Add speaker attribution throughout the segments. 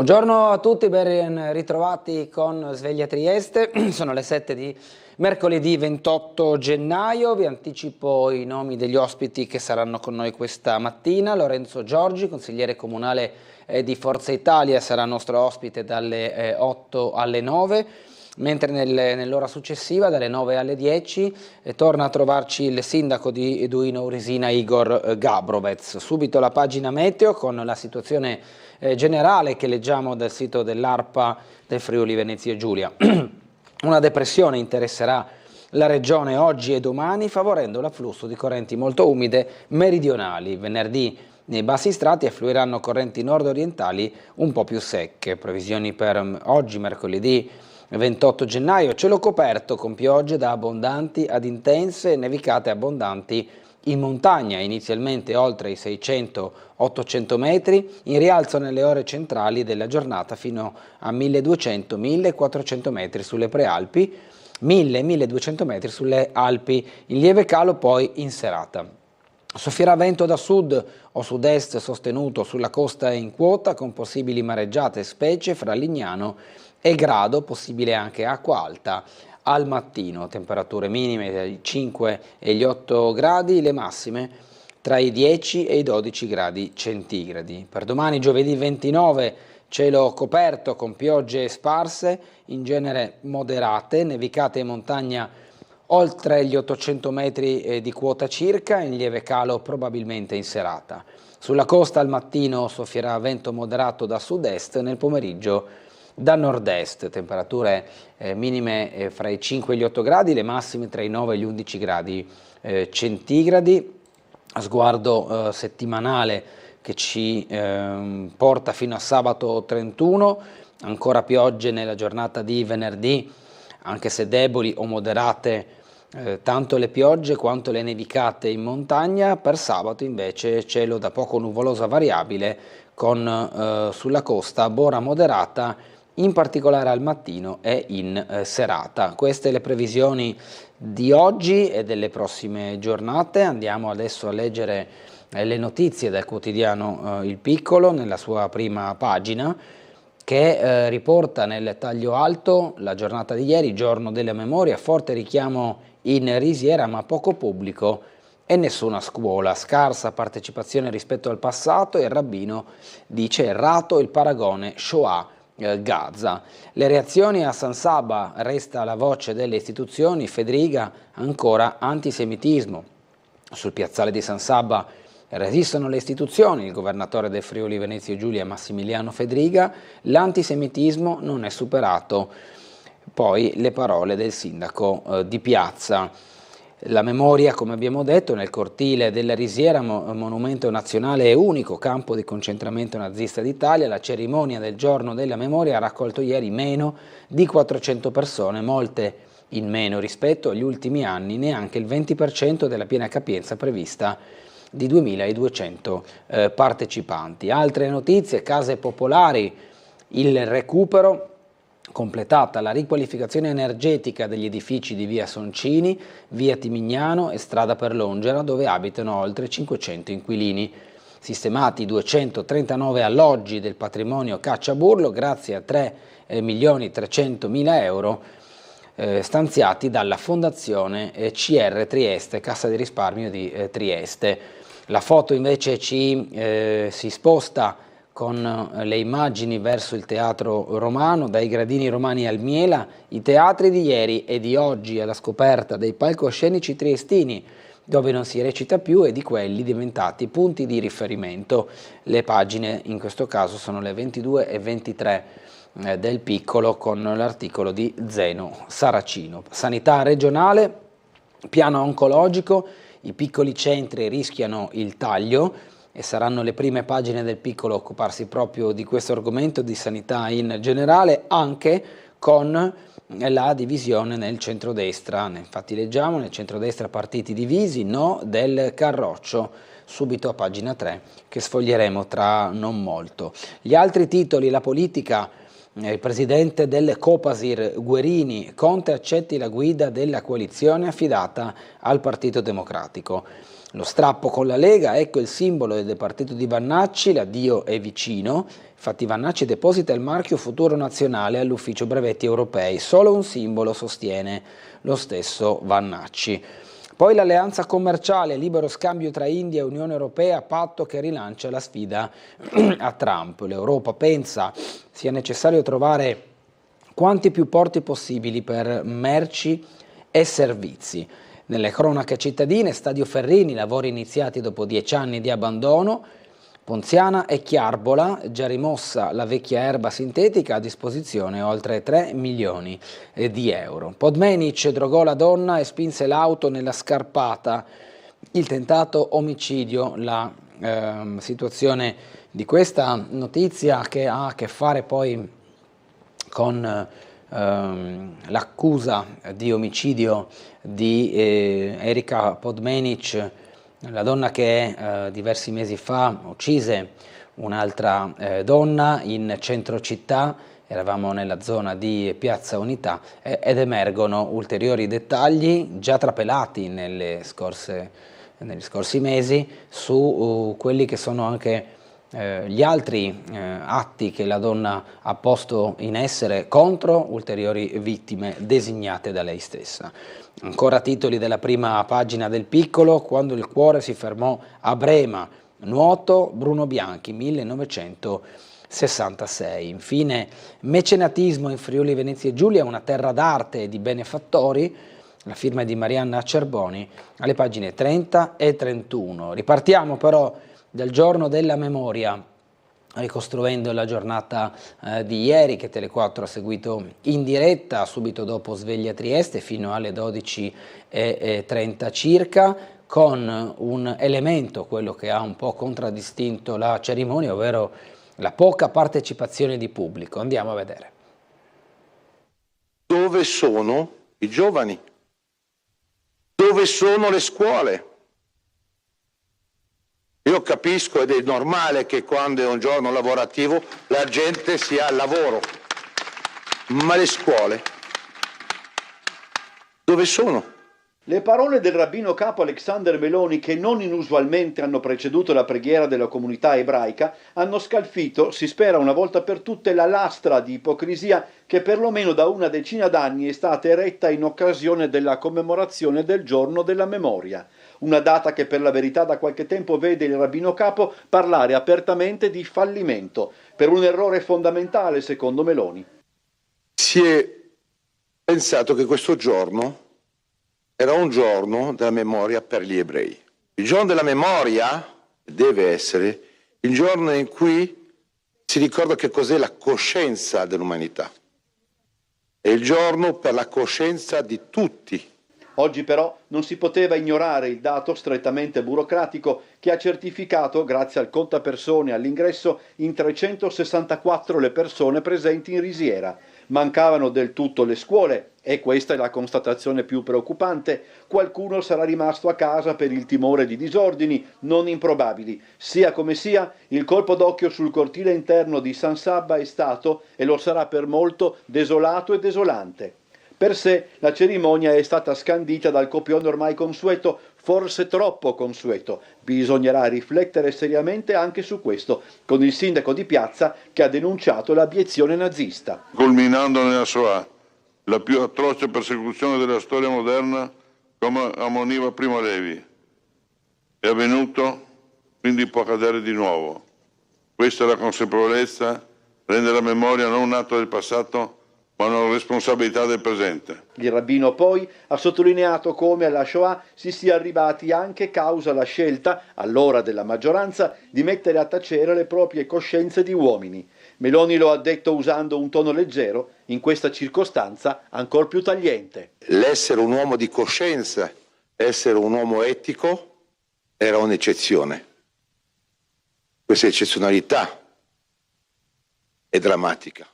Speaker 1: Buongiorno a tutti, ben ritrovati con Sveglia Trieste. Sono le 7 di mercoledì 28 gennaio. Vi anticipo i nomi degli ospiti che saranno con noi questa mattina. Lorenzo Giorgi, consigliere comunale di Forza Italia, sarà nostro ospite dalle 8 alle 9. Mentre nell'ora successiva, dalle 9 alle 10, torna a trovarci il sindaco di Duino Urisina, Igor Gabrovec. Subito la pagina meteo con la situazione generale che leggiamo dal sito dell'ARPA del Friuli Venezia Giulia. Una depressione interesserà la regione oggi e domani, favorendo l'afflusso di correnti molto umide meridionali. Venerdì nei bassi strati affluiranno correnti nord-orientali un po' più secche. Previsioni per oggi, mercoledì 28 gennaio, cielo coperto con piogge da abbondanti ad intense e nevicate abbondanti in montagna, inizialmente oltre i 600-800 metri, in rialzo nelle ore centrali della giornata fino a 1200-1400 metri sulle prealpi, 1000-1200 metri sulle Alpi, in lieve calo poi in serata. Soffierà vento da sud o sud-est sostenuto sulla costa e in quota, con possibili mareggiate specie fra Lignano e Grado, possibile anche acqua alta al mattino. Temperature minime tra i 5 e gli 8 gradi, le massime tra i 10 e i 12 gradi centigradi. Per domani, giovedì 29, cielo coperto con piogge sparse, in genere moderate, nevicate in montagna oltre gli 800 metri di quota circa, in lieve calo probabilmente in serata. Sulla costa al mattino soffierà vento moderato da sud-est, nel pomeriggio da nord-est, temperature minime fra i 5 e gli 8 gradi, le massime tra i 9 e gli 11 gradi centigradi. Sguardo settimanale che ci porta fino a sabato 31, ancora piogge nella giornata di venerdì, anche se deboli o moderate, tanto le piogge quanto le nevicate in montagna. Per sabato invece cielo da poco nuvoloso a variabile con sulla costa bora moderata, in particolare al mattino e in serata. Queste le previsioni di oggi e delle prossime giornate. Andiamo adesso a leggere le notizie del quotidiano Il Piccolo nella sua prima pagina, che riporta nel taglio alto la giornata di ieri, giorno della memoria, forte richiamo in risiera ma poco pubblico e nessuna scuola, scarsa partecipazione rispetto al passato. Il rabbino dice errato il paragone Shoah Gaza. Le reazioni a San Sabba, resta la voce delle istituzioni, Fedriga ancora antisemitismo. Sul piazzale di San Sabba resistono le istituzioni, il governatore del Friuli Venezia Giulia Massimiliano Fedriga, l'antisemitismo non è superato. Poi le parole del sindaco di piazza. La memoria, come abbiamo detto, nel cortile della Risiera, monumento nazionale e unico campo di concentramento nazista d'Italia. La cerimonia del giorno della memoria ha raccolto ieri meno di 400 persone, molte in meno rispetto agli ultimi anni, neanche il 20% della piena capienza prevista di 2200 partecipanti. Altre notizie: case popolari, il recupero, completata la riqualificazione energetica degli edifici di via Soncini, via Timignano e strada per Longera, dove abitano oltre 500 inquilini. Sistemati 239 alloggi del patrimonio Cacciaburlo grazie a 3.300.000 euro stanziati dalla Fondazione CR Trieste, Cassa di risparmio di Trieste. La foto invece si sposta con le immagini verso il teatro romano, dai gradini romani al Miela, i teatri di ieri e di oggi alla scoperta dei palcoscenici triestini, dove non si recita più, e di quelli diventati punti di riferimento. Le pagine in questo caso sono le 22 e 23 del Piccolo, con l'articolo di Zeno Saracino. Sanità regionale, piano oncologico, i piccoli centri rischiano il taglio, e saranno le prime pagine del Piccolo a occuparsi proprio di questo argomento di sanità in generale, anche con la divisione nel centrodestra. Infatti leggiamo nel centrodestra partiti divisi, no del Carroccio, subito a pagina 3, che sfoglieremo tra non molto. Gli altri titoli: la politica Il presidente del Copasir Guerini: Conte accetti la guida della coalizione affidata al Partito Democratico. Lo strappo con la Lega, ecco il simbolo del partito di Vannacci, l'addio è vicino. Infatti Vannacci deposita il marchio Futuro Nazionale all'Ufficio Brevetti Europei, solo un simbolo, sostiene lo stesso Vannacci. Poi l'alleanza commerciale, libero scambio tra India e Unione Europea, patto che rilancia la sfida a Trump. L'Europa pensa sia necessario trovare quanti più porti possibili per merci e servizi. Nelle cronache cittadine, Stadio Ferrini, lavori iniziati dopo 10 anni di abbandono. Ponziana e Chiarbola, già rimossa la vecchia erba sintetica, a disposizione oltre 3 milioni di euro. Podmenic drogò la donna e spinse l'auto nella scarpata. Il tentato omicidio, la situazione di questa notizia che ha a che fare poi con l'accusa di omicidio di Erika Podmenic, la donna che diversi mesi fa uccise un'altra donna in centro città. Eravamo nella zona di Piazza Unità ed emergono ulteriori dettagli già trapelati negli scorsi mesi su quelli che sono anche gli altri atti che la donna ha posto in essere contro ulteriori vittime designate da lei stessa. Ancora titoli della prima pagina del Piccolo: quando il cuore si fermò a Brema, nuoto Bruno Bianchi, 1966. Infine, mecenatismo in Friuli Venezia Giulia, una terra d'arte e di benefattori, la firma è di Marianna Cerboni, alle pagine 30 e 31. Ripartiamo però dal giorno della memoria, ricostruendo la giornata di ieri che Tele4 ha seguito in diretta subito dopo Sveglia Trieste fino alle 12:30 circa, con un elemento, quello che ha un po' contraddistinto la cerimonia, ovvero la poca partecipazione di pubblico. Andiamo a vedere.
Speaker 2: Dove sono i giovani? Dove sono le scuole? Io capisco ed è normale che quando è un giorno lavorativo la gente sia al lavoro, ma le scuole dove sono?
Speaker 3: Le parole del rabbino capo Alexander Meloni, che non inusualmente hanno preceduto la preghiera della comunità ebraica, hanno scalfito, si spera una volta per tutte, la lastra di ipocrisia che perlomeno da una decina d'anni è stata eretta in occasione della commemorazione del giorno della memoria. Una data che per la verità da qualche tempo vede il rabbino capo parlare apertamente di fallimento, per un errore fondamentale secondo Meloni.
Speaker 2: Si è pensato che questo giorno era un giorno della memoria per gli ebrei. Il giorno della memoria deve essere il giorno in cui si ricorda che cos'è la coscienza dell'umanità. È il giorno per la coscienza di tutti.
Speaker 3: Oggi però non si poteva ignorare il dato strettamente burocratico che ha certificato, grazie al contapersone all'ingresso, in 364 le persone presenti in risiera. Mancavano del tutto le scuole e questa è la constatazione più preoccupante. Qualcuno sarà rimasto a casa per il timore di disordini non improbabili. Sia come sia, il colpo d'occhio sul cortile interno di San Sabba è stato, e lo sarà per molto, desolato e desolante. Per sé la cerimonia è stata scandita dal copione ormai consueto, forse troppo consueto. Bisognerà riflettere seriamente anche su questo, con il sindaco di Piazza che ha denunciato l'abiezione nazista.
Speaker 4: Culminando nella Shoah, la più atroce persecuzione della storia moderna, come ammoniva Primo Levi. È avvenuto, quindi può accadere di nuovo. Questa è la consapevolezza, rende la memoria non un atto del passato, ma una responsabilità del presente.
Speaker 3: Il rabbino poi ha sottolineato come alla Shoah si sia arrivati anche causa la scelta, allora della maggioranza, di mettere a tacere le proprie coscienze di uomini. Meloni lo ha detto usando un tono leggero, in questa circostanza ancor più tagliente.
Speaker 2: L'essere un uomo di coscienza, essere un uomo etico, era un'eccezione. Questa eccezionalità è drammatica.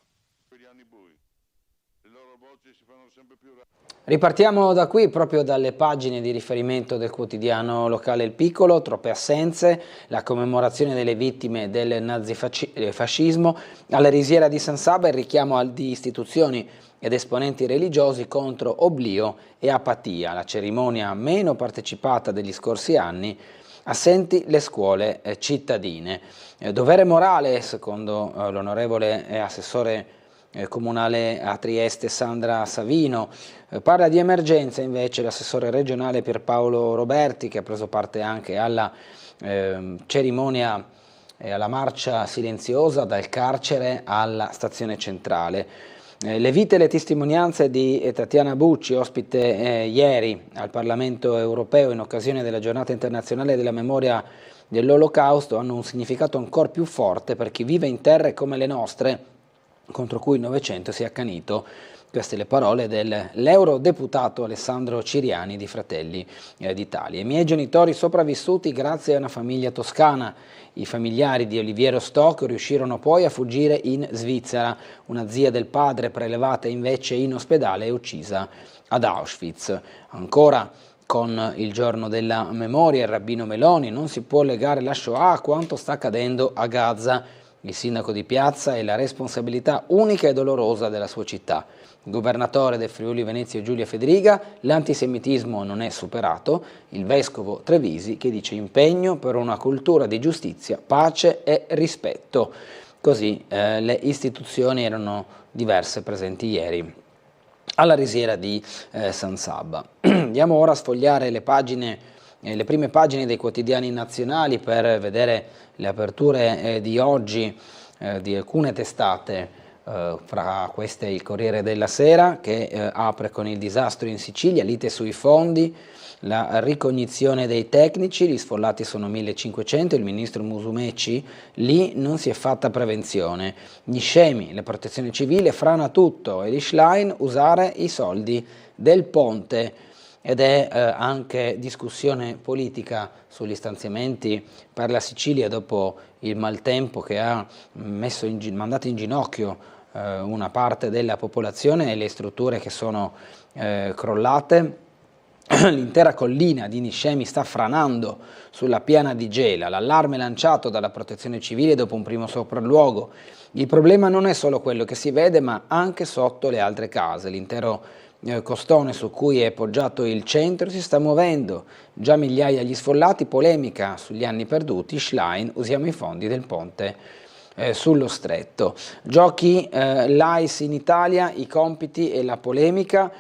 Speaker 1: Ripartiamo da qui, proprio dalle pagine di riferimento del quotidiano locale Il Piccolo. Troppe assenze, la commemorazione delle vittime del nazifascismo, alla risiera di San Sabba il richiamo di istituzioni ed esponenti religiosi contro oblio e apatia, la cerimonia meno partecipata degli scorsi anni, assenti le scuole cittadine. Dovere morale, secondo l'onorevole assessore comunale a Trieste Sandra Savino. Parla di emergenza invece l'assessore regionale Pierpaolo Roberti, che ha preso parte anche alla cerimonia e alla marcia silenziosa dal carcere alla stazione centrale. Le vite e le testimonianze di Tatiana Bucci, ospite ieri al Parlamento europeo in occasione della giornata internazionale della memoria dell'Olocausto, hanno un significato ancora più forte per chi vive in terre come le nostre, contro cui il Novecento si è accanito. Queste le parole dell'eurodeputato Alessandro Ciriani di Fratelli d'Italia. I miei genitori sopravvissuti grazie a una famiglia toscana. I familiari di Oliviero Stocco riuscirono poi a fuggire in Svizzera. Una zia del padre prelevata invece in ospedale e uccisa ad Auschwitz. Ancora con il giorno della memoria, il rabbino Meloni: non si può legare la Shoah a quanto sta accadendo a Gaza. Il sindaco di Piazza è la responsabilità unica e dolorosa della sua città. Il governatore del Friuli Venezia Giulia Federica: l'antisemitismo non è superato. Il vescovo Trevisi che dice impegno per una cultura di giustizia, pace e rispetto. Così le istituzioni erano diverse presenti ieri alla risiera di San Sabba. Andiamo ora a sfogliare le prime pagine dei quotidiani nazionali per vedere le aperture di oggi di alcune testate, fra queste il Corriere della Sera che apre con il disastro in Sicilia, lite sui fondi, la ricognizione dei tecnici, gli sfollati sono 1500, il ministro Musumeci: lì non si è fatta prevenzione, gli scemi, la protezione civile frana tutto e Schlein usare i soldi del ponte. Ed è anche discussione politica sugli stanziamenti per la Sicilia dopo il maltempo che ha mandato in ginocchio una parte della popolazione e le strutture che sono crollate. L'intera collina di Niscemi sta franando sulla piana di Gela, l'allarme lanciato dalla protezione civile dopo un primo sopralluogo. Il problema non è solo quello che si vede, ma anche sotto le altre case. L'intero costone su cui è poggiato il centro si sta muovendo, già migliaia gli sfollati, polemica sugli anni perduti, Schlein, usiamo i fondi del ponte sullo stretto. Giochi l'AIS in Italia, i compiti e la polemica,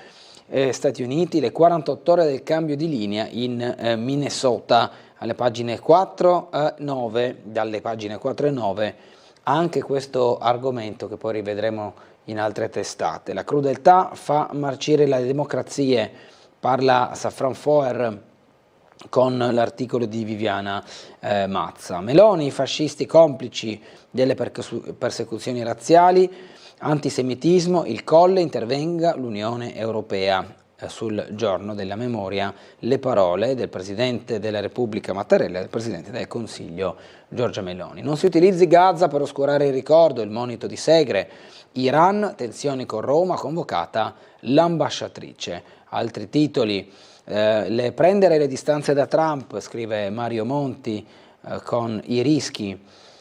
Speaker 1: Stati Uniti, le 48 ore del cambio di linea in Minnesota, alle pagine 4 e 9, dalle pagine 4 e 9, anche questo argomento che poi rivedremo in altre testate. La crudeltà fa marcire le democrazie, parla Safran Foer con l'articolo di Viviana Mazza. Meloni, i fascisti complici delle persecuzioni razziali, antisemitismo, il Colle, intervenga l'Unione Europea. Sul giorno della memoria le parole del Presidente della Repubblica Mattarella e del Presidente del Consiglio Giorgia Meloni. Non si utilizzi Gaza per oscurare il ricordo, il monito di Segre. Iran, tensioni con Roma, convocata l'ambasciatrice. Altri titoli, prendere le distanze da Trump, scrive Mario Monti, con i rischi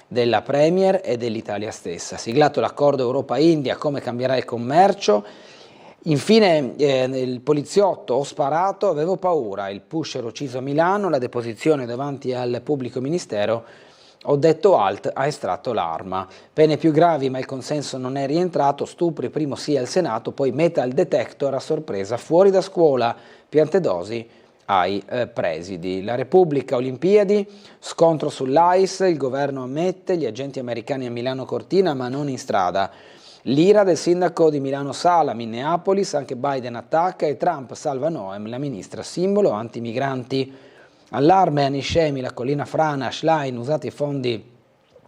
Speaker 1: della Premier e dell'Italia stessa. Siglato l'accordo Europa-India, come cambierà il commercio. Infine il poliziotto: ho sparato, avevo paura, il pusher ucciso a Milano, la deposizione davanti al pubblico ministero, ho detto alt, ha estratto l'arma. Pene più gravi ma il consenso non è rientrato, stupri primo sì al Senato, poi metal detector a sorpresa, fuori da scuola, piantedosi ai presidi. La Repubblica, Olimpiadi, scontro sull'AIS, il governo ammette gli agenti americani a Milano Cortina ma non in strada. L'ira del sindaco di Milano Sala, Minneapolis, anche Biden attacca e Trump salva Noem, la ministra simbolo antimigranti. Allarme a Niscemi, la collina frana, Schlein, usate i fondi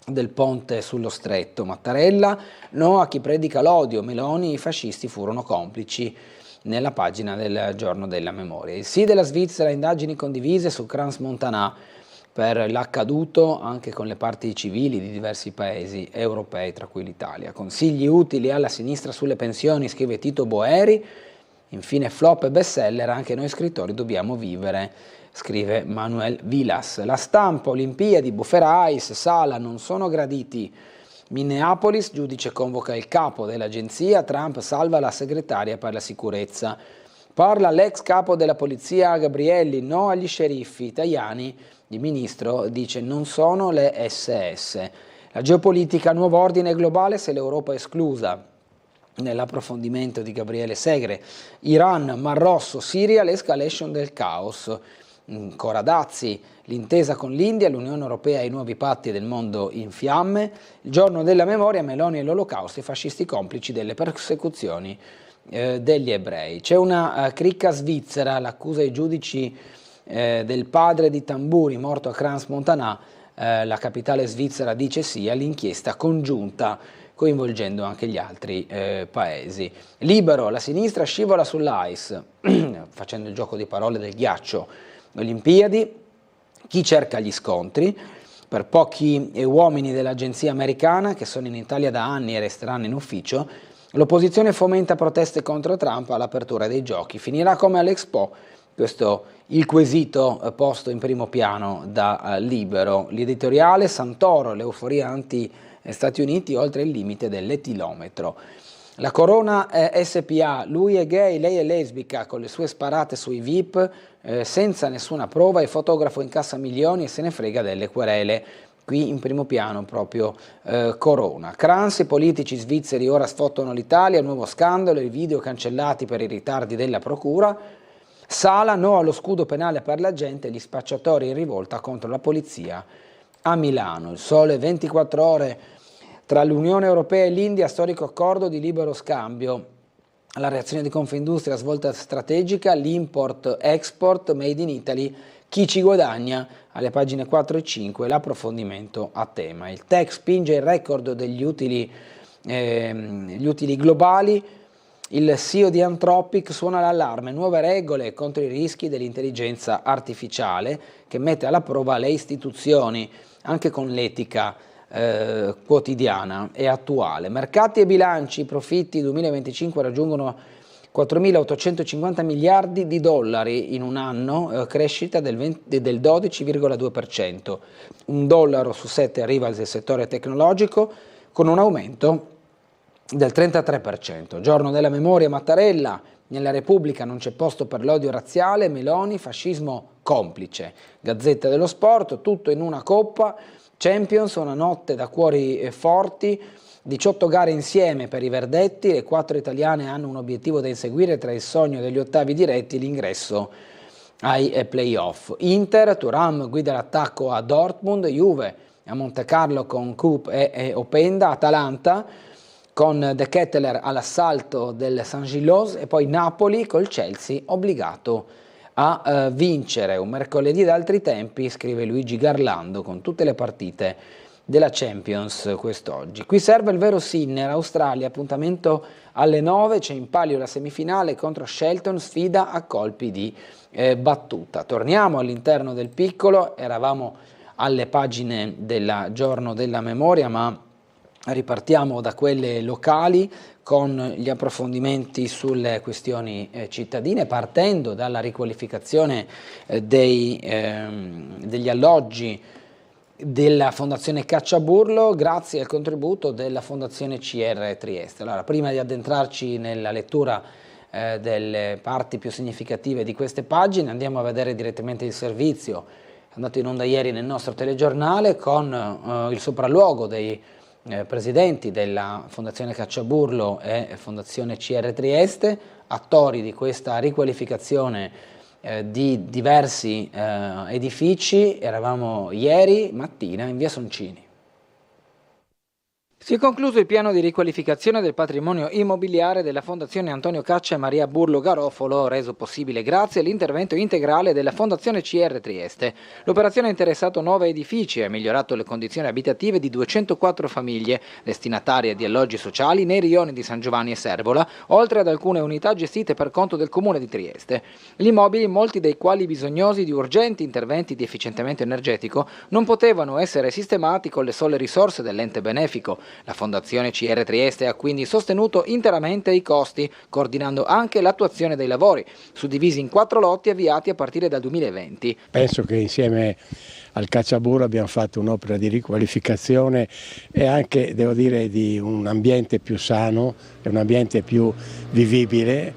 Speaker 1: del ponte sullo stretto. Mattarella, no a chi predica l'odio, Meloni, i fascisti furono complici, nella pagina del giorno della memoria. Il sì della Svizzera, indagini condivise su Crans Montana per l'accaduto anche con le parti civili di diversi paesi europei, tra cui l'Italia. Consigli utili alla sinistra sulle pensioni, scrive Tito Boeri. Infine flop e bestseller, anche noi scrittori dobbiamo vivere, scrive Manuel Vilas. La Stampa, Olimpiadi, bufera Ice, Sala non sono graditi. Minneapolis, giudice convoca il capo dell'agenzia, Trump salva la segretaria per la sicurezza. Parla l'ex capo della polizia Gabrielli, no agli sceriffi. Tajani, il ministro, dice non sono le SS. La geopolitica, nuovo ordine globale se l'Europa è esclusa. Nell'approfondimento di Gabriele Segre, Iran, Mar Rosso, Siria, l'escalation del caos. Coradazzi, l'intesa con l'India, l'Unione Europea e i nuovi patti del mondo in fiamme, il giorno della memoria, Meloni e l'Olocausto, i fascisti complici delle persecuzioni degli ebrei. C'è una cricca svizzera, l'accusa ai giudici del padre di Tamburi, morto a Crans-Montana, la capitale svizzera dice sì all'inchiesta congiunta coinvolgendo anche gli altri paesi. Libero, la sinistra scivola sull'ice, facendo il gioco di parole del ghiaccio. Olimpiadi, chi cerca gli scontri? Per pochi uomini dell'agenzia americana che sono in Italia da anni e resteranno in ufficio, l'opposizione fomenta proteste contro Trump all'apertura dei giochi. Finirà come all'Expo, questo il quesito posto in primo piano da Libero. L'editoriale Santoro, l'euforia anti-Stati Uniti oltre il limite dell'etilometro. La Corona SPA, lui è gay, lei è lesbica, con le sue sparate sui VIP, senza nessuna prova, il fotografo incassa milioni e se ne frega delle querele. Qui in primo piano proprio Corona. Crans, i politici svizzeri ora sfottono l'Italia, nuovo scandalo, i video cancellati per i ritardi della procura. Sala, no allo scudo penale per la gente, gli spacciatori in rivolta contro la polizia a Milano. Il Sole 24 ore. Tra l'Unione Europea e l'India, storico accordo di libero scambio. La reazione di Confindustria, svolta strategica, l'import-export, made in Italy, chi ci guadagna? Alle pagine 4 e 5 l'approfondimento a tema. Il tech spinge il record degli utili globali. Il CEO di Anthropic suona l'allarme, nuove regole contro i rischi dell'intelligenza artificiale che mette alla prova le istituzioni, anche con l'etica quotidiana e attuale. Mercati e bilanci, i profitti 2025 raggiungono 4.850 miliardi di dollari in un anno, crescita del 12,2%. $1 su 7 arriva dal settore tecnologico con un aumento del 33%. Giorno della memoria, Mattarella, nella Repubblica non c'è posto per l'odio razziale, Meloni, fascismo complice. Gazzetta dello Sport, tutto in una coppa, Champions, una notte da cuori forti, 18 gare insieme per i verdetti, le 4 italiane hanno un obiettivo da inseguire tra il sogno degli ottavi diretti e l'ingresso ai playoff. Inter, Thuram guida l'attacco a Dortmund, Juve a Monte Carlo con Coop e Openda, Atalanta con De Ketteler all'assalto del San Gilloise e poi Napoli col Chelsea obbligato a vincere. Un mercoledì d'altri tempi, scrive Luigi Garlando, con tutte le partite della Champions quest'oggi. Qui serve il vero Sinner, Australia, appuntamento alle 9, c'è in palio la semifinale contro Shelton, sfida a colpi di battuta. Torniamo all'interno del piccolo, eravamo alle pagine del giorno della memoria, ma ripartiamo da quelle locali con gli approfondimenti sulle questioni cittadine, partendo dalla riqualificazione degli alloggi della Fondazione Cacciaburlo grazie al contributo della Fondazione CR Trieste. Allora, prima di addentrarci nella lettura delle parti più significative di queste pagine, andiamo a vedere direttamente il servizio andato in onda ieri nel nostro telegiornale con il sopralluogo dei presidenti della Fondazione Cacciaburlo e Fondazione CR Trieste, attori di questa riqualificazione di diversi edifici. Eravamo ieri mattina in via Soncini. Si è concluso il piano di riqualificazione del patrimonio immobiliare della Fondazione Antonio Caccia e Maria Burlo Garofalo, reso possibile grazie all'intervento integrale della Fondazione CR Trieste. L'operazione ha interessato 9 edifici e ha migliorato le condizioni abitative di 204 famiglie, destinatarie di alloggi sociali nei rioni di San Giovanni e Servola, oltre ad alcune unità gestite per conto del Comune di Trieste. Gli immobili, molti dei quali bisognosi di urgenti interventi di efficientamento energetico, non potevano essere sistemati con le sole risorse dell'ente benefico, La Fondazione CR Trieste ha quindi sostenuto interamente i costi, coordinando anche l'attuazione dei lavori, suddivisi in 4 lotti avviati a partire dal 2020.
Speaker 5: Penso che insieme al Cacciaburro abbiamo fatto un'opera di riqualificazione e anche, devo dire, di un ambiente più sano e un ambiente più vivibile,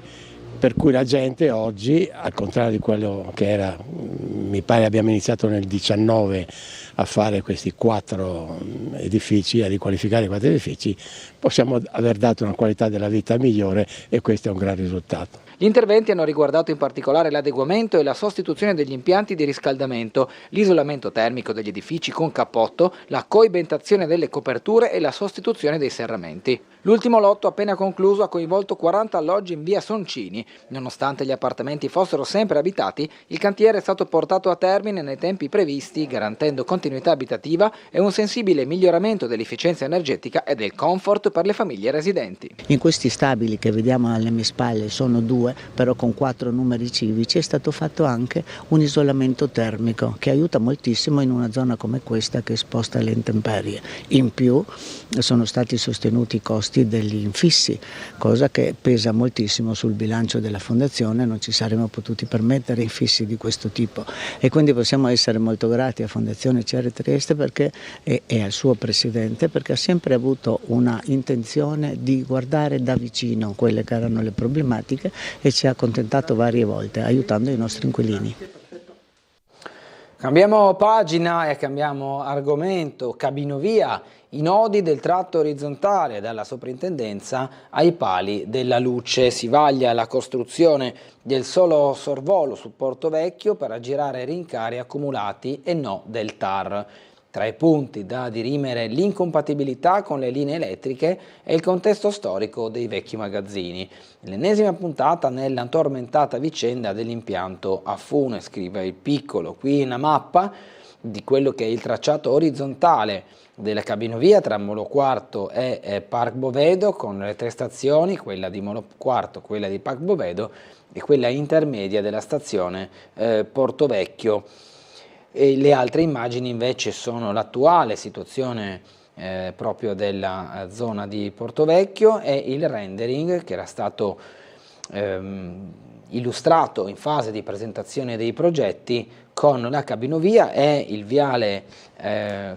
Speaker 5: per cui la gente oggi, al contrario di quello che era, mi pare abbiamo iniziato nel 19 a fare questi 4 edifici, a riqualificare 4 edifici, possiamo aver dato una qualità della vita migliore e questo è un gran risultato.
Speaker 1: Gli interventi hanno riguardato in particolare l'adeguamento e la sostituzione degli impianti di riscaldamento, l'isolamento termico degli edifici con cappotto, la coibentazione delle coperture e la sostituzione dei serramenti. L'ultimo lotto appena concluso ha coinvolto 40 alloggi in via Soncini. Nonostante gli appartamenti fossero sempre abitati, il cantiere è stato portato a termine nei tempi previsti, garantendo continuità abitativa e un sensibile miglioramento dell'efficienza energetica e del comfort per le famiglie residenti.
Speaker 6: In questi stabili che vediamo alle mie spalle sono 2, però con 4 numeri civici, è stato fatto anche un isolamento termico che aiuta moltissimo in una zona come questa che è esposta alle intemperie. In più sono stati sostenuti i costi degli infissi, cosa che pesa moltissimo sul bilancio della Fondazione, non ci saremmo potuti permettere infissi di questo tipo e quindi possiamo essere molto grati a Fondazione CR Trieste perché, e al suo presidente, perché ha sempre avuto una intenzione di guardare da vicino quelle che erano le problematiche e ci ha accontentato varie volte aiutando i nostri inquilini.
Speaker 1: Cambiamo pagina e cambiamo argomento. Cabinovia, i nodi del tratto orizzontale dalla soprintendenza ai pali della luce. Si vaglia la costruzione del solo sorvolo su Porto Vecchio per aggirare rincari accumulati e no del TAR. Tra i punti da dirimere l'incompatibilità con le linee elettriche e il contesto storico dei vecchi magazzini. L'ennesima puntata nella tormentata vicenda dell'impianto a Fune, scrive Il Piccolo. Qui una mappa di quello che è il tracciato orizzontale della cabinovia tra Molo Quarto e Parc Bovedo, con le 3 stazioni, quella di Molo Quarto, quella di Parc Bovedo e quella intermedia della stazione Porto Vecchio. E le altre immagini invece sono l'attuale situazione proprio della zona di Porto Vecchio e il rendering che era stato illustrato in fase di presentazione dei progetti con la cabinovia e il viale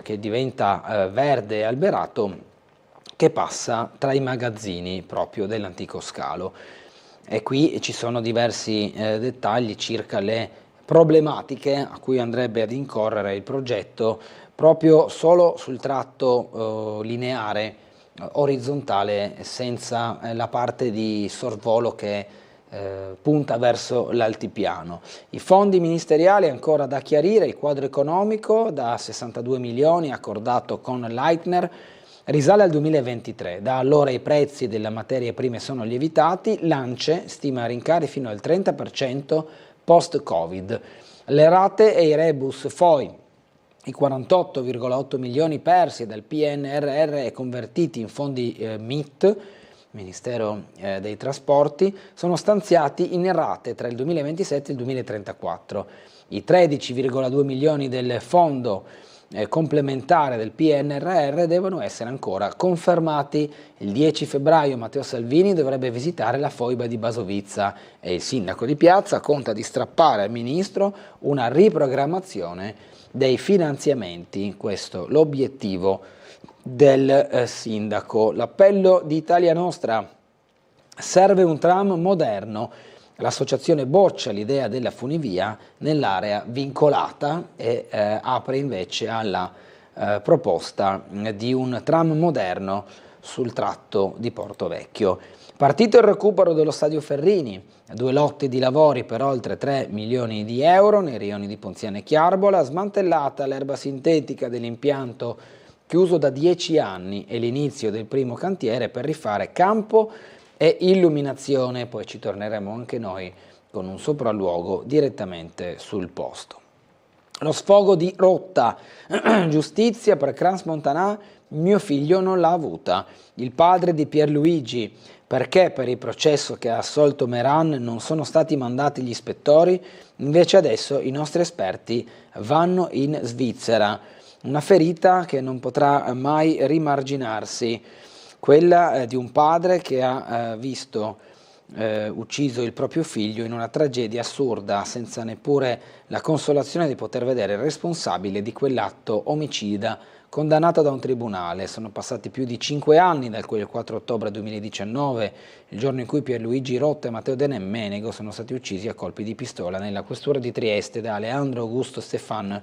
Speaker 1: che diventa verde e alberato che passa tra i magazzini proprio dell'antico scalo. E qui ci sono diversi dettagli circa le problematiche a cui andrebbe ad incorrere il progetto proprio solo sul tratto lineare orizzontale senza la parte di sorvolo che punta verso l'altipiano. I fondi ministeriali ancora da chiarire, il quadro economico da 62 milioni accordato con Leitner risale al 2023, da allora i prezzi delle materie prime sono lievitati, l'ANCE stima rincari fino al 30% post-Covid. Le rate e i rebus FOI, i 48,8 milioni persi dal PNRR e convertiti in fondi MIT, Ministero dei Trasporti, sono stanziati in rate tra il 2027 e il 2034. I 13,2 milioni del fondo complementare del PNRR devono essere ancora confermati. Il 10 febbraio Matteo Salvini dovrebbe visitare la foiba di Basovizza e il sindaco di Piazza conta di strappare al ministro una riprogrammazione dei finanziamenti. Questo l'obiettivo del sindaco. L'appello di Italia Nostra: serve un tram moderno. L'associazione boccia l'idea della funivia nell'area vincolata e apre invece alla proposta di un tram moderno sul tratto di Porto Vecchio. Partito il recupero dello Stadio Ferrini, 2 lotti di lavori per oltre 3 milioni di euro nei rioni di Ponziano e Chiarbola, smantellata l'erba sintetica dell'impianto chiuso da 10 anni e l'inizio del primo cantiere per rifare campo e illuminazione, poi ci torneremo anche noi con un sopralluogo direttamente sul posto. Lo sfogo di rotta, giustizia per Crans Montana, mio figlio non l'ha avuta. Il padre di Pierluigi, perché per il processo che ha assolto Meran non sono stati mandati gli ispettori, invece adesso i nostri esperti vanno in Svizzera. una ferita che non potrà mai rimarginarsi, quella di un padre che ha visto ucciso il proprio figlio in una tragedia assurda, senza neppure la consolazione di poter vedere il responsabile di quell'atto omicida condannato da un tribunale. Sono passati più di 5 anni da quel 4 ottobre 2019, il giorno in cui Pierluigi Rotta e Matteo Denem Menego sono stati uccisi a colpi di pistola nella questura di Trieste da Leandro Augusto Stefan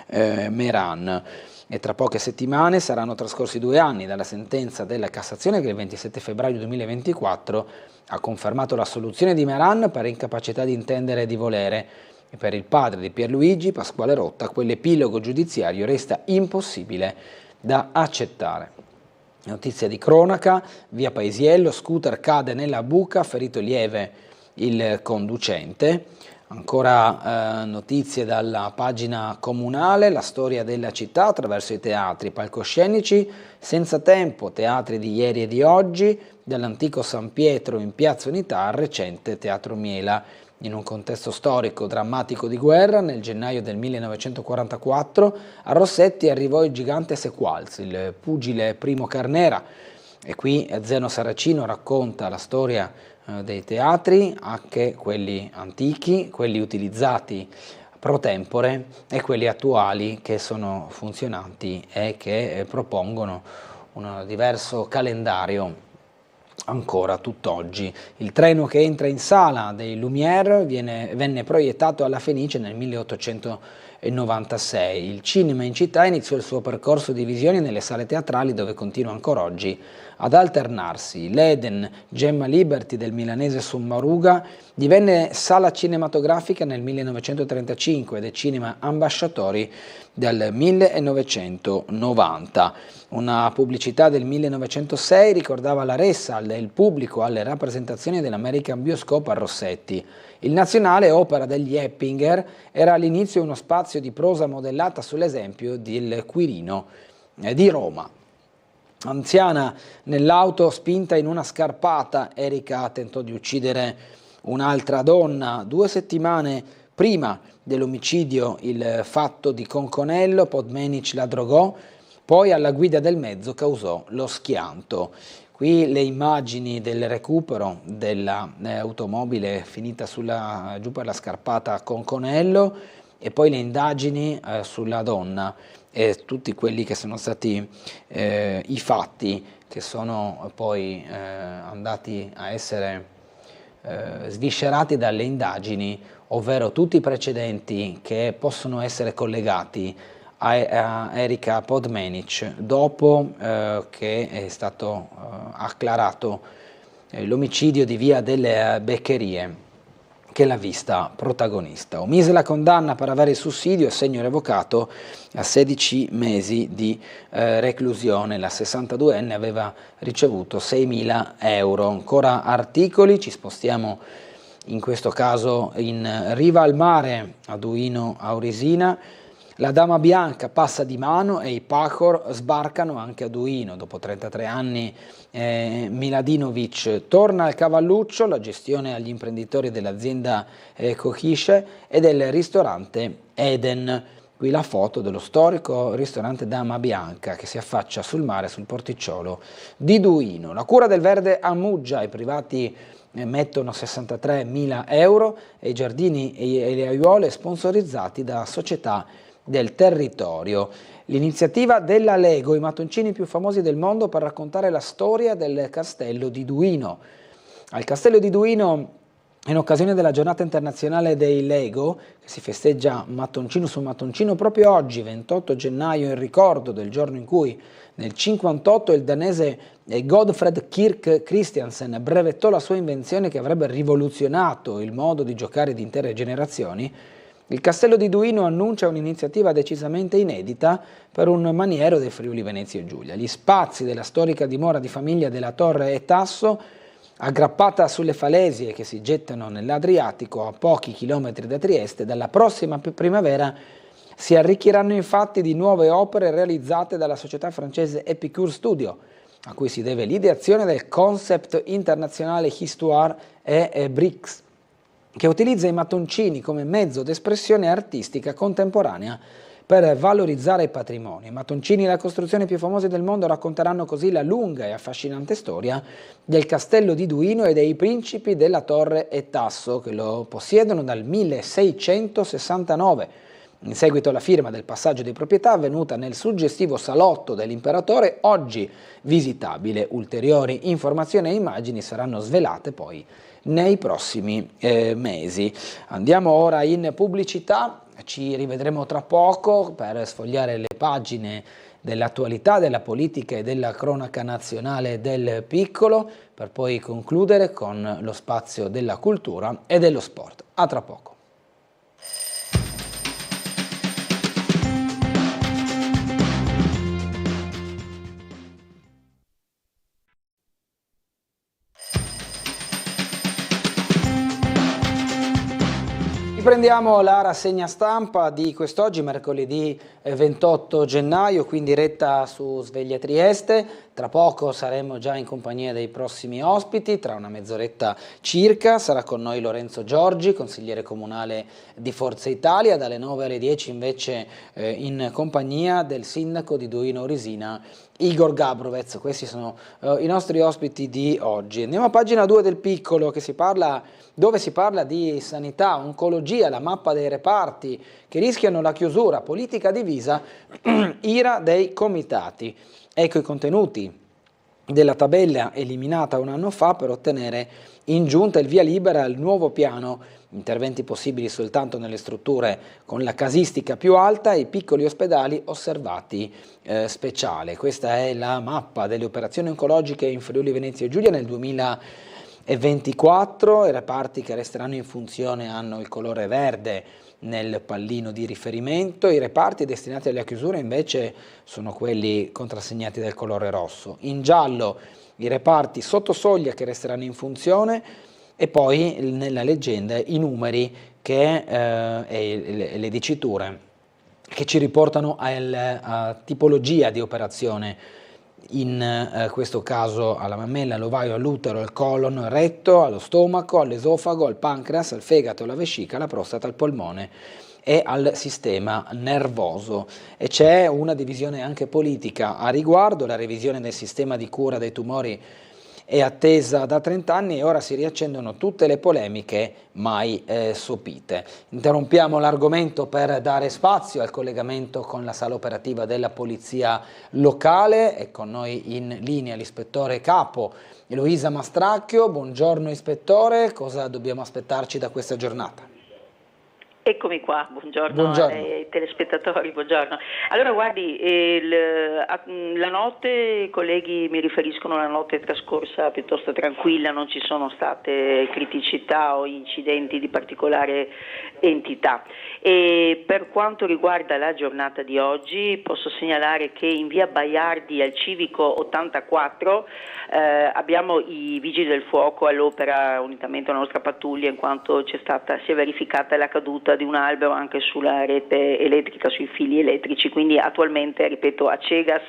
Speaker 1: Meran. E tra poche settimane saranno trascorsi 2 anni dalla sentenza della Cassazione che il 27 febbraio 2024 ha confermato l'assoluzione di Meran per incapacità di intendere e di volere. E per il padre di Pierluigi, Pasquale Rotta, quell'epilogo giudiziario resta impossibile da accettare. Notizia di cronaca: via Paesiello, scooter cade nella buca, ferito lieve il conducente. Ancora notizie dalla pagina comunale, la storia della città attraverso i teatri, palcoscenici, Senza Tempo, teatri di ieri e di oggi, dall'antico San Pietro in Piazza Unità al recente Teatro Miela. In un contesto storico drammatico di guerra, nel gennaio del 1944 a Rossetti arrivò il gigante Sequals, il pugile Primo Carnera, e qui Zeno Saracino racconta la storia dei teatri, anche quelli antichi, quelli utilizzati pro tempore e quelli attuali che sono funzionanti e che propongono un diverso calendario ancora tutt'oggi. Il treno che entra in sala dei Lumière venne proiettato alla Fenice nel 1896. Il cinema in città iniziò il suo percorso di visioni nelle sale teatrali, dove continua ancora oggi ad alternarsi. L'Eden Gemma Liberty del milanese Sommaruga divenne sala cinematografica nel 1935 ed è Cinema Ambasciatori del 1990. Una pubblicità del 1906 ricordava la ressa del pubblico alle rappresentazioni dell'American Bioscope a Rossetti. Il Nazionale, opera degli Eppinger, era all'inizio uno spazio di prosa modellata sull'esempio del Quirino di Roma. Anziana nell'auto, spinta in una scarpata, Erika tentò di uccidere un'altra donna. 2 settimane prima dell'omicidio, il fatto di Conconello, Podmenic la drogò, poi alla guida del mezzo causò lo schianto. Qui le immagini del recupero dell'automobile finita giù per la scarpata Conconello, e poi le indagini sulla donna e tutti quelli che sono stati i fatti che sono poi andati a essere sviscerati dalle indagini, ovvero tutti i precedenti che possono essere collegati a Erika Podmenic dopo che è stato acclarato l'omicidio di via delle Beccherie, che l'ha vista protagonista. Omise la condanna per avere il sussidio e segno revocato a 16 mesi di reclusione. La 62enne aveva ricevuto 6.000 euro. Ancora articoli, ci spostiamo in questo caso in riva al mare, a Duino Aurisina. La Dama Bianca passa di mano e i Pacor sbarcano anche a Duino. Dopo 33 anni Miladinovic torna al cavalluccio, la gestione agli imprenditori dell'azienda Cohisce e del ristorante Eden. Qui la foto dello storico ristorante Dama Bianca che si affaccia sul mare, sul porticciolo di Duino. La cura del verde a Muggia, i privati mettono 63.000 euro e i giardini e le aiuole sponsorizzati da società del territorio. L'iniziativa della Lego, i mattoncini più famosi del mondo per raccontare la storia del castello di Duino. Al castello di Duino, in occasione della giornata internazionale dei Lego, che si festeggia mattoncino su mattoncino proprio oggi, 28 gennaio, in ricordo del giorno in cui nel 1958 il danese Godfred Kirk Christiansen brevettò la sua invenzione che avrebbe rivoluzionato il modo di giocare di intere generazioni, il Castello di Duino annuncia un'iniziativa decisamente inedita per un maniero del Friuli Venezia Giulia. Gli spazi della storica dimora di famiglia della Torre e Tasso, aggrappata sulle falesie che si gettano nell'Adriatico a pochi chilometri da Trieste, dalla prossima primavera si arricchiranno infatti di nuove opere realizzate dalla società francese Epicure Studio, a cui si deve l'ideazione del concept internazionale Histoire et Bricks, che utilizza i mattoncini come mezzo d'espressione artistica contemporanea per valorizzare i patrimoni. Mattoncini e la costruzione più famosa del mondo racconteranno così la lunga e affascinante storia del castello di Duino e dei principi della Torre e Tasso, che lo possiedono dal 1669. In seguito alla firma del passaggio di proprietà avvenuta nel suggestivo salotto dell'imperatore, oggi visitabile. Ulteriori informazioni e immagini saranno svelate poi nei prossimi mesi. Andiamo ora in pubblicità, ci rivedremo tra poco per sfogliare le pagine dell'attualità, della politica e della cronaca nazionale del piccolo, per poi concludere con lo spazio della cultura e dello sport. A tra poco. Prendiamo la rassegna stampa di quest'oggi, mercoledì 28 gennaio, qui in diretta su Sveglia Trieste. Tra poco saremo già in compagnia dei prossimi ospiti, tra una mezz'oretta circa. Sarà con noi Lorenzo Giorgi, consigliere comunale di Forza Italia, dalle 9 alle 10 invece in compagnia del sindaco di Duino Risina, Igor Gabrovec. Questi sono i nostri ospiti di oggi. Andiamo a pagina 2 del piccolo, dove si parla di sanità, oncologia, la mappa dei reparti che rischiano la chiusura, politica divisa, ira dei comitati. Ecco i contenuti della tabella eliminata un anno fa per ottenere in giunta il via libera al nuovo piano, interventi possibili soltanto nelle strutture con la casistica più alta e i piccoli ospedali osservati speciale. Questa è la mappa delle operazioni oncologiche in Friuli Venezia Giulia nel 2024, i reparti che resteranno in funzione hanno il colore verde nel pallino di riferimento, i reparti destinati alla chiusura invece sono quelli contrassegnati del colore rosso. In giallo i reparti sotto soglia che resteranno in funzione e poi nella leggenda i numeri e le diciture che ci riportano a tipologia di operazione, in questo caso alla mammella, all'ovaio, all'utero, al colon, al retto, allo stomaco, all'esofago, al pancreas, al fegato, alla vescica, alla prostata, al polmone e al sistema nervoso. E c'è una divisione anche politica a riguardo. La revisione del sistema di cura dei tumori è attesa da 30 anni e ora si riaccendono tutte le polemiche mai sopite. Interrompiamo l'argomento per dare spazio al collegamento con la sala operativa della Polizia Locale. È con noi in linea l'ispettore capo Eloisa Mastracchio. Buongiorno ispettore, cosa dobbiamo aspettarci da questa giornata?
Speaker 7: Eccomi qua, buongiorno ai telespettatori, buongiorno. Allora guardi, la notte, i colleghi mi riferiscono alla notte trascorsa piuttosto tranquilla, non ci sono state criticità o incidenti di particolare entità. E per quanto riguarda la giornata di oggi posso segnalare che in via Baiardi al Civico 84 abbiamo i vigili del fuoco all'opera unitamente alla nostra pattuglia, in quanto si è verificata la caduta di un albero anche sulla rete elettrica, sui fili elettrici, quindi attualmente, ripeto, Acegas,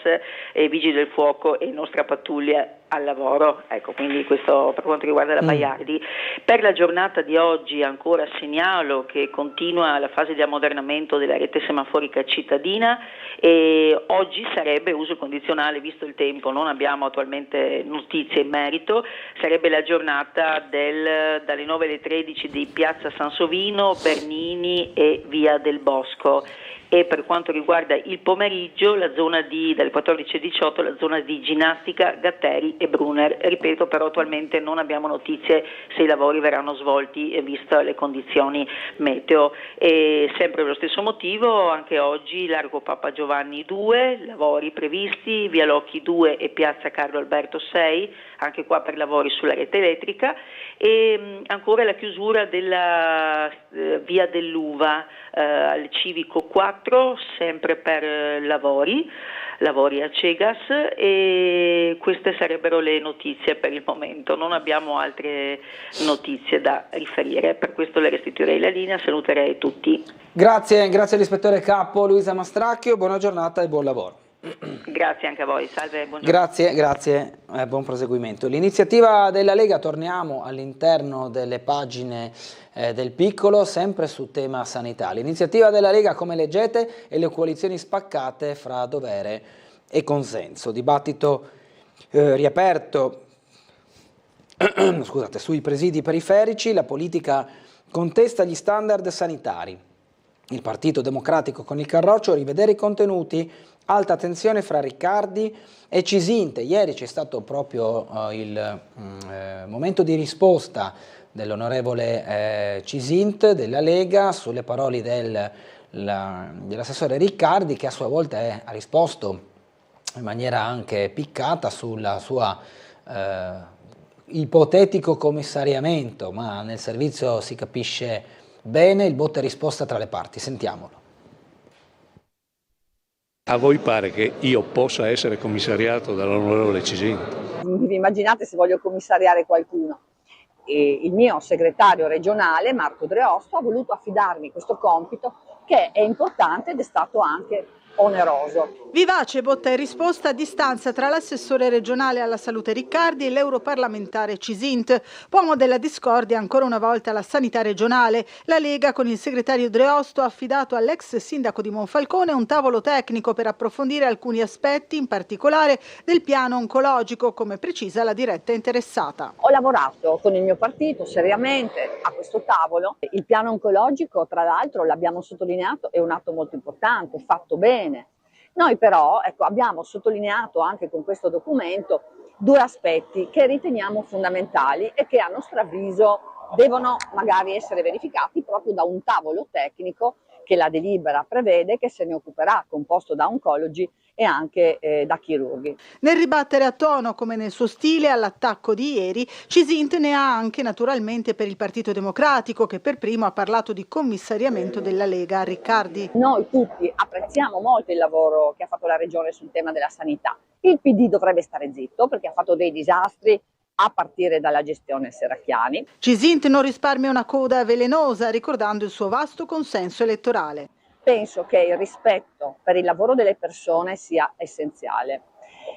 Speaker 7: vigili del fuoco e nostra pattuglia al lavoro. Ecco, quindi questo per quanto riguarda la Baiardi. Per la giornata di oggi ancora segnalo che continua la fase di ammodernamento della rete semaforica cittadina e oggi sarebbe uso condizionale, visto il tempo, non abbiamo attualmente notizie in merito, sarebbe la giornata dalle 9 alle 13 di Piazza Sansovino, Bernini e Via del Bosco. E per quanto riguarda il pomeriggio, la zona dalle 14 alle 18, la zona di ginnastica, Gatteri e Brunner. Ripeto, però attualmente non abbiamo notizie se i lavori verranno svolti vista le condizioni meteo. E sempre per lo stesso motivo, anche oggi largo Papa Giovanni 2, lavori previsti, via Locchi 2 e piazza Carlo Alberto 6, anche qua per lavori sulla rete elettrica, e ancora la chiusura della via dell'Uva al Civico 4, sempre per lavori a Cegas, e queste sarebbero le notizie per il momento. Non abbiamo altre notizie da riferire, per questo le restituirei la linea, saluterei tutti.
Speaker 1: Grazie all'ispettore capo Eloisa Mastracchio, buona giornata e buon lavoro.
Speaker 7: Grazie anche a voi, salve, buongiorno.
Speaker 1: Grazie, buon proseguimento. L'iniziativa della Lega, torniamo all'interno delle pagine del Piccolo, sempre su tema sanità. L'iniziativa della Lega, come leggete, e le coalizioni spaccate fra dovere e consenso. Dibattito riaperto scusate, sui presidi periferici, la politica contesta gli standard sanitari. Il Partito Democratico con il Carroccio, rivedere i contenuti, alta tensione fra Riccardi e Cisinte. Ieri c'è stato proprio il momento di risposta dell'onorevole Cisinte della Lega sulle parole dell'assessore Riccardi, che a sua volta ha risposto in maniera anche piccata sulla sua ipotetico commissariamento, ma nel servizio si capisce bene il botta e risposta tra le parti. Sentiamolo.
Speaker 8: A voi pare che io possa essere commissariato dall'onorevole Cisinte?
Speaker 9: Vi immaginate se voglio commissariare qualcuno? E il mio segretario regionale, Marco Dreosto, ha voluto affidarmi questo compito che è importante ed è stato anche oneroso.
Speaker 10: Vivace botta e risposta a distanza tra l'assessore regionale alla salute Riccardi e l'europarlamentare Cisinte. Uomo della discordia ancora una volta la sanità regionale. La Lega con il segretario Dreosto ha affidato all'ex sindaco di Monfalcone un tavolo tecnico per approfondire alcuni aspetti, in particolare del piano oncologico, come precisa la diretta interessata.
Speaker 9: Ho lavorato con il mio partito seriamente a questo tavolo. Il piano oncologico, tra l'altro, l'abbiamo sottolineato, è un atto molto importante, fatto bene. Noi però abbiamo sottolineato anche con questo documento due aspetti che riteniamo fondamentali e che a nostro avviso devono magari essere verificati proprio da un tavolo tecnico che la delibera prevede, che se ne occuperà, composto da oncologi e anche da chirurghi.
Speaker 10: Nel ribattere a tono, come nel suo stile, all'attacco di ieri, Cisinte ne ha anche naturalmente per il Partito Democratico, che per primo ha parlato di commissariamento della Lega a Riccardi.
Speaker 9: Noi tutti apprezziamo molto il lavoro che ha fatto la Regione sul tema della sanità. Il PD dovrebbe stare zitto perché ha fatto dei disastri, a partire dalla gestione Serracchiani.
Speaker 10: Cisinte non risparmia una coda velenosa, ricordando il suo vasto consenso elettorale.
Speaker 9: Penso che il rispetto per il lavoro delle persone sia essenziale.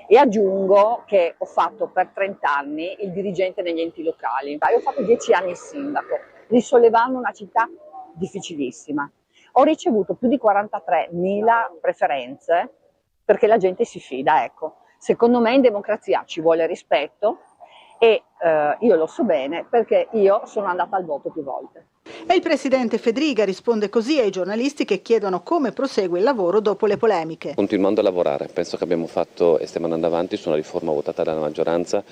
Speaker 9: E aggiungo che ho fatto per 30 anni il dirigente negli enti locali. Io ho fatto 10 anni il sindaco, risollevando una città difficilissima. Ho ricevuto più di 43.000 preferenze perché la gente si fida. Ecco, secondo me in democrazia ci vuole rispetto. E io lo so bene perché io sono andata al voto più volte.
Speaker 10: E il presidente Fedriga risponde così ai giornalisti che chiedono come prosegue il lavoro dopo le polemiche.
Speaker 11: Continuando a lavorare, penso che abbiamo fatto e stiamo andando avanti su una riforma votata dalla maggioranza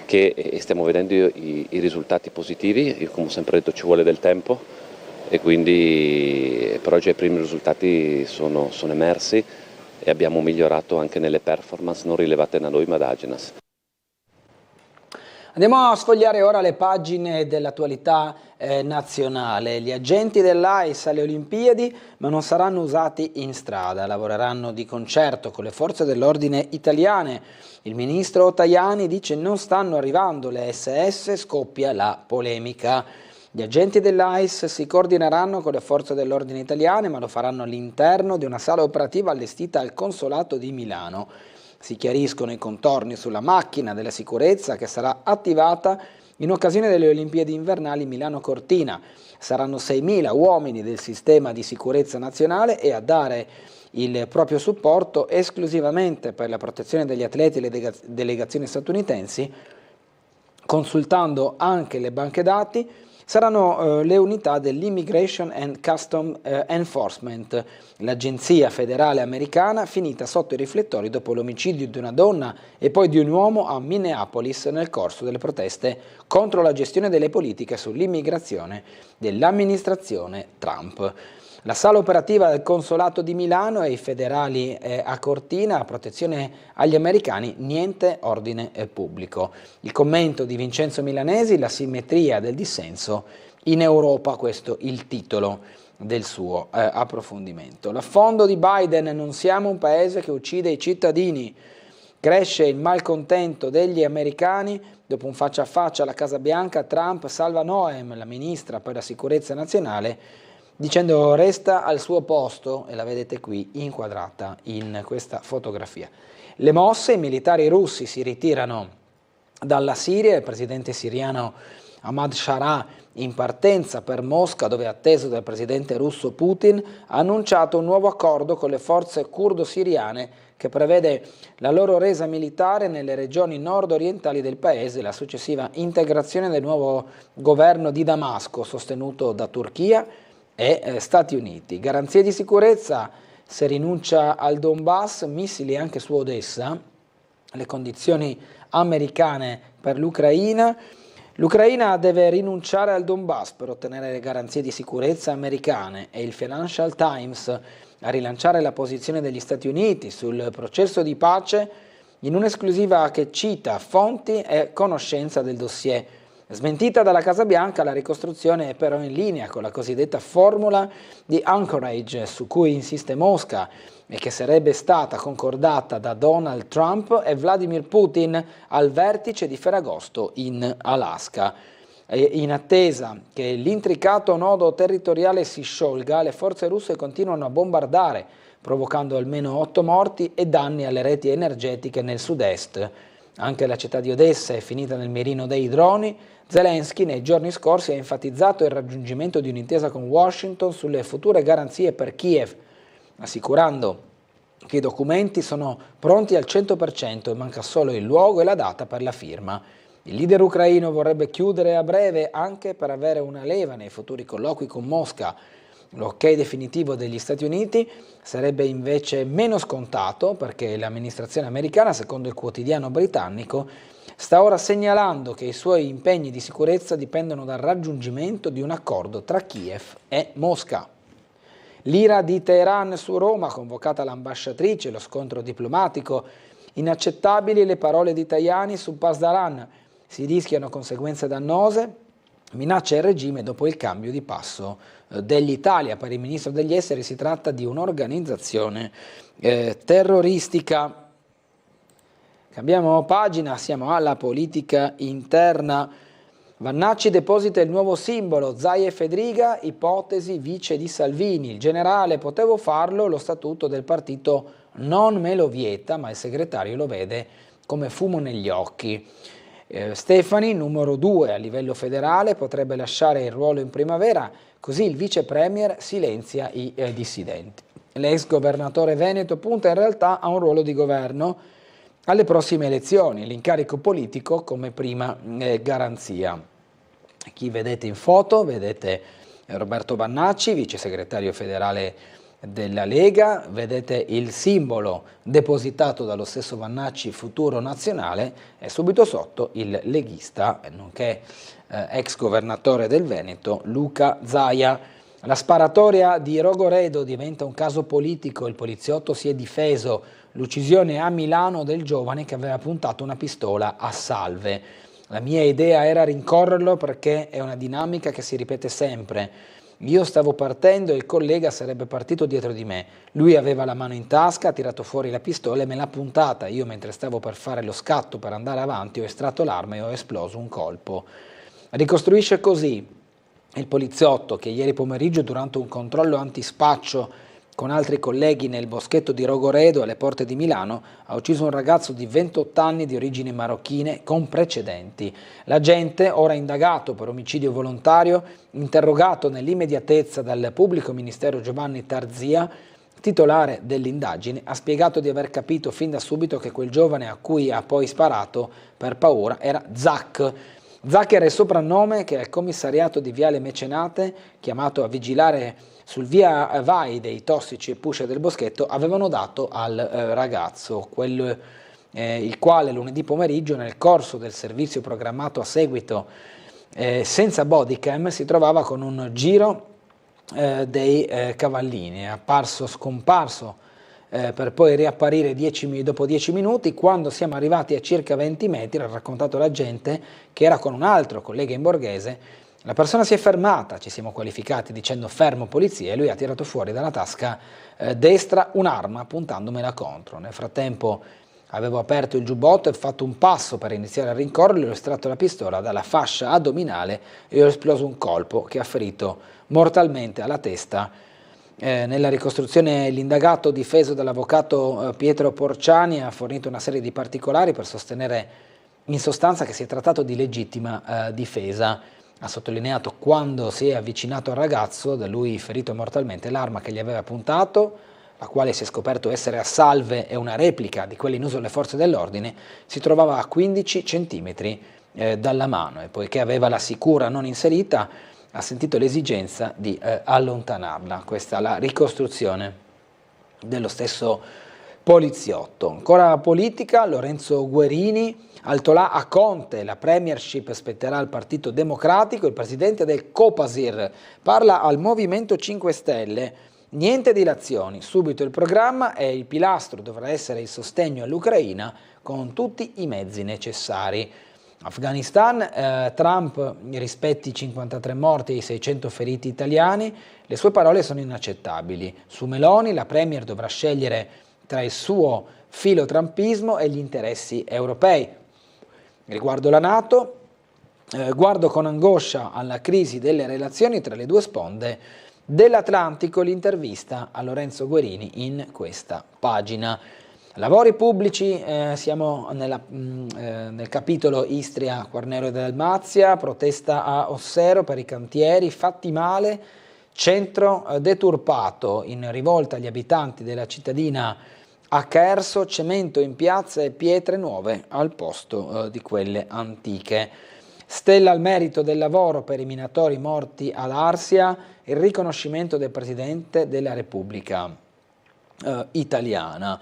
Speaker 11: che stiamo vedendo i risultati positivi. Io, come ho sempre detto, ci vuole del tempo e quindi per oggi i primi risultati sono emersi e abbiamo migliorato anche nelle performance non rilevate da noi ma da Agenas.
Speaker 1: Andiamo a sfogliare ora le pagine dell'attualità nazionale. Gli agenti dell'AIS alle Olimpiadi, ma non saranno usati in strada, lavoreranno di concerto con le forze dell'ordine italiane. Il ministro Tajani dice non stanno arrivando le SS, scoppia la polemica. Gli agenti dell'AIS si coordineranno con le forze dell'ordine italiane, ma lo faranno all'interno di una sala operativa allestita al Consolato di Milano. Si chiariscono i contorni sulla macchina della sicurezza che sarà attivata in occasione delle Olimpiadi invernali Milano-Cortina. Saranno 6.000 uomini del sistema di sicurezza nazionale e a dare il proprio supporto esclusivamente per la protezione degli atleti e le delegazioni statunitensi, consultando anche le banche dati. Saranno le unità dell'Immigration and Custom Enforcement, l'agenzia federale americana finita sotto i riflettori dopo l'omicidio di una donna e poi di un uomo a Minneapolis nel corso delle proteste contro la gestione delle politiche sull'immigrazione dell'amministrazione Trump. La sala operativa del Consolato di Milano e i federali a Cortina, a protezione agli americani, niente ordine pubblico. Il commento di Vincenzo Milanesi, la simmetria del dissenso in Europa, questo il titolo del suo approfondimento. L'affondo di Biden, non siamo un paese che uccide i cittadini. Cresce il malcontento degli americani. Dopo un faccia a faccia alla Casa Bianca, Trump salva Noem, la ministra per la sicurezza nazionale, dicendo resta al suo posto, e la vedete qui inquadrata in questa fotografia. Le mosse, i militari russi si ritirano dalla Siria, il presidente siriano Ahmad Shara, in partenza per Mosca, dove è atteso dal presidente russo Putin, ha annunciato un nuovo accordo con le forze curdo-siriane che prevede la loro resa militare nelle regioni nord-orientali del paese e la successiva integrazione del nuovo governo di Damasco, sostenuto da Turchia e Stati Uniti. Garanzie di sicurezza se rinuncia al Donbass, missili anche su Odessa, le condizioni americane per l'Ucraina. L'Ucraina deve rinunciare al Donbass per ottenere le garanzie di sicurezza americane e il Financial Times a rilanciare la posizione degli Stati Uniti sul processo di pace in un'esclusiva che cita fonti e conoscenza del dossier. Smentita dalla Casa Bianca, la ricostruzione è però in linea con la cosiddetta formula di Anchorage su cui insiste Mosca e che sarebbe stata concordata da Donald Trump e Vladimir Putin al vertice di Ferragosto in Alaska. In attesa che l'intricato nodo territoriale si sciolga, le forze russe continuano a bombardare, provocando almeno 8 morti e danni alle reti energetiche nel sud-est. Anche la città di Odessa è finita nel mirino dei droni. Zelensky nei giorni scorsi ha enfatizzato il raggiungimento di un'intesa con Washington sulle future garanzie per Kiev, assicurando che i documenti sono pronti al 100% e manca solo il luogo e la data per la firma. Il leader ucraino vorrebbe chiudere a breve anche per avere una leva nei futuri colloqui con Mosca. L'ok definitivo degli Stati Uniti sarebbe invece meno scontato perché l'amministrazione americana, secondo il quotidiano britannico, sta ora segnalando che i suoi impegni di sicurezza dipendono dal raggiungimento di un accordo tra Kiev e Mosca. L'ira di Teheran su Roma, convocata l'ambasciatrice, lo scontro diplomatico, inaccettabili le parole di Tajani su Pasdaran, si rischiano conseguenze dannose, minaccia il regime dopo il cambio di passo dell'Italia. Per il ministro degli esteri si tratta di un'organizzazione terroristica. Cambiamo pagina, siamo alla politica interna. Vannacci deposita il nuovo simbolo, Zaia e Fedriga, ipotesi vice di Salvini. Il generale: potevo farlo, lo statuto del partito non me lo vieta, ma il segretario lo vede come fumo negli occhi. Stefani, numero 2 a livello federale, potrebbe lasciare il ruolo in primavera, così il vice premier silenzia i dissidenti. L'ex governatore veneto punta in realtà a un ruolo di governo alle prossime elezioni, l'incarico politico come prima garanzia. Chi vedete in foto? Vedete Roberto Vannacci, vice segretario federale della Lega, vedete il simbolo depositato dallo stesso Vannacci, Futuro Nazionale, e subito sotto il leghista, nonché ex governatore del Veneto, Luca Zaia. La sparatoria di Rogoredo diventa un caso politico, il poliziotto si è difeso, l'uccisione a Milano del giovane che aveva puntato una pistola a salve. La mia idea era rincorrerlo perché è una dinamica che si ripete sempre. Io stavo partendo e il collega sarebbe partito dietro di me. Lui aveva la mano in tasca, ha tirato fuori la pistola e me l'ha puntata. Io, mentre stavo per fare lo scatto per andare avanti, ho estratto l'arma e ho esploso un colpo. Ricostruisce così il poliziotto che ieri pomeriggio, durante un controllo antispaccio con altri colleghi nel boschetto di Rogoredo alle porte di Milano, ha ucciso un ragazzo di 28 anni di origini marocchine con precedenti. L'agente, ora indagato per omicidio volontario, interrogato nell'immediatezza dal pubblico ministero Giovanni Tarzia, titolare dell'indagine, ha spiegato di aver capito fin da subito che quel giovane a cui ha poi sparato per paura era Zac. Zac era il soprannome che al commissariato di Viale Mecenate, chiamato a vigilare sul via vai dei tossici e pusher del boschetto, avevano dato al ragazzo, il quale lunedì pomeriggio, nel corso del servizio programmato a seguito senza bodycam, si trovava con un giro dei cavallini. È apparso scomparso per poi riapparire dopo 10 minuti. Quando siamo arrivati a circa 20 metri, ha raccontato l'agente che era con un altro collega in borghese. La persona si è fermata, ci siamo qualificati dicendo fermo polizia, e lui ha tirato fuori dalla tasca destra un'arma puntandomela contro. Nel frattempo Avevo aperto il giubbotto e fatto un passo per iniziare a rincorrerlo, ho estratto la pistola dalla fascia addominale e ho esploso un colpo che ha ferito mortalmente alla testa. Nella ricostruzione l'indagato, difeso dall'avvocato Pietro Porciani, ha fornito una serie di particolari per sostenere in sostanza che si è trattato di legittima difesa. Ha sottolineato quando si è avvicinato al ragazzo, da lui ferito mortalmente, l'arma che gli aveva puntato, la quale si è scoperto essere a salve e una replica di quelle in uso alle forze dell'ordine, si trovava a 15 centimetri dalla mano e poiché aveva la sicura non inserita, ha sentito l'esigenza di allontanarla. Questa è la ricostruzione dello stesso poliziotto. Ancora politica, Lorenzo Guerini, altolà a Conte, la premiership spetterà al Partito Democratico, il presidente del Copasir parla al Movimento 5 Stelle, niente dilazioni, subito il programma e il pilastro dovrà essere il sostegno all'Ucraina con tutti i mezzi necessari. Afghanistan, Trump rispetti i 53 morti e i 600 feriti italiani, le sue parole sono inaccettabili. Su Meloni la premier dovrà scegliere tra il suo filo-trumpismo e gli interessi europei. Riguardo la NATO, guardo con angoscia alla crisi delle relazioni tra le due sponde dell'Atlantico, l'intervista a Lorenzo Guerini in questa pagina. Lavori pubblici, siamo nel capitolo Istria, Quarnero e Dalmazia, protesta a Ossero per i cantieri, fatti male, centro deturpato, in rivolta agli abitanti della cittadina a Cherso, cemento in piazza e pietre nuove al posto di quelle antiche. Stella al merito del lavoro per i minatori morti ad Arsia, il riconoscimento del Presidente della Repubblica italiana.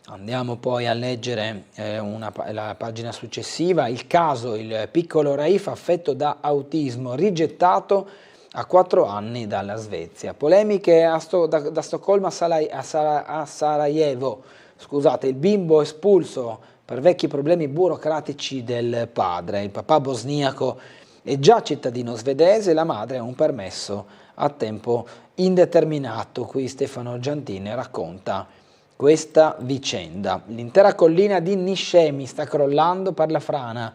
Speaker 1: Andiamo poi a leggere la pagina successiva, il caso, il piccolo Raif affetto da autismo, rigettato a 4 anni dalla Svezia. Polemiche da Stoccolma a Sarajevo, scusate, il bimbo espulso per vecchi problemi burocratici del padre, il papà bosniaco è già cittadino svedese, la madre ha un permesso a tempo indeterminato. Qui Stefano Giantini racconta questa vicenda. L'intera collina di Niscemi sta crollando per la frana,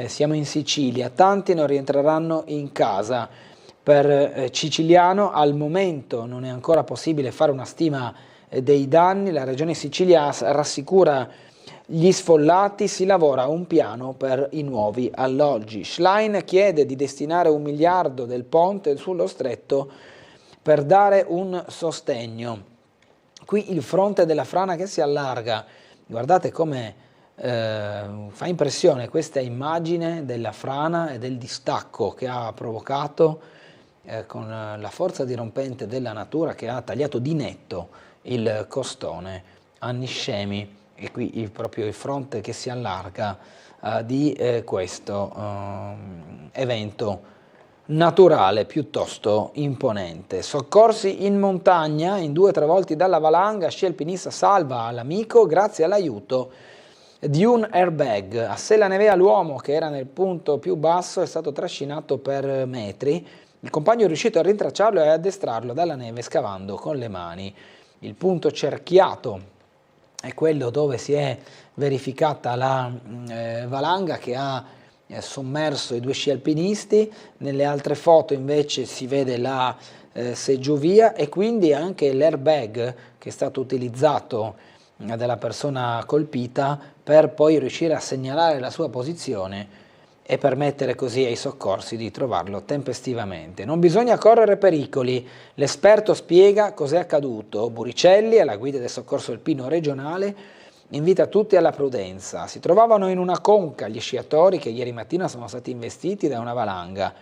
Speaker 1: siamo in Sicilia, tanti non rientreranno in casa. Per Ciciliano al momento non è ancora possibile fare una stima dei danni, la Regione Sicilia rassicura gli sfollati, si lavora a un piano per i nuovi alloggi. Schlein chiede di destinare 1 miliardo del ponte sullo stretto per dare un sostegno. Qui il fronte della frana che si allarga, guardate come fa impressione questa immagine della frana e del distacco che ha provocato con la forza dirompente della natura che ha tagliato di netto il costone a Niscemi, e qui proprio il fronte che si allarga di questo evento naturale piuttosto imponente. Soccorsi in montagna, in 2 travolti dalla valanga, sci alpinista salva l'amico grazie all'aiuto di un airbag. A Sella Nevea l'uomo che era nel punto più basso è stato trascinato per metri, il compagno è riuscito a rintracciarlo e ad addestrarlo dalla neve scavando con le mani. Il punto cerchiato è quello dove si è verificata la valanga che ha sommerso i 2 sci alpinisti. Nelle altre foto invece si vede la seggiovia e quindi anche l'airbag che è stato utilizzato dalla persona colpita per poi riuscire a segnalare la sua posizione e permettere così ai soccorsi di trovarlo tempestivamente. Non bisogna correre pericoli, l'esperto spiega cos'è accaduto. Buricelli, alla guida del soccorso alpino regionale, invita tutti alla prudenza. Si trovavano in una conca gli sciatori che ieri mattina sono stati investiti da una valanga.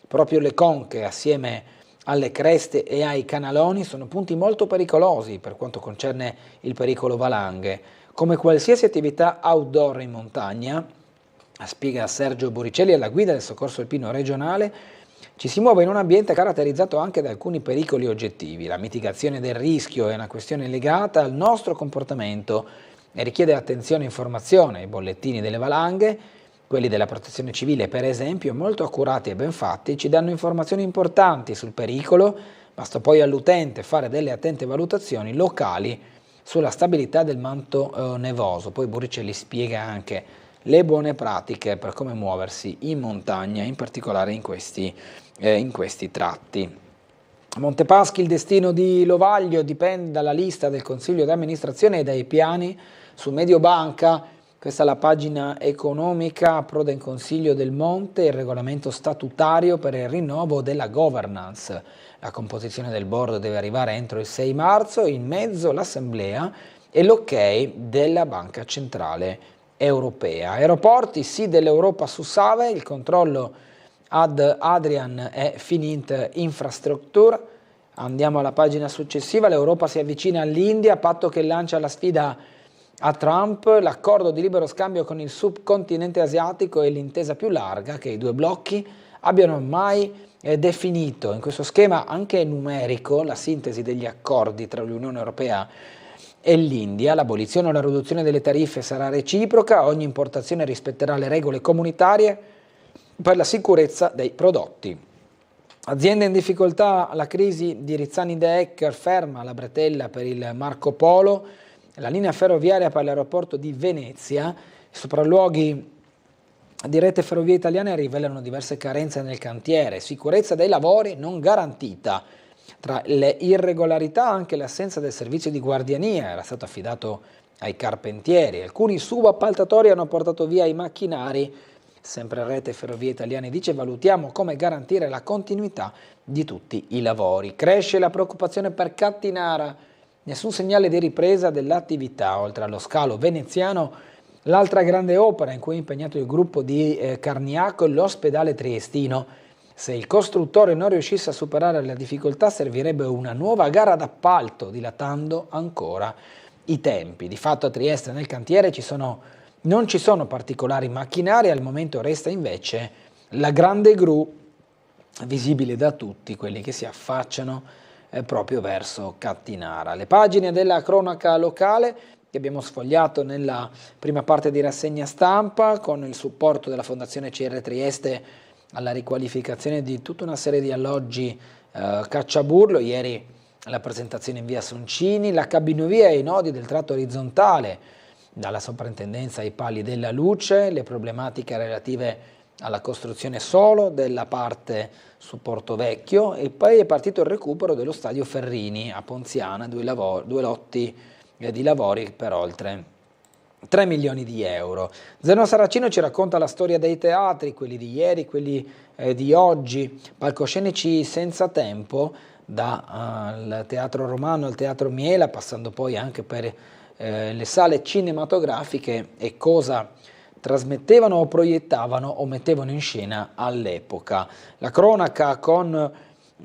Speaker 1: Proprio le conche, assieme alle creste e ai canaloni, sono punti molto pericolosi per quanto concerne il pericolo valanghe. Come qualsiasi attività outdoor in montagna, spiega Sergio Buricelli alla guida del soccorso alpino regionale, ci si muove in un ambiente caratterizzato anche da alcuni pericoli oggettivi. La mitigazione del rischio è una questione legata al nostro comportamento e richiede attenzione e informazione. I bollettini delle valanghe, quelli della protezione civile per esempio, molto accurati e ben fatti, ci danno informazioni importanti sul pericolo, basta poi all'utente fare delle attente valutazioni locali sulla stabilità del manto nevoso. Poi Buricelli spiega anche le buone pratiche per come muoversi in montagna, in particolare in questi tratti. A Montepaschi il destino di Lovaglio dipende dalla lista del Consiglio di amministrazione e dai piani su Mediobanca. Questa è la pagina economica, approda in Consiglio del Monte il regolamento statutario per il rinnovo della governance. La composizione del board deve arrivare entro il 6 marzo, in mezzo l'assemblea e l'ok della Banca Centrale Europea. Aeroporti, sì dell'Europa su Save, il controllo ad Adrian e Finint Infrastructure. Andiamo alla pagina successiva, l'Europa si avvicina all'India, patto che lancia la sfida a Trump, l'accordo di libero scambio con il subcontinente asiatico è l'intesa più larga che i due blocchi abbiano mai definito. In questo schema anche numerico la sintesi degli accordi tra l'Unione Europea e l'India, l'abolizione o la riduzione delle tariffe sarà reciproca, ogni importazione rispetterà le regole comunitarie per la sicurezza dei prodotti. Azienda in difficoltà, la crisi di Rizzani De Ecker ferma la bretella per il Marco Polo, la linea ferroviaria per l'aeroporto di Venezia, i sopralluoghi di Rete Ferrovie Italiane rivelano diverse carenze nel cantiere, sicurezza dei lavori non garantita. Tra le irregolarità anche l'assenza del servizio di guardiania, era stato affidato ai carpentieri, alcuni subappaltatori hanno portato via i macchinari. Sempre Rete Ferrovie Italiane dice valutiamo come garantire la continuità di tutti i lavori. Cresce la preoccupazione per Cattinara, nessun segnale di ripresa dell'attività, oltre allo scalo veneziano, l'altra grande opera in cui è impegnato il gruppo di Carniaco è l'ospedale triestino. Se il costruttore non riuscisse a superare la difficoltà servirebbe una nuova gara d'appalto, dilatando ancora i tempi. Di fatto a Trieste nel cantiere non ci sono particolari macchinari, al momento resta invece la grande gru visibile da tutti quelli che si affacciano proprio verso Cattinara. Le pagine della cronaca locale che abbiamo sfogliato nella prima parte di rassegna stampa con il supporto della Fondazione CR Trieste alla riqualificazione di tutta una serie di alloggi Cacciaburlo, ieri la presentazione in via Soncini, la cabinovia e i nodi del tratto orizzontale dalla soprintendenza ai pali della luce, le problematiche relative alla costruzione solo della parte su Porto Vecchio e poi è partito il recupero dello stadio Ferrini a Ponziana, due lotti di lavori per oltre 3 milioni di euro. Zeno Saracino ci racconta la storia dei teatri, quelli di ieri, quelli di oggi, palcoscenici senza tempo, dal Teatro Romano al Teatro Miela, passando poi anche per le sale cinematografiche e cosa trasmettevano o proiettavano o mettevano in scena all'epoca. La cronaca con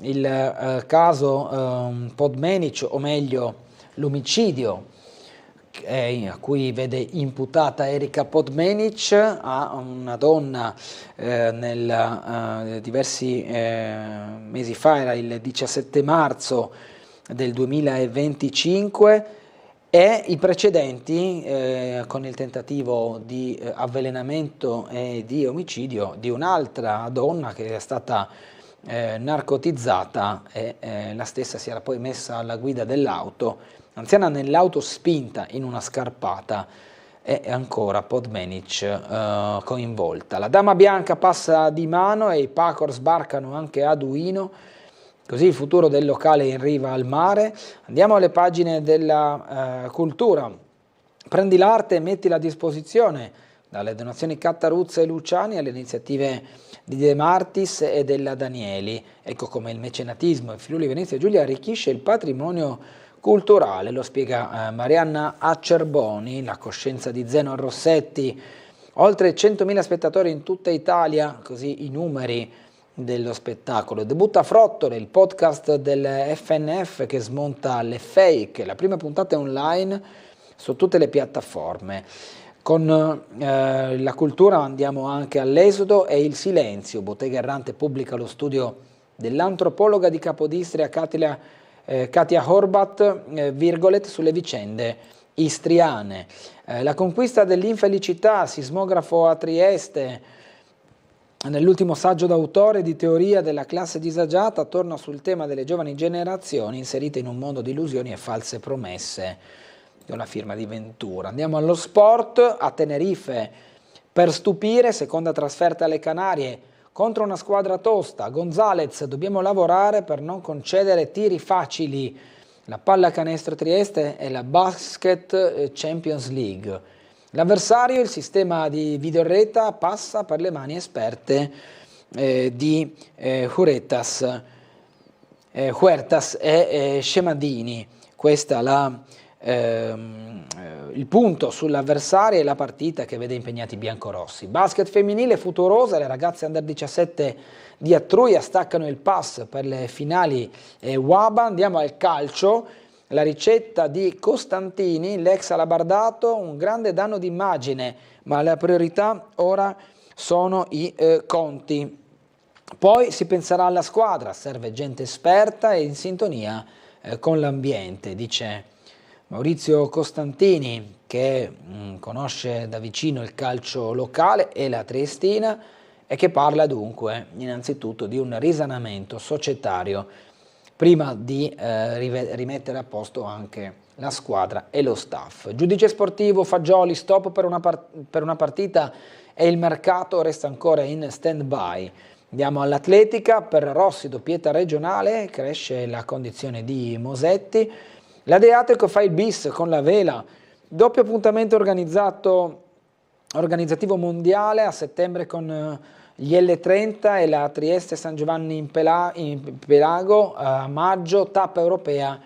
Speaker 1: il caso Podmenic, o meglio l'omicidio a cui vede imputata Erika Podmenic, a una donna diversi mesi fa, era il 17 marzo del 2025, e i precedenti con il tentativo di avvelenamento e di omicidio di un'altra donna che è stata narcotizzata e la stessa si era poi messa alla guida dell'auto, anziana nell'auto spinta in una scarpata, e ancora Podmenic coinvolta. La Dama Bianca passa di mano e i Pacor sbarcano anche a Duino, così il futuro del locale in riva al mare. Andiamo alle pagine della cultura. Prendi l'arte e mettila a disposizione, dalle donazioni Cattaruzza e Luciani alle iniziative di De Martis e della Danieli. Ecco come il mecenatismo in Friuli Venezia Giulia arricchisce il patrimonio culturale, lo spiega Marianna Acerboni. La coscienza di Zeno Rossetti, oltre 100.000 spettatori in tutta Italia, così i numeri dello spettacolo. Debutta Frottole, il podcast del FNF che smonta le fake, la prima puntata è online su tutte le piattaforme. Con la cultura andiamo anche all'Esodo e il silenzio. Bottega Errante pubblica lo studio dell'antropologa di Capodistria Katia Horvat, virgolette, sulle vicende istriane. La conquista dell'infelicità, sismografo a Trieste, nell'ultimo saggio d'autore di teoria della classe disagiata, torna sul tema delle giovani generazioni inserite in un mondo di illusioni e false promesse. con la firma di Ventura. Andiamo allo sport, a Tenerife per stupire, seconda trasferta alle Canarie contro una squadra tosta. Gonzalez, dobbiamo lavorare per non concedere tiri facili. La pallacanestro Trieste e la Basket Champions League. L'avversario, il sistema di videoreta, passa per le mani esperte di Huertas e Scemadini. Questa il punto sull'avversario e la partita che vede impegnati i biancorossi. Basket femminile futurosa, le ragazze under 17 di Attruia staccano il pass per le finali WABA. Andiamo al calcio, la ricetta di Costantini, l'ex Alabardato, un grande danno d'immagine, ma la priorità ora sono i conti. Poi si penserà alla squadra, serve gente esperta e in sintonia con l'ambiente, dice Maurizio Costantini, che conosce da vicino il calcio locale e la triestina e che parla dunque innanzitutto di un risanamento societario prima di rimettere a posto anche la squadra e lo staff. Giudice sportivo Fagioli, stop per una partita e il mercato resta ancora in stand-by. Andiamo all'atletica, per Rossi doppietta regionale, cresce la condizione di Mosetti. L'Adriatico fa il bis con la vela, doppio appuntamento organizzativo mondiale a settembre con gli L30 e la Trieste San Giovanni in Pelago, a maggio tappa europea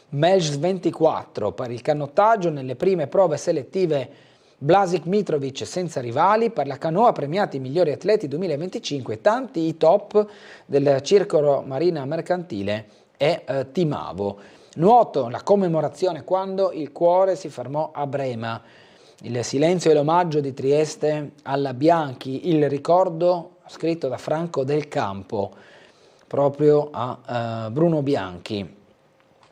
Speaker 1: Melj 24 per il canottaggio. Nelle prime prove selettive Blasic Mitrovic senza rivali, per la canoa premiati i migliori atleti 2025, tanti i top del Circolo Marina Mercantile e Timavo. Nuoto, la commemorazione quando il cuore si fermò a Brema, il silenzio e l'omaggio di Trieste alla Bianchi, il ricordo scritto da Franco del Campo proprio a Bruno Bianchi.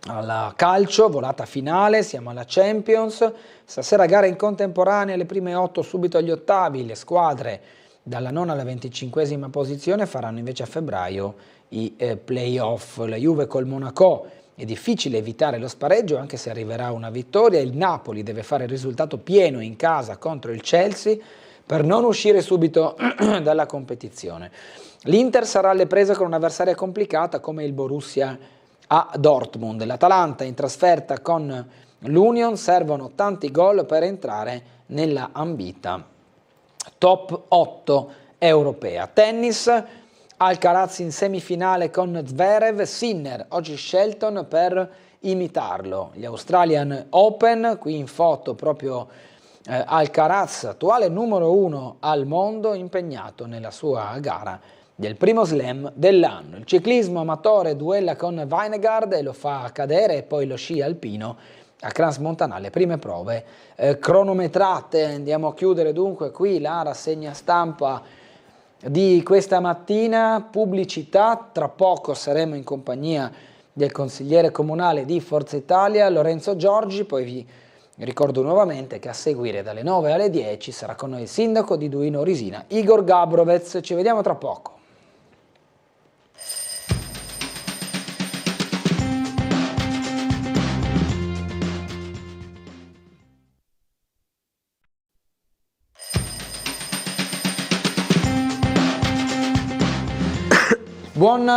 Speaker 1: Alla calcio, volata finale, siamo alla Champions, stasera gara in contemporanea, le prime 8 subito agli ottavi, le squadre dalla 9ª alla 25ª posizione faranno invece a febbraio i play-off. La Juve col Monaco, è difficile evitare lo spareggio anche se arriverà una vittoria, il Napoli deve fare il risultato pieno in casa contro il Chelsea per non uscire subito dalla competizione. L'Inter sarà alle prese con un'avversaria complicata come il Borussia a Dortmund. L'Atalanta in trasferta con l'Union, servono tanti gol per entrare nella ambita top 8 europea. Tennis, Alcaraz in semifinale con Zverev, Sinner oggi Shelton per imitarlo. Gli Australian Open, qui in foto proprio Alcaraz, attuale numero 1 al mondo, impegnato nella sua gara del primo slam dell'anno. Il ciclismo amatore duella con Vingegaard e lo fa cadere, e poi lo sci alpino a Crans-Montana, prime prove cronometrate. Andiamo a chiudere dunque qui la rassegna stampa di questa mattina. Pubblicità, tra poco saremo in compagnia del consigliere comunale di Forza Italia Lorenzo Giorgi, poi vi ricordo nuovamente che a seguire dalle 9 alle 10 sarà con noi il sindaco di Duino Risina Igor Gabrovec. Ci vediamo tra poco. Buon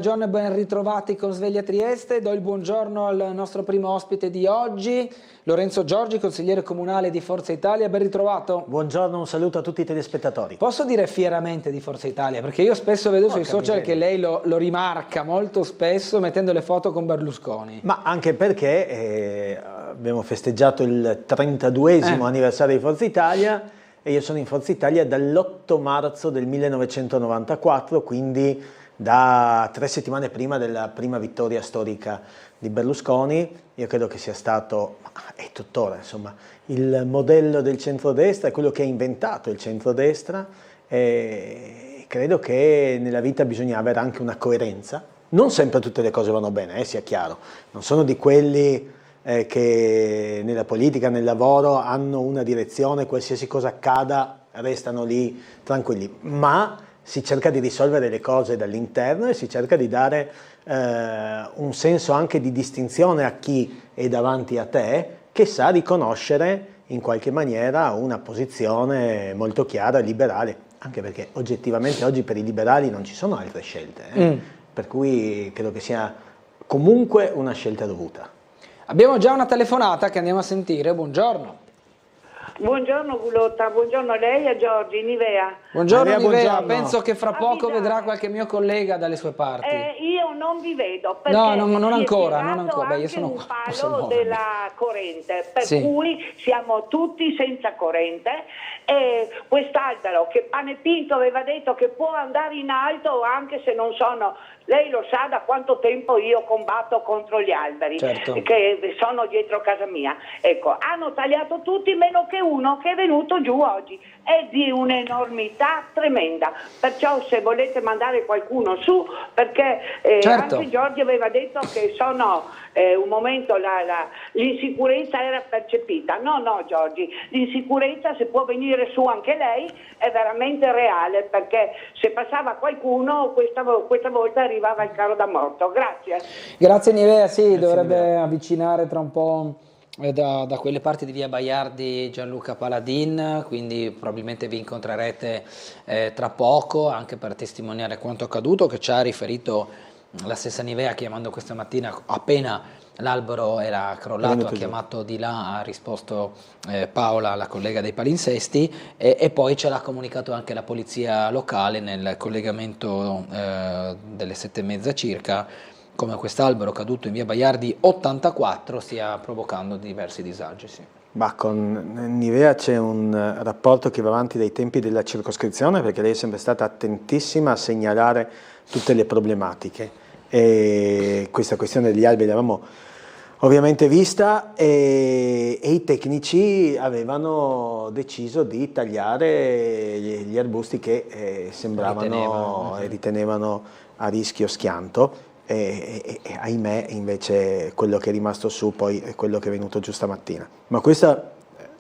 Speaker 1: giorno e ben ritrovati con Sveglia Trieste. Do il buongiorno al nostro primo ospite di oggi, Lorenzo Giorgi, consigliere comunale di Forza Italia. Ben ritrovato.
Speaker 12: Buongiorno, un saluto a tutti i telespettatori.
Speaker 1: Posso dire fieramente di Forza Italia? Perché io spesso vedo sui social che lei lo rimarca molto spesso mettendo le foto con Berlusconi.
Speaker 12: Ma anche perché abbiamo festeggiato il 32esimo anniversario di Forza Italia e io sono in Forza Italia dall'8 marzo del 1994, quindi da 3 settimane prima della prima vittoria storica di Berlusconi. Io credo che sia stato, e tuttora insomma, il modello del centrodestra, è quello che ha inventato il centrodestra, e credo che nella vita bisogna avere anche una coerenza. Non sempre tutte le cose vanno bene, sia chiaro, non sono di quelli che nella politica, nel lavoro hanno una direzione, qualsiasi cosa accada restano lì tranquilli, ma si cerca di risolvere le cose dall'interno e si cerca di dare un senso anche di distinzione a chi è davanti a te che sa riconoscere in qualche maniera una posizione molto chiara, liberale, anche perché oggettivamente oggi per i liberali non ci sono altre scelte, per cui credo che sia comunque una scelta dovuta.
Speaker 1: Abbiamo già una telefonata che andiamo a sentire, buongiorno.
Speaker 13: Buongiorno Gulotta, buongiorno a lei e a Giorgi, Nivea.
Speaker 1: Buongiorno Nivea, penso che fra poco vedrà qualche mio collega dalle sue parti.
Speaker 13: Io non vi vedo perché
Speaker 1: non ancora,
Speaker 13: Beh, io sono un palo della corrente, per cui siamo tutti senza corrente e quest'albero che Pane Pinto aveva detto che può andare in alto anche se non sono... Lei lo sa da quanto tempo io combatto contro gli alberi che sono dietro casa mia. Ecco, hanno tagliato tutti meno che uno che è venuto giù oggi. È di un'enormità tremenda. Perciò se volete mandare qualcuno su, perché anche Giorgi aveva detto che sono un momento l'insicurezza era percepita. No Giorgi, l'insicurezza, se può venire su anche lei, è veramente reale, perché se passava qualcuno questa volta arrivava il carro da morto. Grazie.
Speaker 1: Grazie Nivea, sì, dovrebbe avvicinare tra un po' da quelle parti di via Baiardi Gianluca Paladin, quindi probabilmente vi incontrerete tra poco anche per testimoniare quanto accaduto, che ci ha riferito la stessa Nivea chiamando questa mattina appena l'albero era crollato, ha chiamato di là, ha risposto Paola, la collega dei palinsesti, e poi ce l'ha comunicato anche la polizia locale nel collegamento delle 7:30 circa, come quest'albero caduto in via Baiardi 84 stia provocando diversi disagi. Sì.
Speaker 12: Ma con Nivea c'è un rapporto che va avanti dai tempi della circoscrizione, perché lei è sempre stata attentissima a segnalare tutte le problematiche. E questa questione degli alberi l'avevamo ovviamente vista e i tecnici avevano deciso di tagliare gli arbusti che sembravano e ritenevano a rischio schianto e ahimè invece quello che è rimasto su poi è quello che è venuto giù stamattina. Ma questa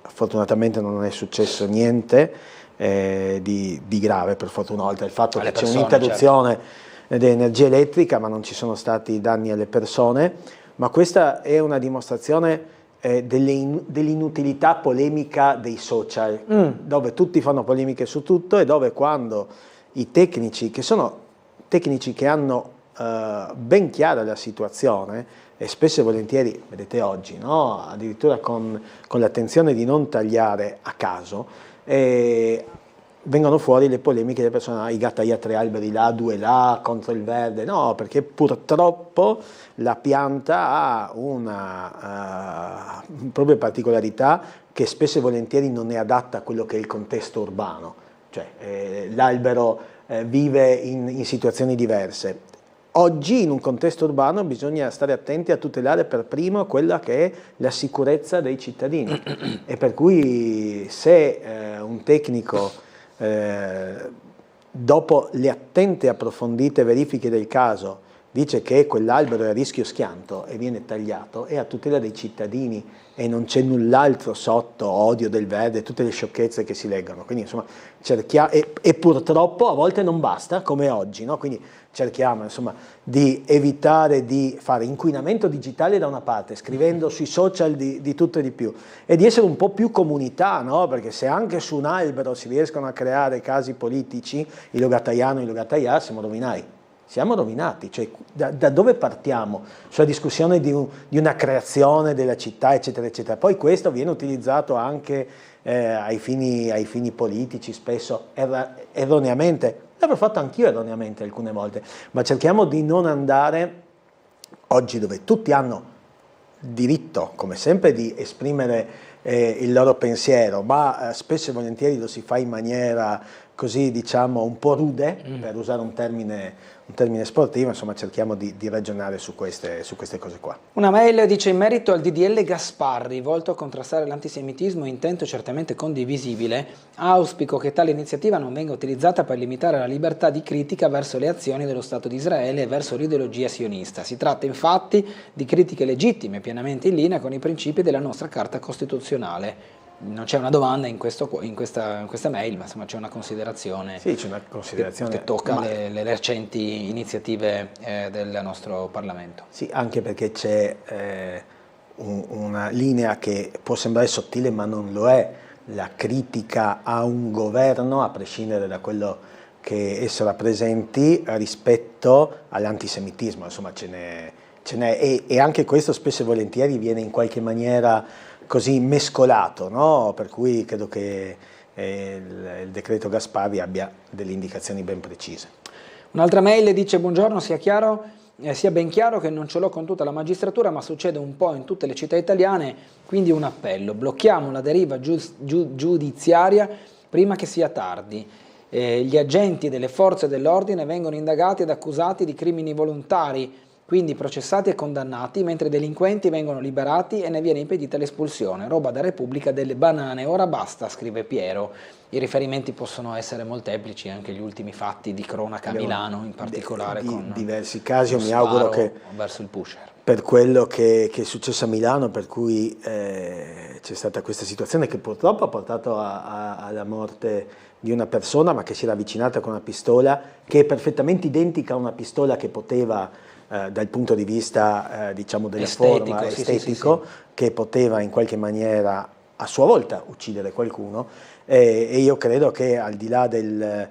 Speaker 12: fortunatamente non è successo niente di grave, per fortuna, oltre al fatto che c'è un'interruzione dell'energia elettrica, ma non ci sono stati danni alle persone, ma questa è una dimostrazione dell'inutilità polemica dei social, dove tutti fanno polemiche su tutto e dove quando i tecnici, che sono tecnici che hanno ben chiara la situazione, e spesso e volentieri, vedete oggi, no? Addirittura con l'attenzione di non tagliare a caso, vengono fuori le polemiche delle persone, i gattaioli a 3 alberi là, 2 là, contro il verde, no, perché purtroppo la pianta ha una propria particolarità che spesso e volentieri non è adatta a quello che è il contesto urbano, cioè l'albero vive in situazioni diverse. Oggi in un contesto urbano bisogna stare attenti a tutelare per primo quella che è la sicurezza dei cittadini e per cui se un tecnico dopo le attente e approfondite verifiche del caso dice che quell'albero è a rischio schianto e viene tagliato, è a tutela dei cittadini e non c'è null'altro sotto, odio del verde, tutte le sciocchezze che si leggono. Quindi insomma cerchiamo, e purtroppo a volte non basta, come oggi, no? Quindi cerchiamo insomma di evitare di fare inquinamento digitale da una parte, scrivendo sui social di tutto e di più, e di essere un po' più comunità, no? Perché se anche su un albero si riescono a creare casi politici, il Logataiano e il Logataià, siamo rovinati, cioè da dove partiamo? Sulla discussione di una creazione della città, eccetera, eccetera. Poi questo viene utilizzato anche ai fini politici, spesso erroneamente. L'avrò fatto anch'io erroneamente alcune volte, ma cerchiamo di non andare oggi dove tutti hanno diritto, come sempre, di esprimere il loro pensiero, ma spesso e volentieri lo si fa in maniera così, diciamo, un po' rude, per usare un termine sportivo. Insomma cerchiamo di ragionare su queste cose qua.
Speaker 1: Una mail dice: in merito al DDL Gasparri volto a contrastare l'antisemitismo, intento certamente condivisibile, auspico che tale iniziativa non venga utilizzata per limitare la libertà di critica verso le azioni dello Stato di Israele e verso l'ideologia sionista. Si tratta infatti di critiche legittime, pienamente in linea con i principi della nostra Carta Costituzionale. Non c'è una domanda in questa mail, ma insomma c'è una considerazione,
Speaker 12: sì, c'è una considerazione
Speaker 1: che tocca le recenti iniziative del nostro Parlamento.
Speaker 12: Sì, anche perché c'è una linea che può sembrare sottile ma non lo è, la critica a un governo, a prescindere da quello che esso rappresenti, rispetto all'antisemitismo. Insomma ce n'è e anche questo spesso e volentieri viene in qualche maniera così mescolato, no? Per cui credo che il decreto Gasparri abbia delle indicazioni ben precise.
Speaker 1: Un'altra mail dice: buongiorno, sia ben chiaro che non ce l'ho con tutta la magistratura, ma succede un po' in tutte le città italiane, quindi un appello: blocchiamo la deriva giudiziaria prima che sia tardi. Gli agenti delle forze dell'ordine vengono indagati ed accusati di crimini volontari, quindi processati e condannati, mentre i delinquenti vengono liberati e ne viene impedita l'espulsione. Roba da Repubblica delle banane, ora basta, scrive Piero. I riferimenti possono essere molteplici, anche gli ultimi fatti di cronaca a Milano in particolare, con
Speaker 12: diversi casi. Io mi auguro che
Speaker 1: verso il pusher,
Speaker 12: per quello che è successo a Milano, per cui c'è stata questa situazione che purtroppo ha portato alla morte di una persona, ma che si era avvicinata con una pistola che è perfettamente identica a una pistola che poteva, dal punto di vista diciamo della forma estetico, che poteva in qualche maniera a sua volta uccidere qualcuno, e io credo che al di là del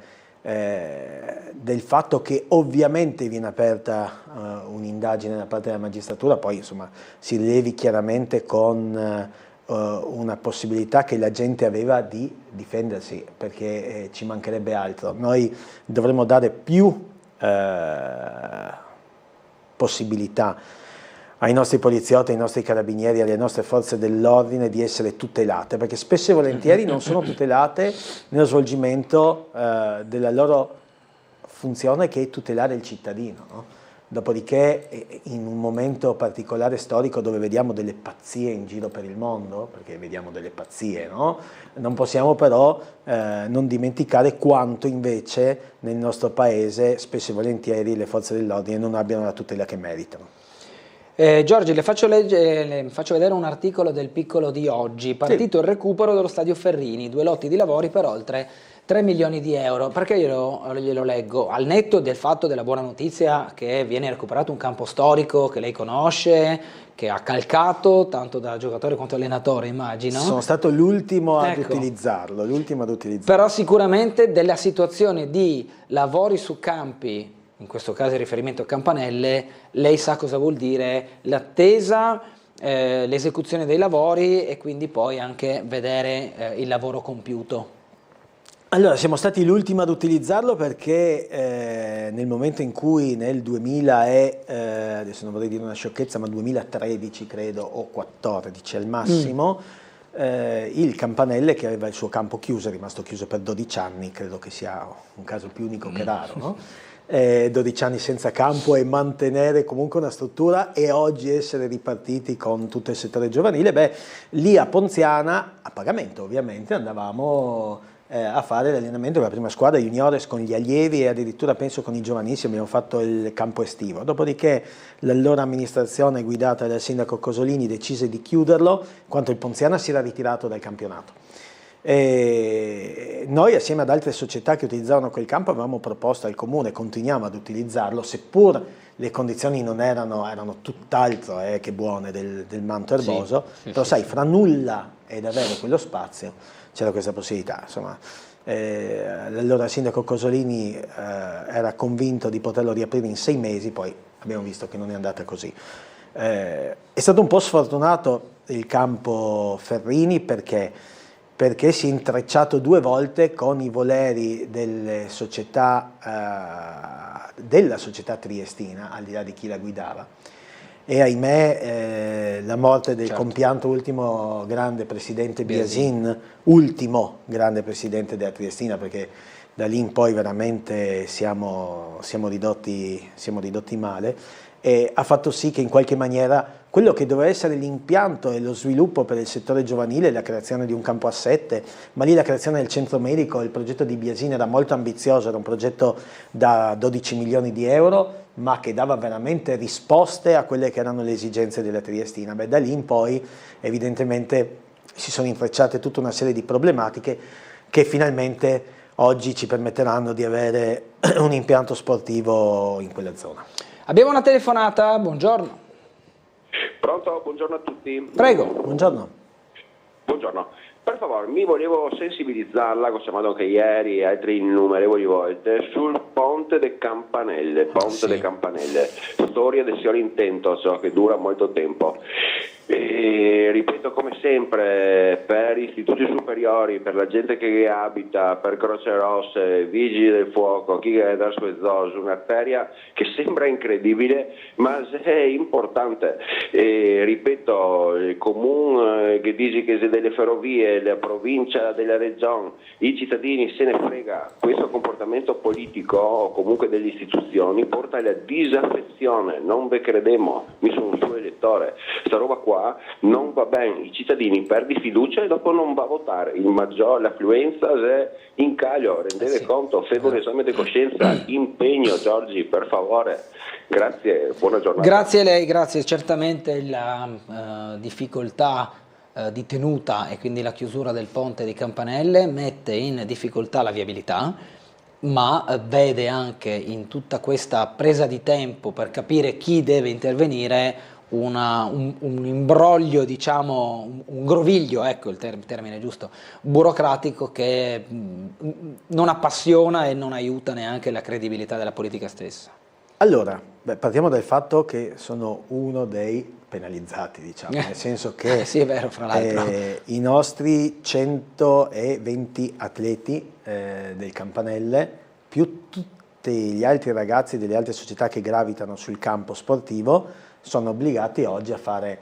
Speaker 12: fatto che ovviamente viene aperta un'indagine da parte della magistratura, poi insomma si rilevi chiaramente con una possibilità che la gente aveva di difendersi, perché ci mancherebbe altro. Noi dovremmo dare più possibilità ai nostri poliziotti, ai nostri carabinieri, alle nostre forze dell'ordine di essere tutelate, perché spesso e volentieri non sono tutelate nello svolgimento della loro funzione, che è tutelare il cittadino, no? Dopodiché, in un momento particolare storico dove vediamo delle pazzie in giro per il mondo, perché vediamo delle pazzie, no? Non possiamo però non dimenticare quanto invece nel nostro paese spesso e volentieri le forze dell'ordine non abbiano la tutela che meritano.
Speaker 1: Giorgi, le faccio vedere un articolo del Piccolo di oggi. Partito il recupero dello stadio Ferrini, 2 lotti di lavori per oltre 3 milioni di euro. Perché glielo leggo? Al netto del fatto della buona notizia che viene recuperato un campo storico che lei conosce, che ha calcato tanto da giocatore quanto allenatore, immagino.
Speaker 12: Sono stato l'ultimo ad utilizzarlo,
Speaker 1: Però sicuramente della situazione di lavori su campi, in questo caso il riferimento a Campanelle, lei sa cosa vuol dire l'attesa, l'esecuzione dei lavori e quindi poi anche vedere il lavoro compiuto.
Speaker 12: Allora, siamo stati l'ultimi ad utilizzarlo perché nel momento in cui nel 2000 adesso non vorrei dire una sciocchezza, ma 2013 credo, o 14 al massimo, il Campanelle, che aveva il suo campo chiuso, è rimasto chiuso per 12 anni, credo che sia un caso più unico che raro, no? 12 anni senza campo e mantenere comunque una struttura e oggi essere ripartiti con tutto il settore giovanile, lì a Ponziana, a pagamento ovviamente, andavamo a fare l'allenamento con la prima squadra juniores, con gli allievi e addirittura penso con i giovanissimi abbiamo fatto il campo estivo. Dopodiché l'allora amministrazione guidata dal sindaco Cosolini decise di chiuderlo, in quanto il Ponziana si era ritirato dal campionato. E noi assieme ad altre società che utilizzavano quel campo avevamo proposto al comune, continuiamo ad utilizzarlo, seppur le condizioni non erano tutt'altro che buone del manto erboso, però sai, fra nulla ed avere quello spazio c'era questa possibilità. Insomma, l'allora sindaco Cosolini era convinto di poterlo riaprire in 6 mesi, poi abbiamo visto che non è andata così. È stato un po' sfortunato il campo Ferrini perché si è intrecciato 2 volte con i voleri della società triestina, al di là di chi la guidava. E ahimè la morte del compianto ultimo grande presidente Biasin, ultimo grande presidente della Triestina, perché da lì in poi veramente siamo ridotti male, e ha fatto sì che in qualche maniera quello che doveva essere l'impianto e lo sviluppo per il settore giovanile, la creazione di un campo a 7, ma lì la creazione del centro medico, il progetto di Biasin era molto ambizioso, era un progetto da 12 milioni di euro, ma che dava veramente risposte a quelle che erano le esigenze della Triestina. Da lì in poi evidentemente si sono intrecciate tutta una serie di problematiche che finalmente oggi ci permetteranno di avere un impianto sportivo in quella zona.
Speaker 1: Abbiamo una telefonata, buongiorno.
Speaker 14: Pronto? Buongiorno a tutti.
Speaker 1: Prego.
Speaker 12: Buongiorno.
Speaker 14: Buongiorno. Per favore, mi volevo sensibilizzarla, come ho chiamato anche ieri e altre innumerevoli volte, sul Ponte de Campanelle. Campanelle. Storia del signor intento, so che dura molto tempo. E, ripeto, come sempre, per istituti superiori, per la gente che abita, per Croce Rosse, Vigili del Fuoco, chi è da Suezos, un'arteria che sembra incredibile, ma è importante. E, ripeto, il comune che dice che se delle ferrovie, la provincia della regione, i cittadini se ne frega, questo comportamento politico o comunque delle istituzioni porta alla disaffezione, non ve credemo, mi sono un suo elettore, sta roba qua non va bene, i cittadini perdi fiducia e dopo non va a votare, l'affluenza è in caglio, rendete conto, fate un esame di coscienza, impegno Giorgi, per favore, grazie, buona giornata.
Speaker 1: Grazie a lei, grazie, certamente la difficoltà di tenuta e quindi la chiusura del ponte di Campanelle mette in difficoltà la viabilità, ma vede anche in tutta questa presa di tempo per capire chi deve intervenire un imbroglio, diciamo, un groviglio, ecco il termine giusto, burocratico che non appassiona e non aiuta neanche la credibilità della politica stessa.
Speaker 12: Allora, partiamo dal fatto che sono uno dei penalizzati, diciamo, nel senso che
Speaker 1: sì, è vero, fra l'altro.
Speaker 12: I nostri 120 atleti del Campanelle, più tutti gli altri ragazzi delle altre società che gravitano sul campo sportivo, sono obbligati oggi a fare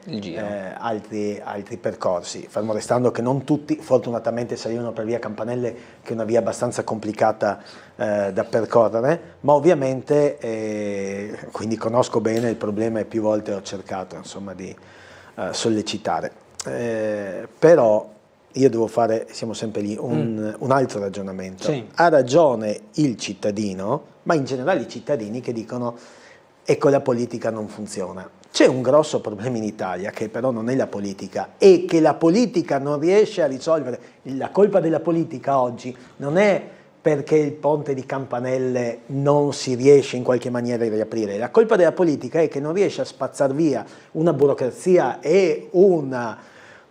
Speaker 12: altri percorsi, fermo restando che non tutti fortunatamente salivano per via Campanelle, che è una via abbastanza complicata da percorrere, ma ovviamente quindi conosco bene il problema e più volte ho cercato insomma di sollecitare, però io devo fare, siamo sempre lì, un altro ragionamento. Sì. Ha ragione il cittadino, ma in generale i cittadini che dicono ecco la politica non funziona. C'è un grosso problema in Italia che però non è la politica e che la politica non riesce a risolvere. La colpa della politica oggi non è perché il ponte di Campanelle non si riesce in qualche maniera a riaprire, la colpa della politica è che non riesce a spazzar via una burocrazia e una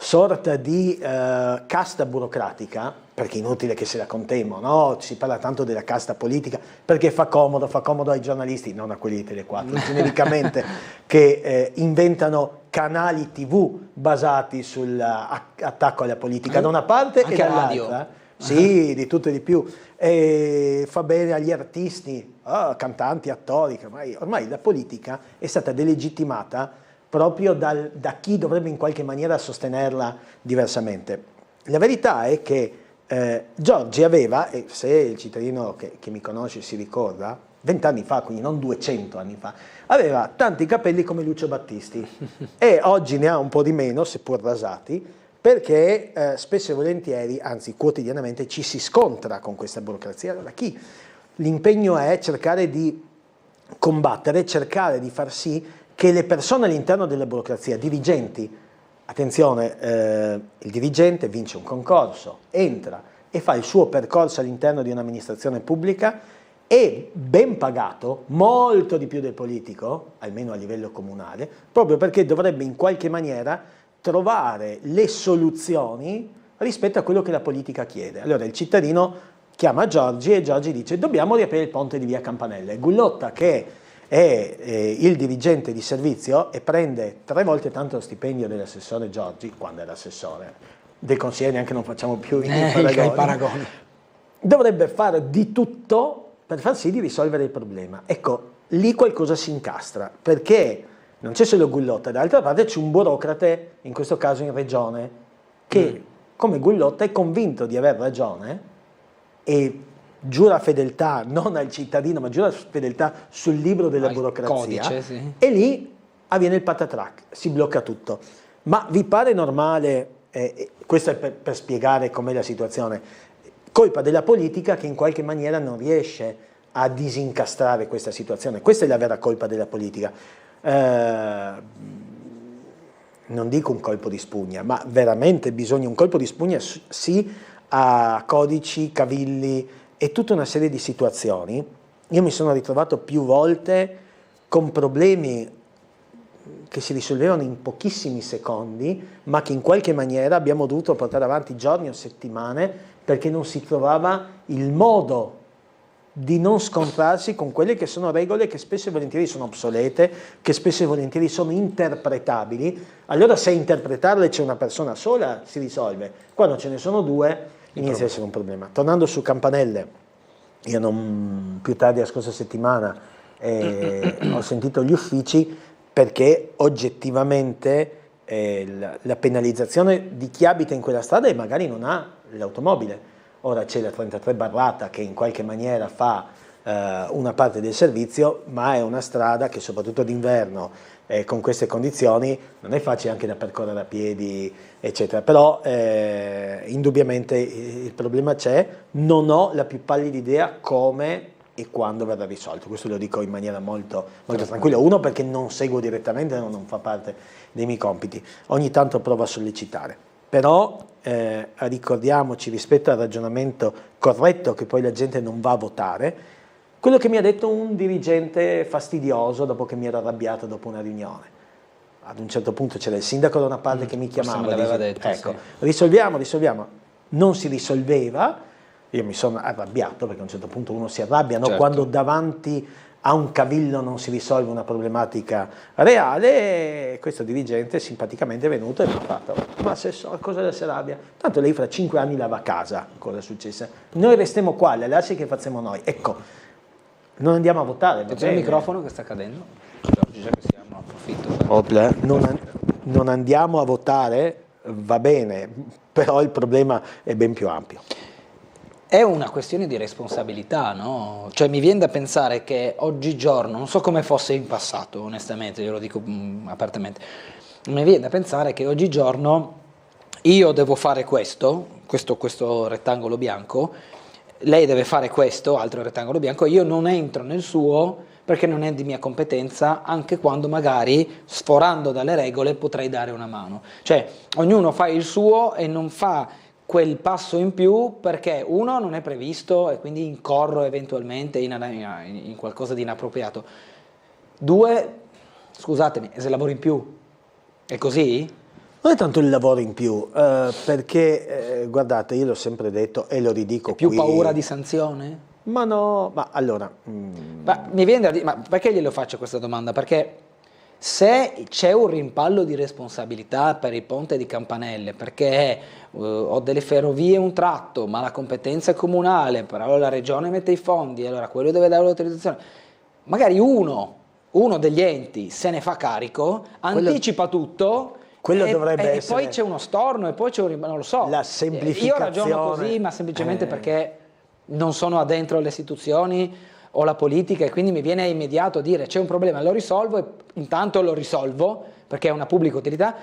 Speaker 12: sorta di casta burocratica, perché è inutile che se la contemo, no? Si parla tanto della casta politica perché fa comodo ai giornalisti, non a quelli di Tele4, genericamente, che inventano canali TV basati sull'attacco alla politica da una parte e dall'altra. Sì, di tutto e di più. E fa bene agli artisti, cantanti, attori, che ormai la politica è stata delegittimata proprio da chi dovrebbe in qualche maniera sostenerla diversamente. La verità è che Giorgi aveva, e se il cittadino che mi conosce si ricorda, 20 anni fa, quindi non 200 anni fa, aveva tanti capelli come Lucio Battisti e oggi ne ha un po' di meno, seppur rasati, perché spesso e volentieri, anzi quotidianamente, ci si scontra con questa burocrazia. Allora l'impegno è cercare di combattere, cercare di far sì che le persone all'interno della burocrazia, dirigenti, attenzione, il dirigente vince un concorso, entra e fa il suo percorso all'interno di un'amministrazione pubblica, è ben pagato, molto di più del politico, almeno a livello comunale, proprio perché dovrebbe in qualche maniera trovare le soluzioni rispetto a quello che la politica chiede. Allora il cittadino chiama Giorgi e Giorgi dice dobbiamo riaprire il ponte di via Campanelle. Gullotta, che è il dirigente di servizio e prende 3 volte tanto lo stipendio dell'assessore Giorgi, quando era assessore, del consigliere neanche non facciamo più i paragoni, dovrebbe fare di tutto per far sì di risolvere il problema. Ecco, lì qualcosa si incastra, perché non c'è solo Gullotta, dall'altra parte c'è un burocrate, in questo caso in regione, che come Gullotta è convinto di aver ragione e giura fedeltà non al cittadino, ma giura fedeltà sul libro della burocrazia, codice, sì. E lì avviene il patatrac, si blocca tutto. Ma vi pare normale, questo è per spiegare com'è la situazione, colpa della politica che in qualche maniera non riesce a disincastrare questa situazione? Questa è la vera colpa della politica. Non dico un colpo di spugna, ma veramente bisogna un colpo di spugna sì a codici, cavilli e tutta una serie di situazioni. Io mi sono ritrovato più volte con problemi che si risolvevano in pochissimi secondi, ma che in qualche maniera abbiamo dovuto portare avanti giorni o settimane perché non si trovava il modo di non scontrarsi con quelle che sono regole che spesso e volentieri sono obsolete, che spesso e volentieri sono interpretabili. Allora se a interpretarle c'è una persona sola si risolve, quando ce ne sono due inizia a essere un problema. Tornando su Campanelle, io non più tardi la scorsa settimana ho sentito gli uffici perché oggettivamente la penalizzazione di chi abita in quella strada e magari non ha l'automobile. Ora c'è la 33 Barrata che in qualche maniera fa una parte del servizio, ma è una strada che soprattutto d'inverno con queste condizioni non è facile anche da percorrere a piedi, eccetera. Però indubbiamente il problema c'è, non ho la più pallida idea come e quando verrà risolto. Questo lo dico in maniera molto tranquilla. Uno, perché non seguo direttamente, non fa parte dei miei compiti. Ogni tanto provo a sollecitare. Però ricordiamoci, rispetto al ragionamento corretto che poi la gente non va a votare, quello che mi ha detto un dirigente fastidioso dopo che mi ero arrabbiato dopo una riunione. Ad un certo punto c'era il sindaco da una parte che mi chiamava,
Speaker 1: me l'aveva detto,
Speaker 12: ecco,
Speaker 1: sì.
Speaker 12: risolviamo, non si risolveva, io mi sono arrabbiato perché a un certo punto uno si arrabbia, no?
Speaker 1: Certo.
Speaker 12: Quando davanti a un cavillo non si risolve una problematica reale, e questo dirigente simpaticamente è venuto e mi ha fatto: ma se so cosa si arrabbia? Tanto lei fra 5 anni lava casa, cosa è successo? Noi restiamo qua, le lasci che facciamo noi. Ecco, non andiamo a votare.
Speaker 1: C'è il microfono che sta cadendo? Già che siamo, approfitto.
Speaker 12: Non andiamo a votare, va bene, però il problema è ben più ampio.
Speaker 1: È una questione di responsabilità, no? Cioè mi viene da pensare che oggigiorno, non so come fosse in passato, onestamente, io lo dico apertamente, mi viene da pensare che oggigiorno io devo fare questo rettangolo bianco, lei deve fare questo, altro rettangolo bianco, io non entro nel suo perché non è di mia competenza, anche quando magari, sforando dalle regole, potrei dare una mano. Cioè, ognuno fa il suo e non fa quel passo in più perché uno non è previsto e quindi incorro eventualmente in qualcosa di inappropriato. Due, scusatemi, se lavoro in più, è così?
Speaker 12: Non è tanto il lavoro in più, perché guardate, io l'ho sempre detto e lo ridico qui.
Speaker 1: Più paura di sanzione?
Speaker 12: Ma no, ma allora...
Speaker 1: Ma mi viene da dire, ma perché glielo faccio questa domanda? Perché se c'è un rimpallo di responsabilità per il ponte di Campanelle, perché ho delle ferrovie un tratto, ma la competenza è comunale, però la regione mette i fondi, allora quello deve dare l'autorizzazione, magari uno degli enti se ne fa carico, anticipa tutto,
Speaker 12: quello dovrebbe essere...
Speaker 1: E poi c'è uno storno, e poi c'è un... non lo so.
Speaker 12: La semplificazione...
Speaker 1: Io ragiono così, ma semplicemente perché non sono addentro alle istituzioni o la politica, e quindi mi viene immediato a dire c'è un problema, lo risolvo, e intanto lo risolvo perché è una pubblica utilità,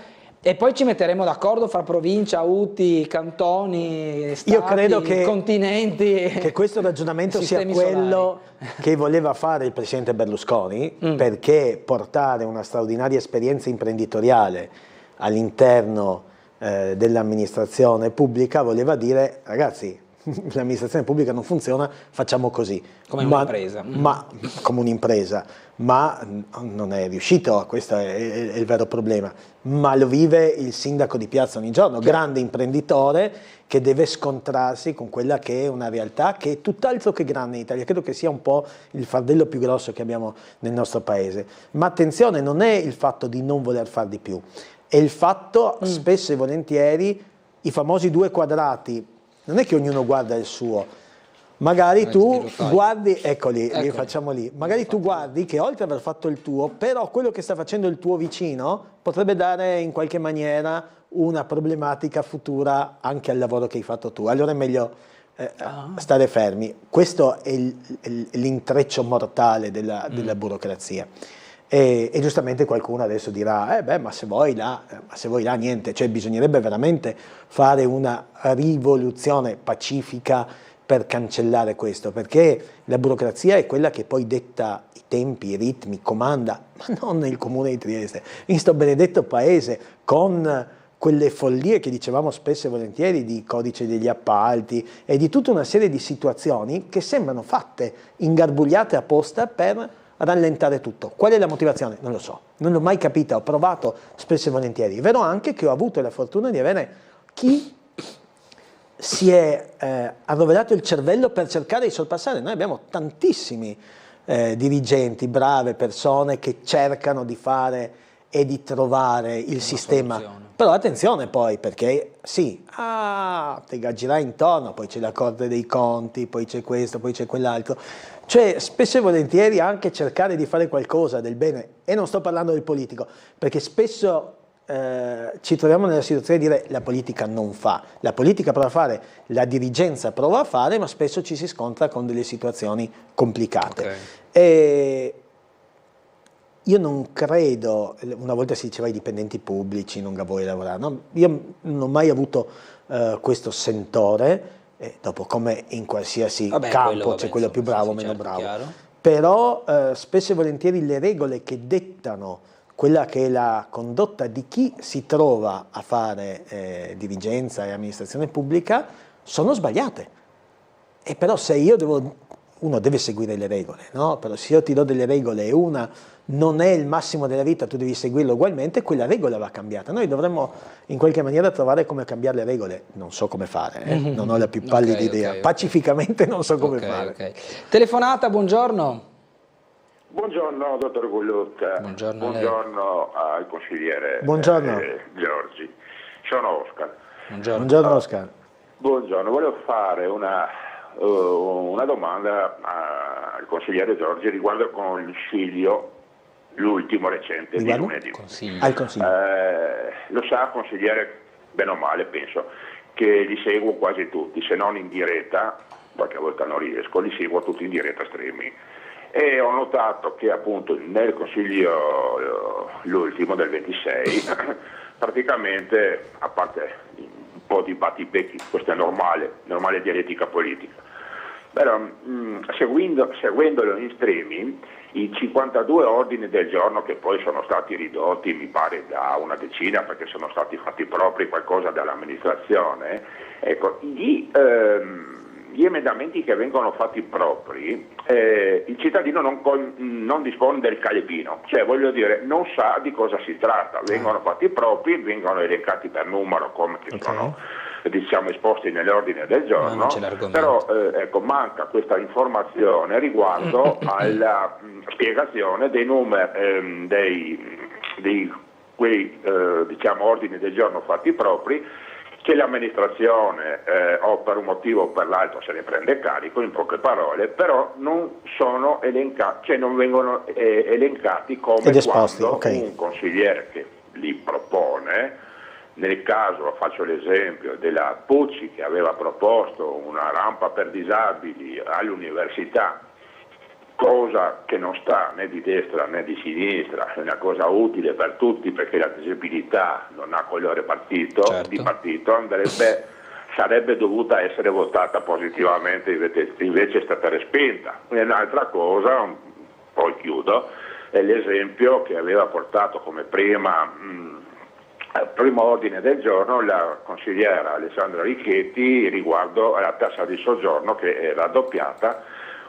Speaker 1: e poi ci metteremo d'accordo fra provincia, UTI, cantoni, stati,
Speaker 12: io credo
Speaker 1: continenti,
Speaker 12: che questo ragionamento sia quello che voleva fare il presidente Berlusconi, perché portare una straordinaria esperienza imprenditoriale all'interno dell'amministrazione pubblica voleva dire: ragazzi, l'amministrazione pubblica non funziona, facciamo così.
Speaker 1: Come un'impresa.
Speaker 12: Come un'impresa, ma non è riuscito, questo è il vero problema. Ma lo vive il sindaco di Piazza ogni giorno, grande imprenditore che deve scontrarsi con quella che è una realtà che è tutt'altro che grande in Italia. Credo che sia un po' il fardello più grosso che abbiamo nel nostro paese. Ma attenzione, non è il fatto di non voler far di più, è il fatto, spesso e volentieri, i famosi 2 quadrati. Non è che ognuno guarda il suo, magari tu guardi, eccoli, li facciamo lì, magari tu guardi che oltre ad aver fatto il tuo, però quello che sta facendo il tuo vicino potrebbe dare in qualche maniera una problematica futura anche al lavoro che hai fatto tu, allora è meglio stare fermi. Questo è l'intreccio mortale della burocrazia. E giustamente qualcuno adesso dirà: ma se vuoi là niente, cioè bisognerebbe veramente fare una rivoluzione pacifica per cancellare questo, perché la burocrazia è quella che poi detta i tempi, i ritmi, comanda, ma non il comune di Trieste, in sto benedetto paese, con quelle follie che dicevamo spesso e volentieri di codice degli appalti e di tutta una serie di situazioni che sembrano fatte, ingarbugliate apposta per rallentare tutto. Qual è la motivazione? Non lo so, non l'ho mai capita, ho provato spesso e volentieri. È vero anche che ho avuto la fortuna di avere chi si è arroverato il cervello per cercare di sorpassare. Noi abbiamo tantissimi dirigenti, brave persone che cercano di fare e di trovare il sistema.
Speaker 1: Soluzione.
Speaker 12: Però attenzione poi, perché sì, ti gaggerai intorno, poi c'è la Corte dei Conti, poi c'è questo, poi c'è quell'altro. Cioè, spesso e volentieri anche cercare di fare qualcosa del bene, e non sto parlando del politico, perché spesso ci troviamo nella situazione di dire la politica non fa, la politica prova a fare, la dirigenza prova a fare, ma spesso ci si scontra con delle situazioni complicate.
Speaker 1: Okay.
Speaker 12: E io non credo, una volta si diceva ai dipendenti pubblici non vuoi lavorare, no? Io non ho mai avuto questo sentore, dopo come in qualsiasi campo c'è quello più bravo o meno bravo,
Speaker 1: chiaro.
Speaker 12: Però spesso e volentieri le regole che dettano quella che è la condotta di chi si trova a fare dirigenza e amministrazione pubblica sono sbagliate. E però se uno deve seguire le regole, no? Però se io ti do delle regole e una non è il massimo della vita, tu devi seguirlo ugualmente, quella regola va cambiata. Noi dovremmo in qualche maniera trovare come cambiare le regole. Non so come fare, non ho la più pallida idea.
Speaker 1: Okay.
Speaker 12: Pacificamente non so come fare.
Speaker 1: Okay. Telefonata, buongiorno.
Speaker 15: Buongiorno dottor Gullut, buongiorno al consigliere Giorgi, sono Oscar.
Speaker 12: Buongiorno Oscar.
Speaker 15: Buongiorno, volevo fare una domanda al consigliere Giorgi riguardo al consiglio, l'ultimo recente di lunedì.
Speaker 12: Al consiglio.
Speaker 15: Lo sa consigliere, bene o male penso, che li seguo quasi tutti, se non in diretta, qualche volta non riesco, li seguo tutti in diretta streaming. E ho notato che appunto nel consiglio l'ultimo del 26 praticamente, a parte un po' di battibecchi, questo è normale dialettica politica, però seguendolo in streaming, i 52 ordini del giorno che poi sono stati ridotti mi pare da una decina perché sono stati fatti propri qualcosa dall'amministrazione, ecco, gli emendamenti che vengono fatti propri, il cittadino non dispone del calepino, cioè voglio dire non sa di cosa si tratta, vengono fatti propri, vengono elencati per numero come che sono diciamo esposti nell'ordine del giorno, però ecco, manca questa informazione riguardo alla spiegazione dei numeri di quei diciamo ordini del giorno fatti propri, che l'amministrazione o per un motivo o per l'altro se ne prende carico, in poche parole, però non sono elencati, cioè non vengono elencati come quando un consigliere che li propone, nel caso faccio l'esempio della Pucci che aveva proposto una rampa per disabili all'università, cosa che non sta né di destra né di sinistra, è una cosa utile per tutti perché la disabilità non ha colore di partito, sarebbe dovuta essere votata positivamente, invece è stata respinta. Un'altra cosa, poi chiudo, è l'esempio che aveva portato come primo ordine del giorno la consigliera Alessandra Ricchetti riguardo alla tassa di soggiorno che è raddoppiata,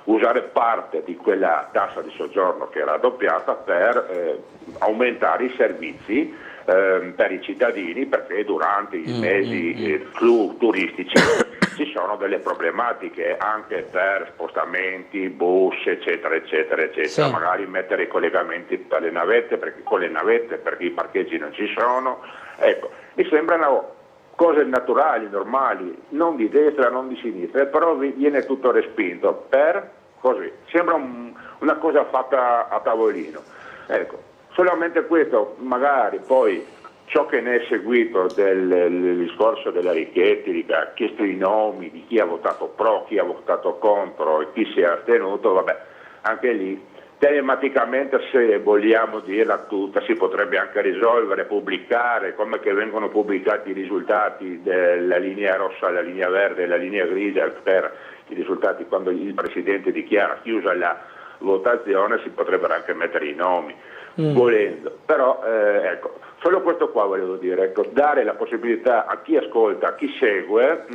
Speaker 15: usare parte di quella tassa di soggiorno che è raddoppiata per aumentare i servizi per i cittadini, perché durante i mesi turistici ci sono delle problematiche anche per spostamenti, bus, eccetera, magari mettere i collegamenti per le navette, perché i parcheggi non ci sono. Ecco, mi sembrano cose naturali, normali, non di destra, non di sinistra, però viene tutto respinto per così. Sembra una cosa fatta a tavolino. Ecco, solamente questo, magari poi ciò che ne è seguito del discorso della Ricchetti, che ha chiesto i nomi di chi ha votato pro, chi ha votato contro e chi si è astenuto, vabbè, anche lì telematicamente, se vogliamo dirla tutta, si potrebbe anche risolvere, pubblicare, come che vengono pubblicati i risultati della linea rossa, la linea verde e la linea grigia per i risultati quando il Presidente dichiara chiusa la votazione, si potrebbero anche mettere i nomi. volendo. Però ecco, solo questo qua volevo dire, ecco, dare la possibilità a chi ascolta, a chi segue,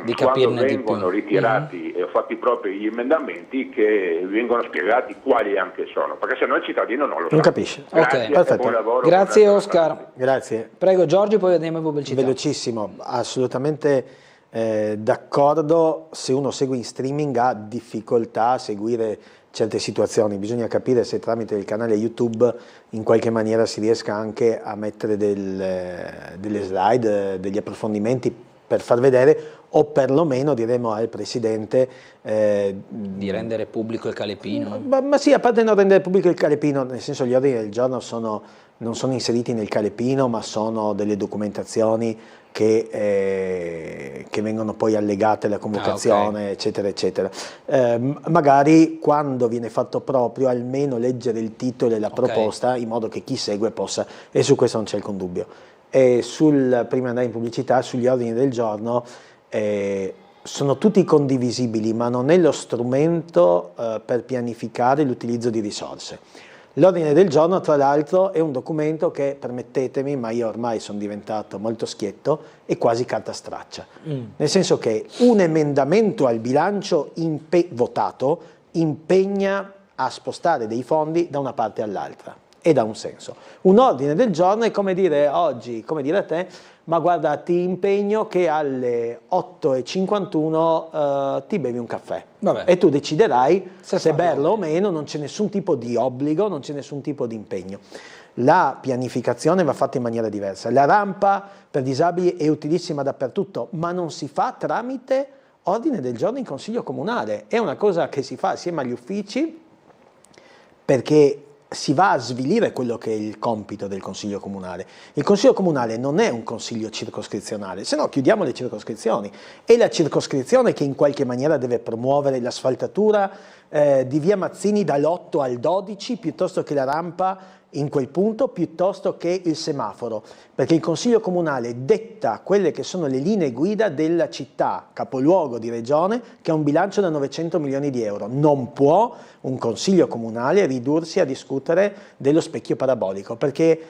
Speaker 1: di
Speaker 15: quando
Speaker 1: capirne di
Speaker 15: vengono
Speaker 1: più.
Speaker 15: ritirati e fatti propri gli emendamenti, che vengono spiegati quali anche sono, perché se no il cittadino non lo sa.
Speaker 12: Non capisce.
Speaker 15: Grazie,
Speaker 12: Perfetto.
Speaker 15: buon lavoro.
Speaker 1: Grazie Oscar.
Speaker 12: Grazie.
Speaker 1: Prego Giorgio, poi andiamo in pubblicità.
Speaker 12: Velocissimo, assolutamente d'accordo. Se uno segue in streaming ha difficoltà a seguire certe situazioni, bisogna capire se tramite il canale YouTube in qualche maniera si riesca anche a mettere delle slide, degli approfondimenti per far vedere, o perlomeno diremo al Presidente
Speaker 1: di rendere pubblico il calepino.
Speaker 12: Ma sì, a parte non rendere pubblico il calepino, nel senso gli ordini del giorno non sono inseriti nel calepino, ma sono delle documentazioni che vengono poi allegate alla convocazione, eccetera, eccetera. Magari quando viene fatto proprio, almeno leggere il titolo e la proposta, in modo che chi segue possa, e su questo non c'è alcun dubbio. E prima di andare in pubblicità, sugli ordini del giorno, sono tutti condivisibili, ma non è lo strumento per pianificare l'utilizzo di risorse. L'ordine del giorno, tra l'altro, è un documento che, permettetemi, ma io ormai sono diventato molto schietto, è quasi carta straccia. Nel senso che un emendamento al bilancio votato impegna a spostare dei fondi da una parte all'altra, ed ha un senso. Un ordine del giorno è come dire oggi, come dire a te, ma guarda, ti impegno che alle 8:51 ti bevi un caffè.
Speaker 1: Vabbè.
Speaker 12: E tu deciderai se berlo o meno, non c'è nessun tipo di obbligo, non c'è nessun tipo di impegno. La pianificazione va fatta in maniera diversa. La rampa per disabili è utilissima dappertutto, ma non si fa tramite ordine del giorno in Consiglio Comunale. È una cosa che si fa assieme agli uffici, perché si va a svilire quello che è il compito del Consiglio Comunale. Il Consiglio Comunale non è un consiglio circoscrizionale, se no chiudiamo le circoscrizioni. È la circoscrizione che in qualche maniera deve promuovere l'asfaltatura di via Mazzini dall'8 al 12, piuttosto che la rampa in quel punto, piuttosto che il semaforo, perché il Consiglio Comunale detta quelle che sono le linee guida della città, capoluogo di regione, che ha un bilancio da 900 milioni di euro. Non può un Consiglio Comunale ridursi a discutere dello specchio parabolico, perché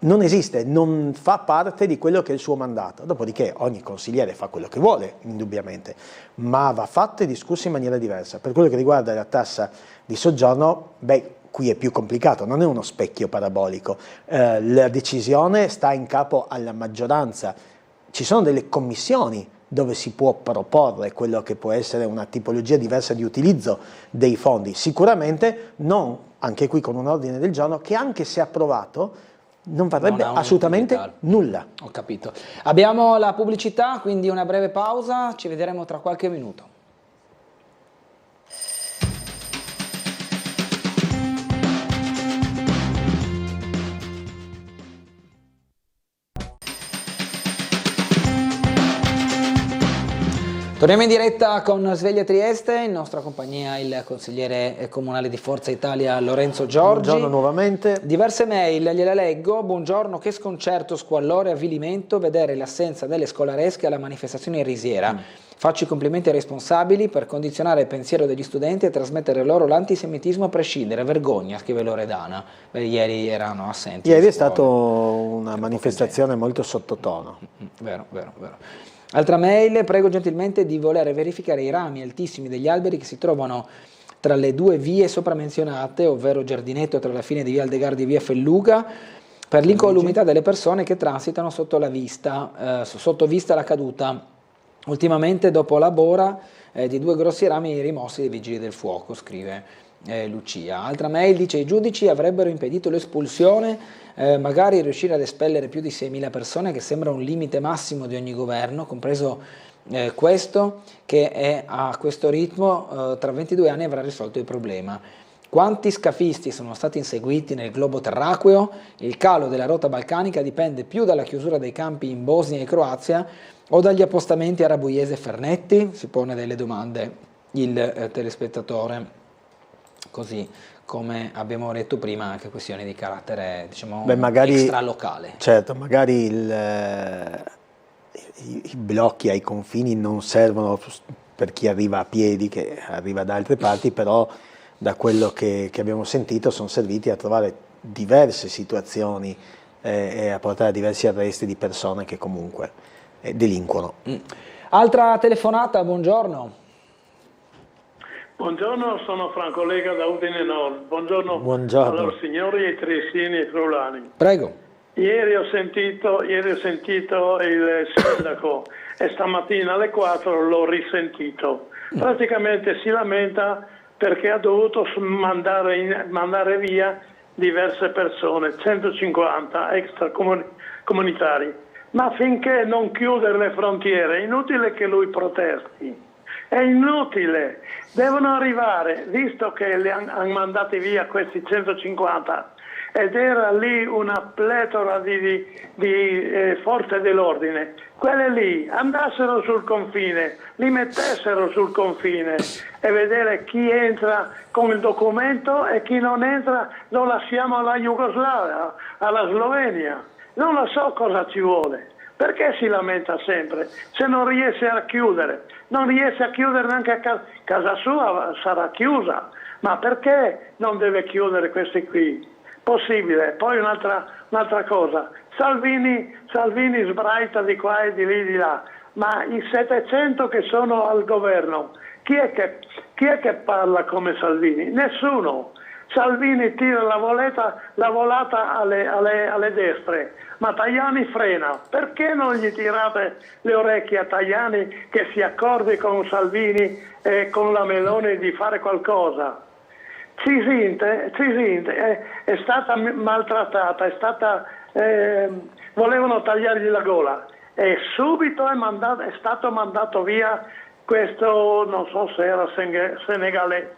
Speaker 12: non esiste, non fa parte di quello che è il suo mandato. Dopodiché ogni consigliere fa quello che vuole, indubbiamente, ma va fatto e discusso in maniera diversa. Per quello che riguarda la tassa di soggiorno, qui è più complicato, non è uno specchio parabolico, la decisione sta in capo alla maggioranza. Ci sono delle commissioni dove si può proporre quello che può essere una tipologia diversa di utilizzo dei fondi, sicuramente non anche qui con un ordine del giorno che, anche se approvato, non varrebbe assolutamente nulla.
Speaker 1: Ho capito. Abbiamo la pubblicità, quindi una breve pausa, ci vedremo tra qualche minuto. Torniamo in diretta con Sveglia Trieste, in nostra compagnia il consigliere comunale di Forza Italia Lorenzo Giorgi.
Speaker 12: Buongiorno nuovamente.
Speaker 1: Diverse mail, gliele leggo. Buongiorno, che sconcerto, squallore e avvilimento vedere l'assenza delle scolaresche alla manifestazione in Risiera. Faccio i complimenti ai responsabili per condizionare il pensiero degli studenti e trasmettere loro l'antisemitismo a prescindere. Vergogna, scrive Loredana. Ieri erano assenti.
Speaker 12: Ieri è stata una manifestazione molto sottotono.
Speaker 1: Vero. Altra mail, prego gentilmente di voler verificare i rami altissimi degli alberi che si trovano tra le due vie sopramenzionate, ovvero Giardinetto tra la fine di via Aldegardi e via Felluga, per l'incolumità delle persone che transitano sotto vista la caduta. Ultimamente, dopo la bora di due grossi rami rimossi dai vigili del fuoco, scrive Lucia. Altra mail dice: i giudici avrebbero impedito l'espulsione, magari riuscire ad espellere più di 6.000 persone, che sembra un limite massimo di ogni governo, compreso questo, che è a questo ritmo tra 22 anni avrà risolto il problema. Quanti scafisti sono stati inseguiti nel globo terracqueo? Il calo della rotta balcanica dipende più dalla chiusura dei campi in Bosnia e Croazia o dagli appostamenti a Rabuiese e Fernetti? Si pone delle domande il telespettatore, così come abbiamo detto prima, anche questioni di carattere, diciamo, extralocale.
Speaker 12: Certo, magari i blocchi ai confini non servono per chi arriva a piedi, che arriva da altre parti, però da quello che abbiamo sentito sono serviti a trovare diverse situazioni e a portare a diversi arresti di persone che comunque delinquono.
Speaker 1: Altra telefonata, buongiorno.
Speaker 16: Buongiorno, sono Franco Lega da Udine Nord. Buongiorno,
Speaker 12: Buongiorno.
Speaker 16: allora, signori e triestini e friulani.
Speaker 1: Prego.
Speaker 16: Ieri ho sentito il sindaco e stamattina alle 4 l'ho risentito. Praticamente si lamenta perché ha dovuto mandare via diverse persone, 150 extracomunitari. Ma finché non chiudere le frontiere è inutile che lui protesti. È inutile, devono arrivare, visto che li hanno mandati via questi 150 ed era lì una pletora di forze dell'ordine, quelle lì andassero sul confine, li mettessero sul confine e vedere chi entra con il documento e chi non entra lo lasciamo alla Jugoslavia, alla Slovenia. Non lo so cosa ci vuole. Perché si lamenta sempre? Se non riesce a chiudere, non riesce a chiudere neanche a casa sua, sarà chiusa. Ma perché non deve chiudere questi qui? Possibile. Poi un'altra cosa. Salvini sbraita di qua e di lì di là. Ma i 700 che sono al governo, chi è che parla come Salvini? Nessuno. Salvini tira la volata alle destre, ma Tajani frena. Perché non gli tirate le orecchie a Tajani che si accordi con Salvini e con la Meloni di fare qualcosa? Cisinte è stata maltrattata, volevano tagliargli la gola e subito è stato mandato via questo, non so se era senegalese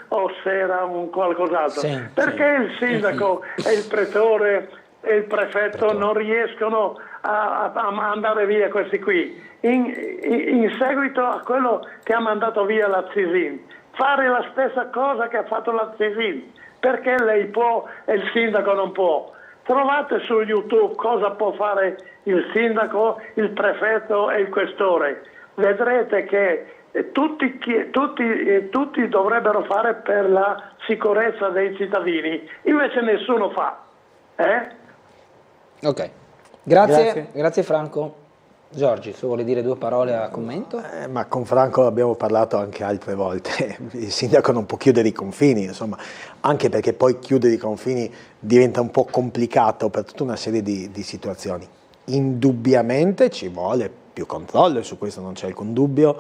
Speaker 16: o se era un qualcos'altro. Perché il sindaco e il pretore e il prefetto non riescono a mandare via questi qui? In seguito a quello che ha mandato via la Cisin, fare la stessa cosa che ha fatto la Cisin. Perché lei può e il sindaco non può? Trovate su YouTube cosa può fare il sindaco, il prefetto e il questore. Vedrete che tutti dovrebbero fare per la sicurezza dei cittadini, invece nessuno fa.
Speaker 1: Ok, grazie Franco. Giorgi, se vuole dire due parole a commento?
Speaker 12: Ma con Franco abbiamo parlato anche altre volte, il sindaco non può chiudere i confini, insomma, anche perché poi chiudere i confini diventa un po' complicato per tutta una serie di situazioni. Indubbiamente ci vuole più controllo e su questo non c'è alcun dubbio.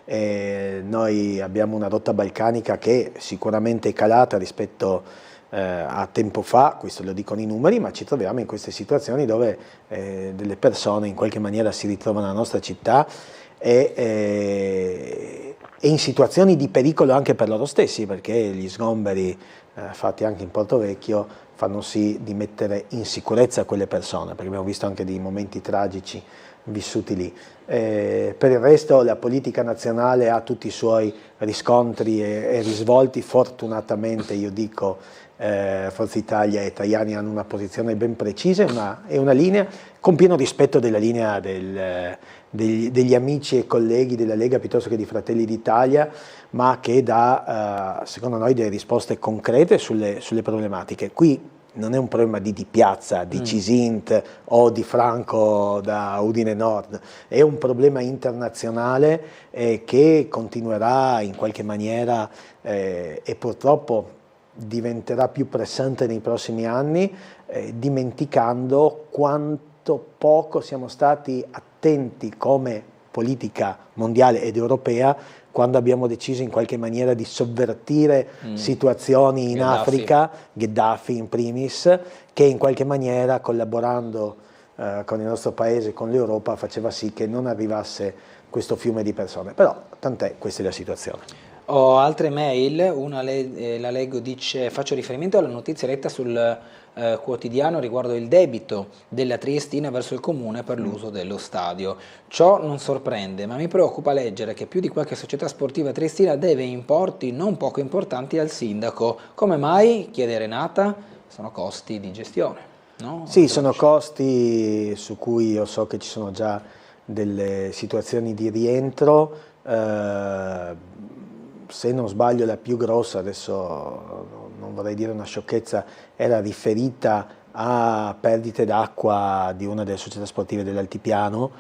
Speaker 12: Noi abbiamo una rotta balcanica che sicuramente è calata rispetto a tempo fa, questo lo dicono i numeri, ma ci troviamo in queste situazioni dove delle persone in qualche maniera si ritrovano nella nostra città e in situazioni di pericolo anche per loro stessi, perché gli sgomberi fatti anche in Porto Vecchio fanno sì di mettere in sicurezza quelle persone, perché abbiamo visto anche dei momenti tragici vissuti lì. Per il resto la politica nazionale ha tutti i suoi riscontri e risvolti, fortunatamente io dico Forza Italia e Tajani hanno una posizione ben precisa e una linea con pieno rispetto della linea degli amici e colleghi della Lega piuttosto che di Fratelli d'Italia, ma che dà secondo noi delle risposte concrete sulle problematiche. Qui non è un problema di piazza, di Cisint o di Franco da Udine Nord, è un problema internazionale che continuerà in qualche maniera e purtroppo diventerà più pressante nei prossimi anni, dimenticando quanto poco siamo stati attenti come politica mondiale ed europea quando abbiamo deciso in qualche maniera di sovvertire situazioni in Africa, Gheddafi in primis, che in qualche maniera collaborando con il nostro paese, con l'Europa, faceva sì che non arrivasse questo fiume di persone. Però tant'è, questa è la situazione.
Speaker 1: Ho altre mail, una la leggo, dice: faccio riferimento alla notizia letta sul quotidiano riguardo il debito della Triestina verso il comune per l'uso dello stadio. Ciò non sorprende, ma mi preoccupa leggere che più di qualche società sportiva triestina deve importi non poco importanti al sindaco. Come mai? Chiede Renata. Sono costi di gestione, no?
Speaker 12: Sì, sono costi su cui io so che ci sono già delle situazioni di rientro. Se non sbaglio la più grossa, adesso non vorrei dire una sciocchezza, era riferita a perdite d'acqua di una delle società sportive dell'Altipiano,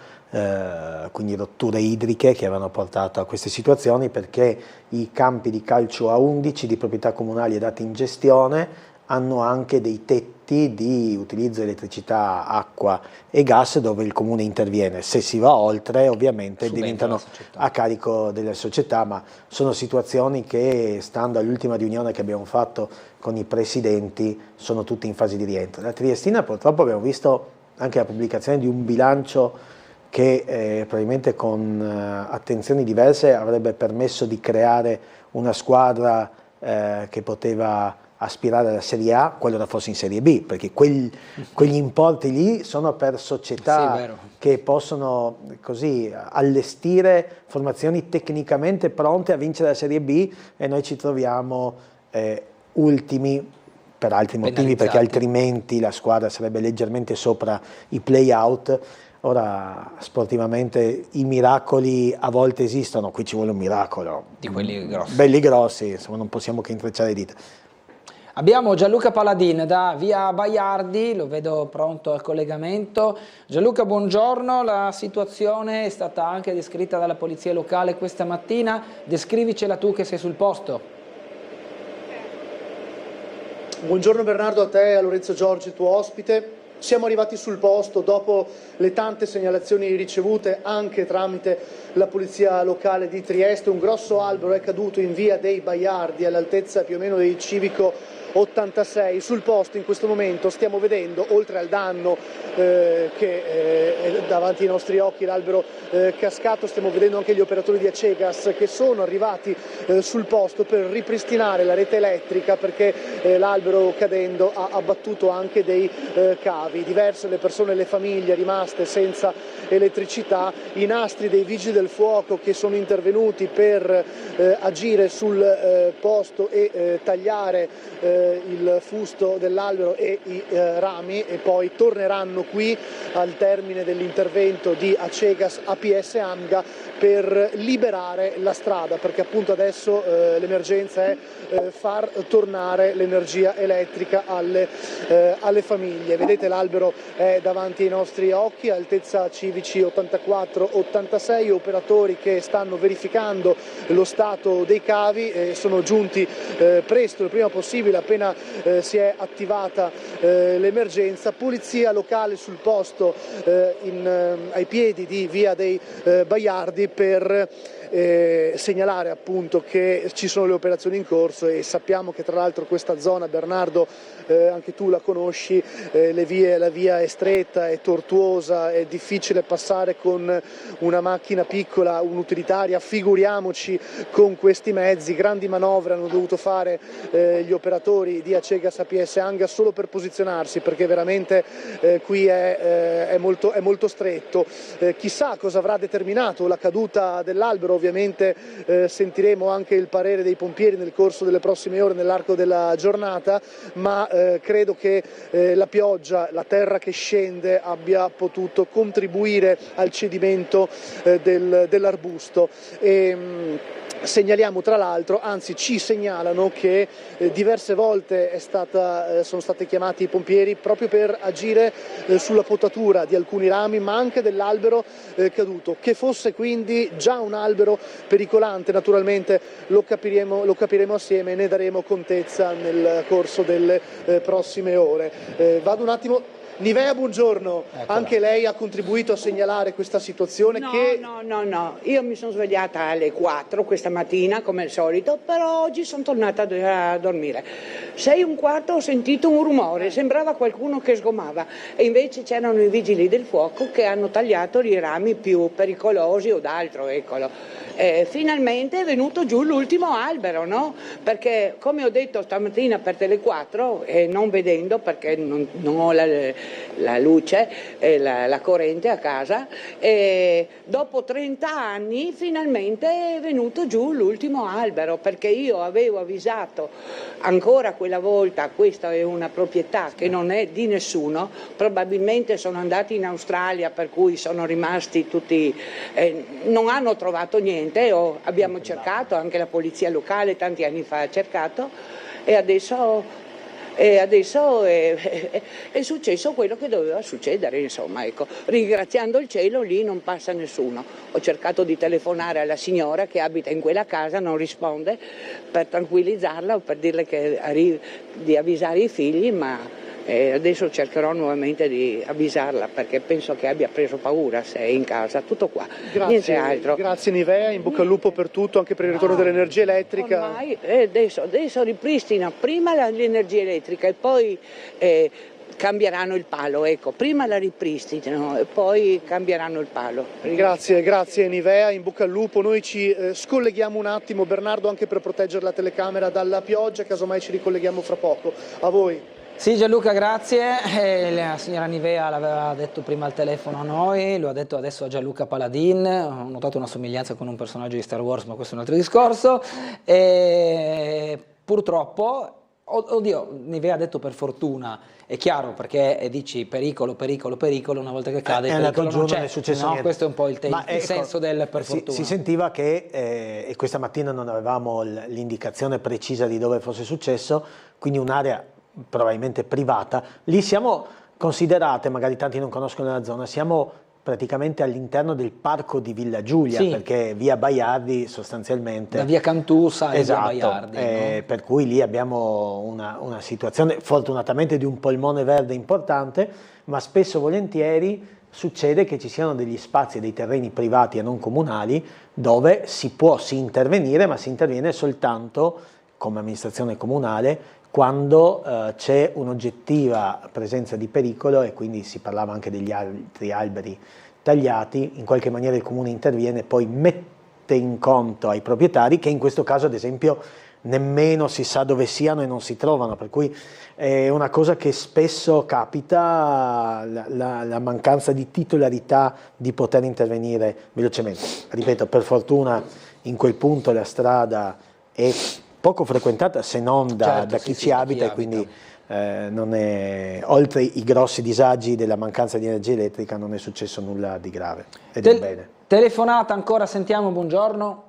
Speaker 12: quindi rotture idriche che avevano portato a queste situazioni, perché i campi di calcio A11 di proprietà comunali e dati in gestione hanno anche dei tetti di utilizzo di elettricità, acqua e gas dove il comune interviene. Se si va oltre ovviamente diventano a carico delle società, ma sono situazioni che, stando all'ultima riunione che abbiamo fatto con i presidenti, sono tutte in fase di rientro. La Triestina purtroppo abbiamo visto anche la pubblicazione di un bilancio che probabilmente con attenzioni diverse avrebbe permesso di creare una squadra che poteva aspirare alla Serie A, qualora fosse in Serie B, perché quegli importi lì sono per società che possono così allestire formazioni tecnicamente pronte a vincere la Serie B, e noi ci troviamo ultimi per altri motivi, perché altrimenti la squadra sarebbe leggermente sopra i play-out. Ora, sportivamente i miracoli a volte esistono, qui ci vuole un miracolo
Speaker 1: di quelli grossi,
Speaker 12: belli grossi, insomma non possiamo che intrecciare le dita.
Speaker 1: Abbiamo Gianluca Paladin da via Baiardi, lo vedo pronto al collegamento. Gianluca, buongiorno, la situazione è stata anche descritta dalla polizia locale questa mattina, descrivicela tu che sei sul posto.
Speaker 17: Buongiorno Bernardo, a te e a Lorenzo Giorgi, tuo ospite. Siamo arrivati sul posto dopo le tante segnalazioni ricevute anche tramite la polizia locale di Trieste. Un grosso albero è caduto in via dei Baiardi, all'altezza più o meno del civico 86. Sul posto in questo momento stiamo vedendo, oltre al danno che è davanti ai nostri occhi, l'albero cascato, stiamo vedendo anche gli operatori di Acegas che sono arrivati sul posto per ripristinare la rete elettrica, perché l'albero cadendo ha abbattuto anche dei cavi. Diverse le persone e le famiglie rimaste senza elettricità, i nastri dei vigili del fuoco che sono intervenuti per agire sul posto e tagliare il fusto dell'albero e i rami, e poi torneranno qui al termine dell'intervento di Acegas APS AMGA per liberare la strada, perché appunto adesso l'emergenza è far tornare l'energia elettrica alle famiglie. Vedete, l'albero è davanti ai nostri occhi, altezza civici 84-86, operatori che stanno verificando lo stato dei cavi, sono giunti presto, il prima possibile, appena si è attivata l'emergenza. Polizia locale sul posto ai piedi di via dei Baiardi per segnalare appunto che ci sono le operazioni in corso, e sappiamo che tra l'altro questa zona, Bernardo, anche tu la conosci, la via è stretta, è tortuosa, è difficile passare con una macchina piccola, un'utilitaria, figuriamoci con questi mezzi. Grandi manovre hanno dovuto fare gli operatori di Acegas APS AMGA solo per posizionarsi, perché veramente qui è molto stretto. Chissà cosa avrà determinato la caduta dell'albero. Ovviamente sentiremo anche il parere dei pompieri nel corso delle prossime ore, nell'arco della giornata, ma credo che la pioggia, la terra che scende, abbia potuto contribuire al cedimento dell'arbusto. Segnaliamo tra l'altro, anzi ci segnalano che diverse volte sono stati chiamati i pompieri proprio per agire sulla potatura di alcuni rami, ma anche dell'albero caduto. Che fosse quindi già un albero pericolante, naturalmente lo capiremo assieme e ne daremo contezza nel corso delle prossime ore. Vado un attimo. Nivea, buongiorno. Eccola. Anche lei ha contribuito a segnalare questa situazione?
Speaker 18: No, io mi sono svegliata alle 4 questa mattina come al solito, però oggi sono tornata a dormire. 6:15 ho sentito un rumore, sembrava qualcuno che sgomava, e invece c'erano i vigili del fuoco che hanno tagliato i rami più pericolosi o d'altro, eccolo. Finalmente è venuto giù l'ultimo albero, no? Perché, come ho detto stamattina per Tele4, non vedendo, perché non ho la luce e la corrente a casa, e dopo 30 anni finalmente è venuto giù l'ultimo albero, perché io avevo avvisato ancora quella volta: questa è una proprietà che non è di nessuno, probabilmente sono andati in Australia, per cui sono rimasti tutti, non hanno trovato niente. Abbiamo cercato, anche la polizia locale tanti anni fa ha cercato, e adesso è successo quello che doveva succedere, insomma, ecco. Ringraziando il cielo lì non passa nessuno. Ho cercato di telefonare alla signora che abita in quella casa, non risponde, per tranquillizzarla o per dirle di avvisare i figli, ma adesso cercherò nuovamente di avvisarla perché penso che abbia preso paura se è in casa. Tutto qua, niente altro.
Speaker 17: Grazie Nivea, in bocca al lupo per tutto, anche per il ritorno dell'energia elettrica.
Speaker 18: Ormai adesso ripristina prima l'energia elettrica e poi cambieranno il palo, ecco, prima la ripristinano e poi cambieranno il palo.
Speaker 17: Grazie Nivea, in bocca al lupo. Noi ci scolleghiamo un attimo, Bernardo, anche per proteggere la telecamera dalla pioggia, casomai ci ricolleghiamo fra poco. A voi.
Speaker 1: Sì Gianluca, grazie. La signora Nivea l'aveva detto prima al telefono a noi, lo ha detto adesso a Gianluca Paladin. Ho notato una somiglianza con un personaggio di Star Wars, ma questo è un altro discorso. Purtroppo, oddio, Nivea ha detto per fortuna, è chiaro, perché dici pericolo, una volta che cade il pericolo non c'è. No, questo è un po' il senso del per fortuna.
Speaker 12: Si sentiva che, e questa mattina non avevamo l'indicazione precisa di dove fosse successo, quindi un'area probabilmente privata. Lì siamo considerate, magari tanti non conoscono la zona, siamo praticamente all'interno del parco di Villa Giulia, perché via Baiardi sostanzialmente.
Speaker 1: Da via Cantusa e
Speaker 12: esatto,
Speaker 1: via Baiardi. No?
Speaker 12: Per cui lì abbiamo una situazione fortunatamente di un polmone verde importante, ma spesso e volentieri succede che ci siano degli spazi, dei terreni privati e non comunali dove si intervenire, ma si interviene soltanto come amministrazione comunale quando c'è un'oggettiva presenza di pericolo, e quindi si parlava anche degli altri alberi tagliati. In qualche maniera il comune interviene, poi mette in conto ai proprietari, che in questo caso ad esempio nemmeno si sa dove siano e non si trovano, per cui è una cosa che spesso capita, la mancanza di titolarità di poter intervenire velocemente. Ripeto, per fortuna in quel punto la strada è poco frequentata, se non da chi ci abita, e quindi non è, oltre i grossi disagi della mancanza di energia elettrica, non è successo nulla di grave, ed è bene.
Speaker 1: Telefonata ancora, sentiamo, buongiorno.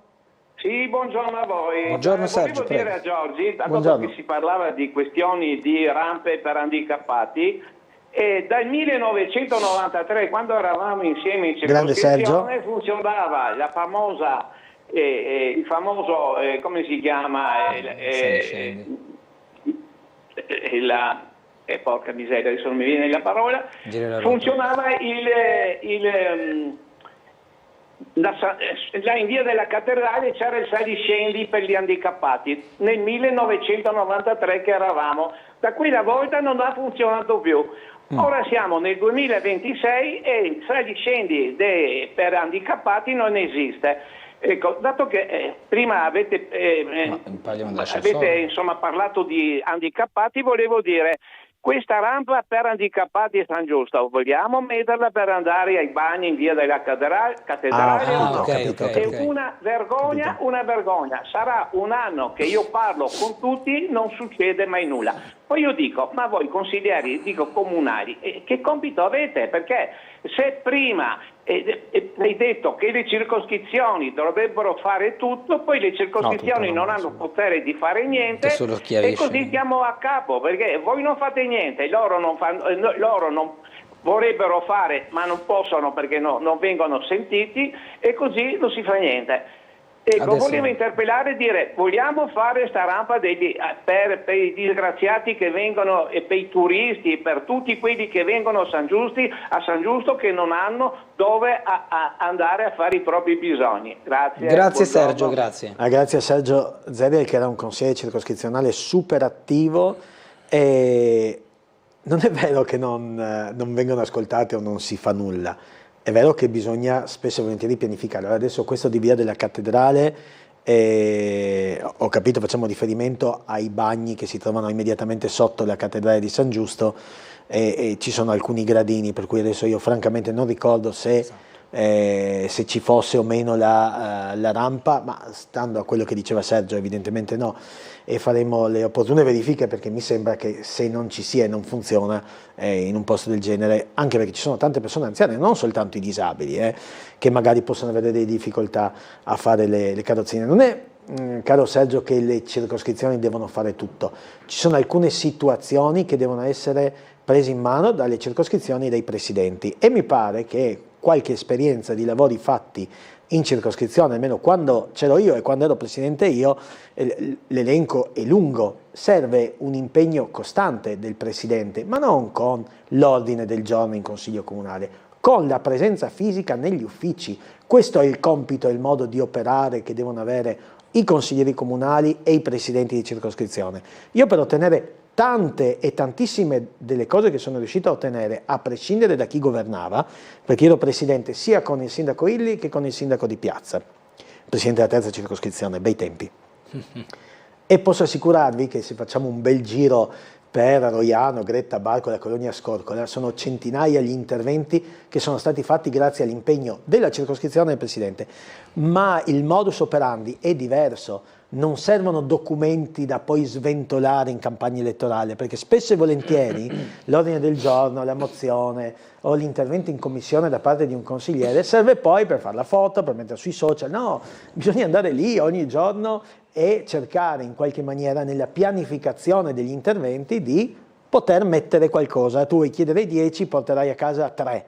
Speaker 19: Sì, buongiorno a voi.
Speaker 1: Buongiorno Sergio,
Speaker 19: volevo dire a Giorgi, dato che si parlava di questioni di rampe per handicappati, dal 1993, quando eravamo insieme in circoscrizione, funzionava la famosa il famoso, come si chiama, porca miseria, adesso non mi viene la parola, funzionava là in via della Cattedrale c'era il saliscendi per gli handicappati, nel 1993 che eravamo, da quella volta non ha funzionato più. Ora siamo nel 2026 e il saliscendi per handicappati non esiste. Ecco, dato che prima avete insomma parlato di handicappati, volevo dire, questa rampa per handicappati è San Giusto, vogliamo metterla per andare ai bagni in via della cattedrale? È una vergogna, sarà un anno che io parlo con tutti, non succede mai nulla. Poi io dico, ma voi consiglieri, comunali, che compito avete? Perché se prima hai detto che le circoscrizioni dovrebbero fare tutto, poi le circoscrizioni non hanno potere di fare niente, e così stiamo a capo, perché voi non fate niente, loro non vorrebbero fare, ma non possono perché non vengono sentiti, e così non si fa niente. Ecco, volevo interpellare e dire, vogliamo fare sta rampa per i disgraziati che vengono, e per i turisti, per tutti quelli che vengono a San Giusto che non hanno dove andare a fare i propri bisogni. Grazie
Speaker 1: Sergio, grazie.
Speaker 12: Grazie a Sergio Zedel, che era un consigliere circoscrizionale super attivo, e non è vero che non vengono ascoltati o non si fa nulla. È vero che bisogna spesso e volentieri pianificare. Allora, adesso questo di via della Cattedrale, ho capito, facciamo riferimento ai bagni che si trovano immediatamente sotto la Cattedrale di San Giusto, e ci sono alcuni gradini, per cui adesso io francamente non ricordo se ci fosse o meno la rampa, ma stando a quello che diceva Sergio evidentemente no, e faremo le opportune verifiche, perché mi sembra che se non ci sia e non funziona in un posto del genere, anche perché ci sono tante persone anziane, non soltanto i disabili, che magari possono avere delle difficoltà a fare le carrozzine. Non è caro Sergio, che le circoscrizioni devono fare tutto. Ci sono alcune situazioni che devono essere prese in mano dalle circoscrizioni e dai presidenti, e mi pare che qualche esperienza di lavori fatti in circoscrizione, almeno quando c'ero io e quando ero presidente io, l'elenco è lungo. Serve un impegno costante del presidente, ma non con l'ordine del giorno in consiglio comunale, con la presenza fisica negli uffici. Questo è il compito e il modo di operare che devono avere i consiglieri comunali e i presidenti di circoscrizione. Io, per ottenere tante e tantissime delle cose che sono riuscito a ottenere, a prescindere da chi governava, perché ero presidente sia con il sindaco Illy che con il sindaco di Piazza, presidente della terza circoscrizione, bei tempi. E posso assicurarvi che se facciamo un bel giro per Roiano, Gretta, Barco, la colonia Scorcola, sono centinaia gli interventi che sono stati fatti grazie all'impegno della circoscrizione del presidente, ma il modus operandi è diverso. Non servono documenti da poi sventolare in campagna elettorale, perché spesso e volentieri l'ordine del giorno, la mozione o l'intervento in commissione da parte di un consigliere serve poi per fare la foto, per mettere sui social. No, bisogna andare lì ogni giorno e cercare in qualche maniera nella pianificazione degli interventi di poter mettere qualcosa. Tu vuoi chiedere 10, porterai a casa 3,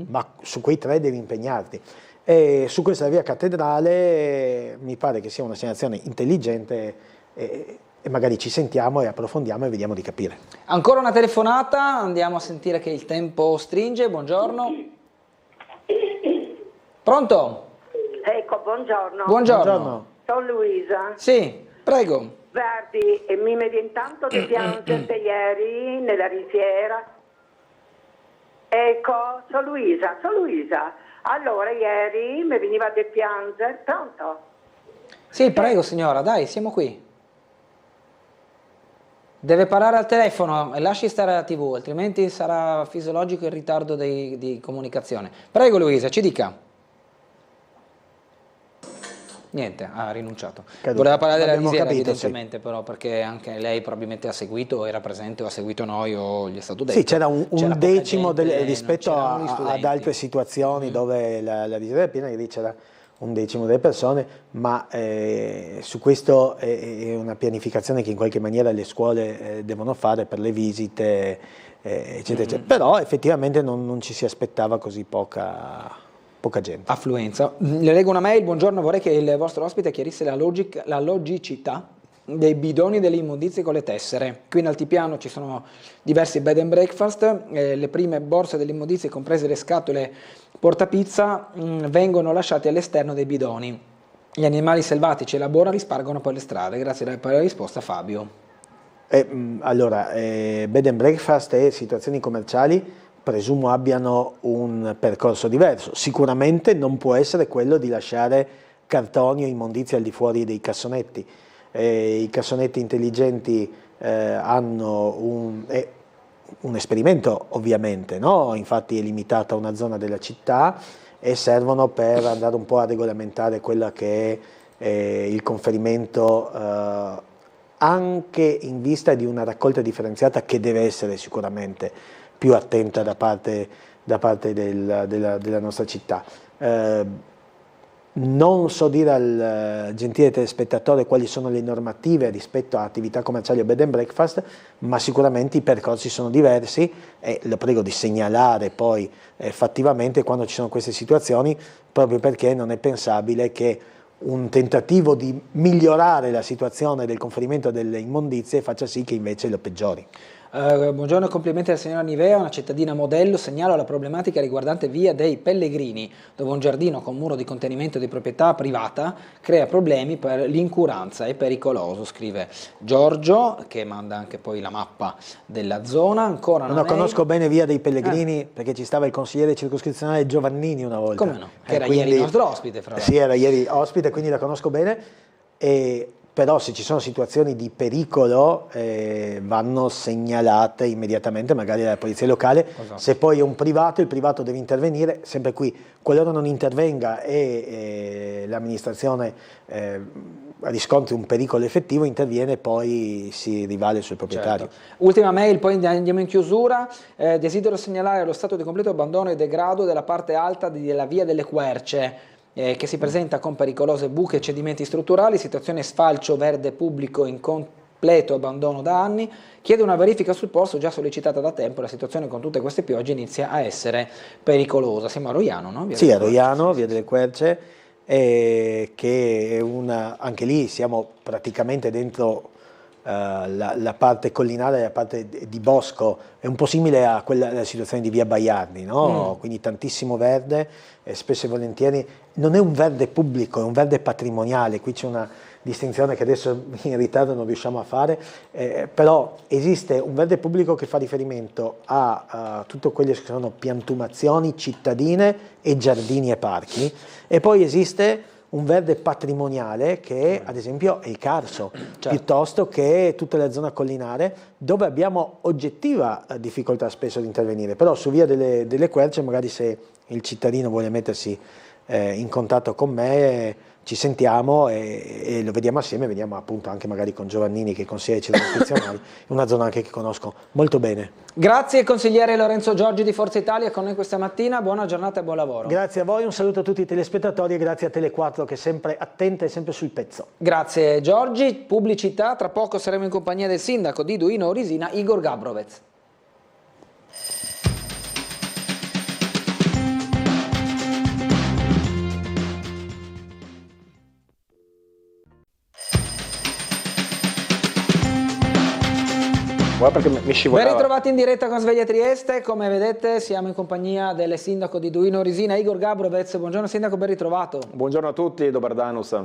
Speaker 12: ma su quei 3 devi impegnarti. E su questa via cattedrale mi pare che sia una segnalazione intelligente, e magari ci sentiamo e approfondiamo e vediamo di capire.
Speaker 1: Ancora una telefonata, andiamo a sentire che il tempo stringe. Buongiorno. Pronto?
Speaker 13: Ecco, buongiorno.
Speaker 1: Buongiorno.
Speaker 13: Sono Luisa.
Speaker 1: Sì, prego.
Speaker 13: Guardi, mi vedi intanto di piangere ieri nella risiera. Ecco, sono Luisa. Allora, ieri mi veniva di piangere. Pronto?
Speaker 1: Sì, prego signora, dai, siamo qui. Deve parlare al telefono e lasci stare la TV, altrimenti sarà fisiologico il ritardo di comunicazione. Prego Luisa, ci dica. Niente, ha rinunciato. Voleva parlare della risiera, evidentemente, sì. Però perché anche lei probabilmente ha seguito, era presente o ha seguito noi o gli è stato detto.
Speaker 12: Sì, c'era un decimo rispetto ad altre situazioni dove la risiera è piena, lì c'era un decimo delle persone, ma su questo è una pianificazione che in qualche maniera le scuole devono fare per le visite, eccetera, eccetera. Però effettivamente non ci si aspettava così poca gente.
Speaker 1: Affluenza. Le leggo una mail: buongiorno, vorrei che il vostro ospite chiarisse la logicità dei bidoni delle immondizie con le tessere. Qui in altipiano ci sono diversi bed and breakfast, le prime borse delle immondizie, comprese le scatole portapizza, vengono lasciate all'esterno dei bidoni. Gli animali selvatici e la bora rispargono per le strade. Grazie per la risposta, Fabio.
Speaker 12: Allora, bed and breakfast e situazioni commerciali presumo abbiano un percorso diverso. Sicuramente non può essere quello di lasciare cartoni o immondizie al di fuori dei cassonetti. I cassonetti intelligenti hanno un esperimento, ovviamente, no? Infatti è limitato a una zona della città e servono per andare un po' a regolamentare quella che è il conferimento, anche in vista di una raccolta differenziata che deve essere sicuramente più attenta da parte della nostra città. Non so dire al gentile telespettatore quali sono le normative rispetto a attività commerciali o bed and breakfast, ma sicuramente i percorsi sono diversi e lo prego di segnalare poi fattivamente quando ci sono queste situazioni, proprio perché non è pensabile che un tentativo di migliorare la situazione del conferimento delle immondizie faccia sì che invece lo peggiori.
Speaker 1: Buongiorno, complimenti alla signora Nivea, una cittadina modello. Segnalo la problematica riguardante via dei Pellegrini, dove un giardino con muro di contenimento di proprietà privata crea problemi per l'incuranza, è pericoloso, scrive Giorgio, che manda anche poi la mappa della zona. Ancora
Speaker 12: non conosco bene via dei Pellegrini perché ci stava il consigliere circoscrizionale Giovannini una volta.
Speaker 1: Come no? Che era ieri il nostro ospite, fra l'altro.
Speaker 12: Sì, era ieri ospite, quindi la conosco bene. Però se ci sono situazioni di pericolo vanno segnalate immediatamente magari alla polizia locale. Esatto. Se poi è un privato, il privato deve intervenire, sempre qui, qualora non intervenga e l'amministrazione riscontri un pericolo effettivo, interviene e poi si rivale sul proprietario.
Speaker 1: Certo. Ultima mail, poi andiamo in chiusura. Desidero segnalare lo stato di completo abbandono e degrado della parte alta della via delle Querce. che si presenta con pericolose buche e cedimenti strutturali, situazione sfalcio verde pubblico in completo abbandono da anni, chiede una verifica sul posto già sollecitata da tempo. La situazione con tutte queste piogge inizia a essere pericolosa. Siamo a Roiano, no?
Speaker 12: Sì, a Roiano, via delle Querce, che è anche lì siamo praticamente dentro la parte collinare, la parte di bosco, è un po' simile a quella situazione di via Baiardi, no? Quindi tantissimo verde, spesso e volentieri non è un verde pubblico, è un verde patrimoniale. Qui c'è una distinzione che adesso in ritardo non riusciamo a fare, però esiste un verde pubblico che fa riferimento a tutte quelle che sono piantumazioni cittadine e giardini e parchi, e poi esiste un verde patrimoniale che ad esempio è il Carso, piuttosto che tutta la zona collinare, dove abbiamo oggettiva difficoltà spesso di intervenire. Però su via delle Querce, magari se il cittadino vuole mettersi in contatto con me, ci sentiamo e lo vediamo assieme, vediamo appunto anche magari con Giovannini, che è consigliere circoscrizionale, in una zona anche che conosco molto bene.
Speaker 1: Grazie consigliere Lorenzo Giorgi di Forza Italia con noi questa mattina, buona giornata e buon lavoro.
Speaker 12: Grazie a voi, un saluto a tutti i telespettatori e grazie a Tele4 che è sempre attenta e sempre sul pezzo.
Speaker 1: Grazie Giorgi, pubblicità, tra poco saremo in compagnia del sindaco di Duino Orisina, Igor Gabrovec.
Speaker 20: Perché mi scivolava.
Speaker 1: Ben ritrovati in diretta con Sveglia Trieste, come vedete siamo in compagnia del sindaco di Duino Orisina, Igor Gabrovec. Buongiorno sindaco, ben ritrovato.
Speaker 20: Buongiorno a tutti, dobar danus.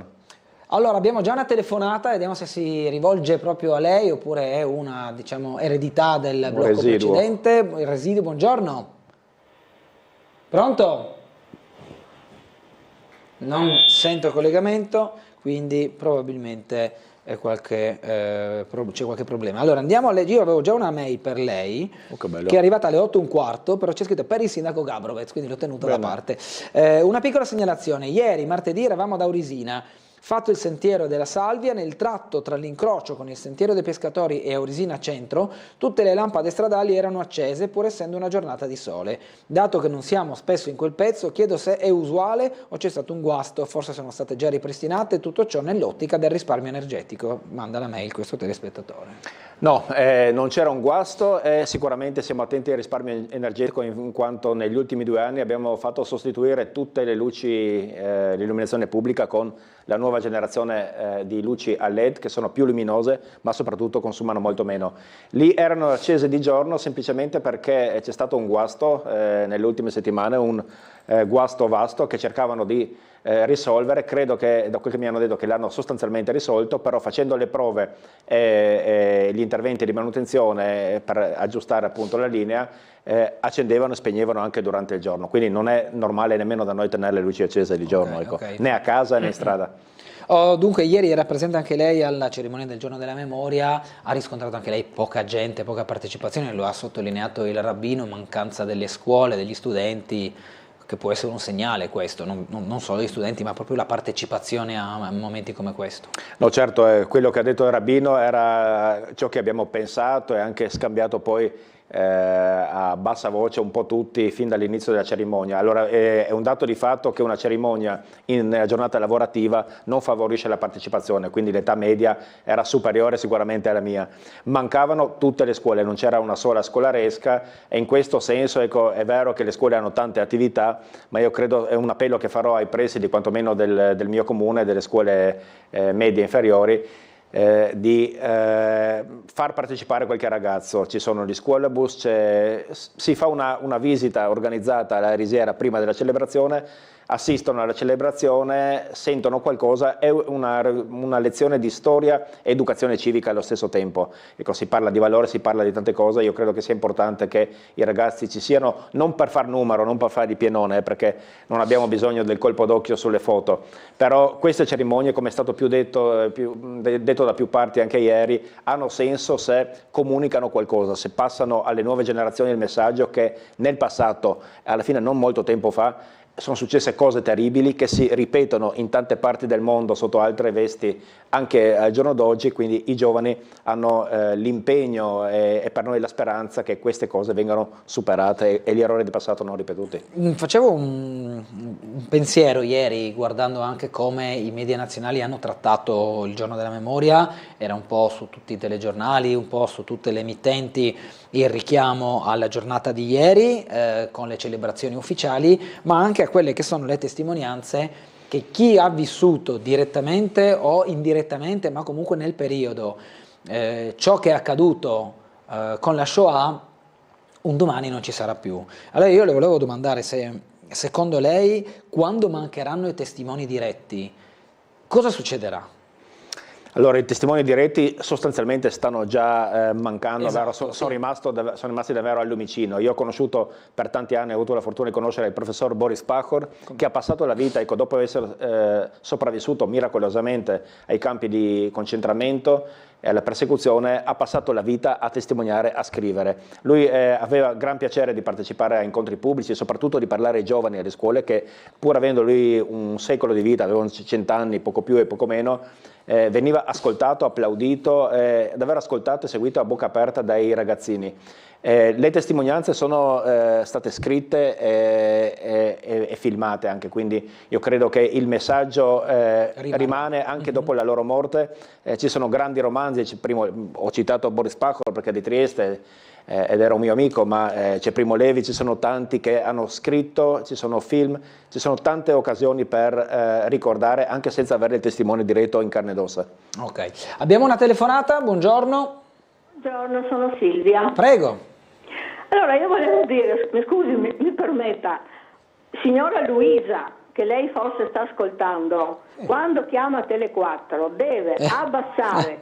Speaker 1: Allora, abbiamo già una telefonata, vediamo se si rivolge proprio a lei oppure è una, diciamo, eredità del blocco precedente. Il residuo, buongiorno. Pronto? Non sento il collegamento, quindi probabilmente c'è qualche problema. Allora andiamo a leggere. Io avevo già una mail per lei che è arrivata alle 8:15, però c'è scritto per il sindaco Gabrovec, quindi l'ho tenuta da parte. Una piccola segnalazione: ieri martedì eravamo ad Aurisina, fatto il sentiero della Salvia, nel tratto tra l'incrocio con il sentiero dei pescatori e Aurisina centro tutte le lampade stradali erano accese pur essendo una giornata di sole. Dato che non siamo spesso in quel pezzo, chiedo se è usuale o c'è stato un guasto, forse sono state già ripristinate, tutto ciò nell'ottica del risparmio energetico. Manda la mail questo telespettatore.
Speaker 20: No, non c'era un guasto, sicuramente siamo attenti al risparmio energetico in quanto negli ultimi 2 anni abbiamo fatto sostituire tutte le luci, l'illuminazione pubblica con la nuova generazione di luci a LED che sono più luminose ma soprattutto consumano molto meno. Lì erano accese di giorno semplicemente perché c'è stato un guasto nelle ultime settimane, un guasto vasto che cercavano di risolvere. Credo che da quel che mi hanno detto che l'hanno sostanzialmente risolto, però facendo le prove e gli interventi di manutenzione per aggiustare appunto la linea accendevano e spegnevano anche durante il giorno, quindi non è normale nemmeno da noi tenere le luci accese di giorno, né a casa né in strada.
Speaker 1: Dunque ieri era presente anche lei alla cerimonia del giorno della memoria, ha riscontrato anche lei poca gente, poca partecipazione, lo ha sottolineato il rabbino, mancanza delle scuole, degli studenti, che può essere un segnale questo, non solo degli studenti ma proprio la partecipazione a momenti come questo.
Speaker 20: No, certo, quello che ha detto il rabbino era ciò che abbiamo pensato e anche scambiato poi a bassa voce un po' tutti fin dall'inizio della cerimonia. Allora è un dato di fatto che una cerimonia in giornata lavorativa non favorisce la partecipazione, quindi l'età media era superiore sicuramente alla mia. Mancavano tutte le scuole, non c'era una sola scolaresca e in questo senso è vero che le scuole hanno tante attività, ma io credo, è un appello che farò ai presidi quantomeno del mio comune, delle scuole medie inferiori, di far partecipare qualche ragazzo. Ci sono gli scuolabus, si fa una visita organizzata alla risiera prima della celebrazione, assistono alla celebrazione, sentono qualcosa, è una lezione di storia e educazione civica allo stesso tempo. Ecco, si parla di valore, si parla di tante cose, io credo che sia importante che i ragazzi ci siano, non per far numero, non per fare di pienone, perché non abbiamo bisogno del colpo d'occhio sulle foto, però queste cerimonie, come è stato detto da più parti anche ieri, hanno senso se comunicano qualcosa, se passano alle nuove generazioni il messaggio che nel passato, alla fine non molto tempo fa, sono successe cose terribili che si ripetono in tante parti del mondo sotto altre vesti anche al giorno d'oggi, quindi i giovani hanno l'impegno e per noi la speranza che queste cose vengano superate e gli errori del passato non ripetuti.
Speaker 1: Facevo un pensiero ieri guardando anche come i media nazionali hanno trattato il giorno della memoria, era un po' su tutti i telegiornali, un po' su tutte le emittenti il richiamo alla giornata di ieri con le celebrazioni ufficiali, ma anche a quelle che sono le testimonianze che chi ha vissuto direttamente o indirettamente, ma comunque nel periodo, ciò che è accaduto con la Shoah, un domani non ci sarà più. Allora io le volevo domandare se secondo lei, quando mancheranno i testimoni diretti, cosa succederà?
Speaker 20: Allora, i testimoni diretti sostanzialmente stanno già mancando,
Speaker 1: Esatto,
Speaker 20: sono rimasti davvero al lumicino. Io ho conosciuto per tanti anni, ho avuto la fortuna di conoscere il professor Boris Pachor, che ha passato la vita, ecco, dopo essere sopravvissuto miracolosamente ai campi di concentramento e alla persecuzione, ha passato la vita a testimoniare, a scrivere. Lui aveva gran piacere di partecipare a incontri pubblici e soprattutto di parlare ai giovani alle scuole che, pur avendo lui un secolo di vita, aveva 100 anni, poco più e poco meno, veniva ascoltato, applaudito, davvero ascoltato e seguito a bocca aperta dai ragazzini. Le testimonianze sono state scritte e filmate anche, quindi io credo che il messaggio rimane anche dopo la loro morte. Ci sono grandi romanzi, ho citato Boris Pachor perché è di Trieste ed era un mio amico, ma c'è Primo Levi, ci sono tanti che hanno scritto, ci sono film, ci sono tante occasioni per ricordare anche senza avere il testimone diretto in carne ed ossa.
Speaker 1: Ok, abbiamo una telefonata, buongiorno.
Speaker 21: Buongiorno, sono Silvia.
Speaker 1: Prego.
Speaker 21: Allora io volevo dire, mi scusi, mi permetta, signora Luisa, che lei forse sta ascoltando, quando chiama Tele4 deve abbassare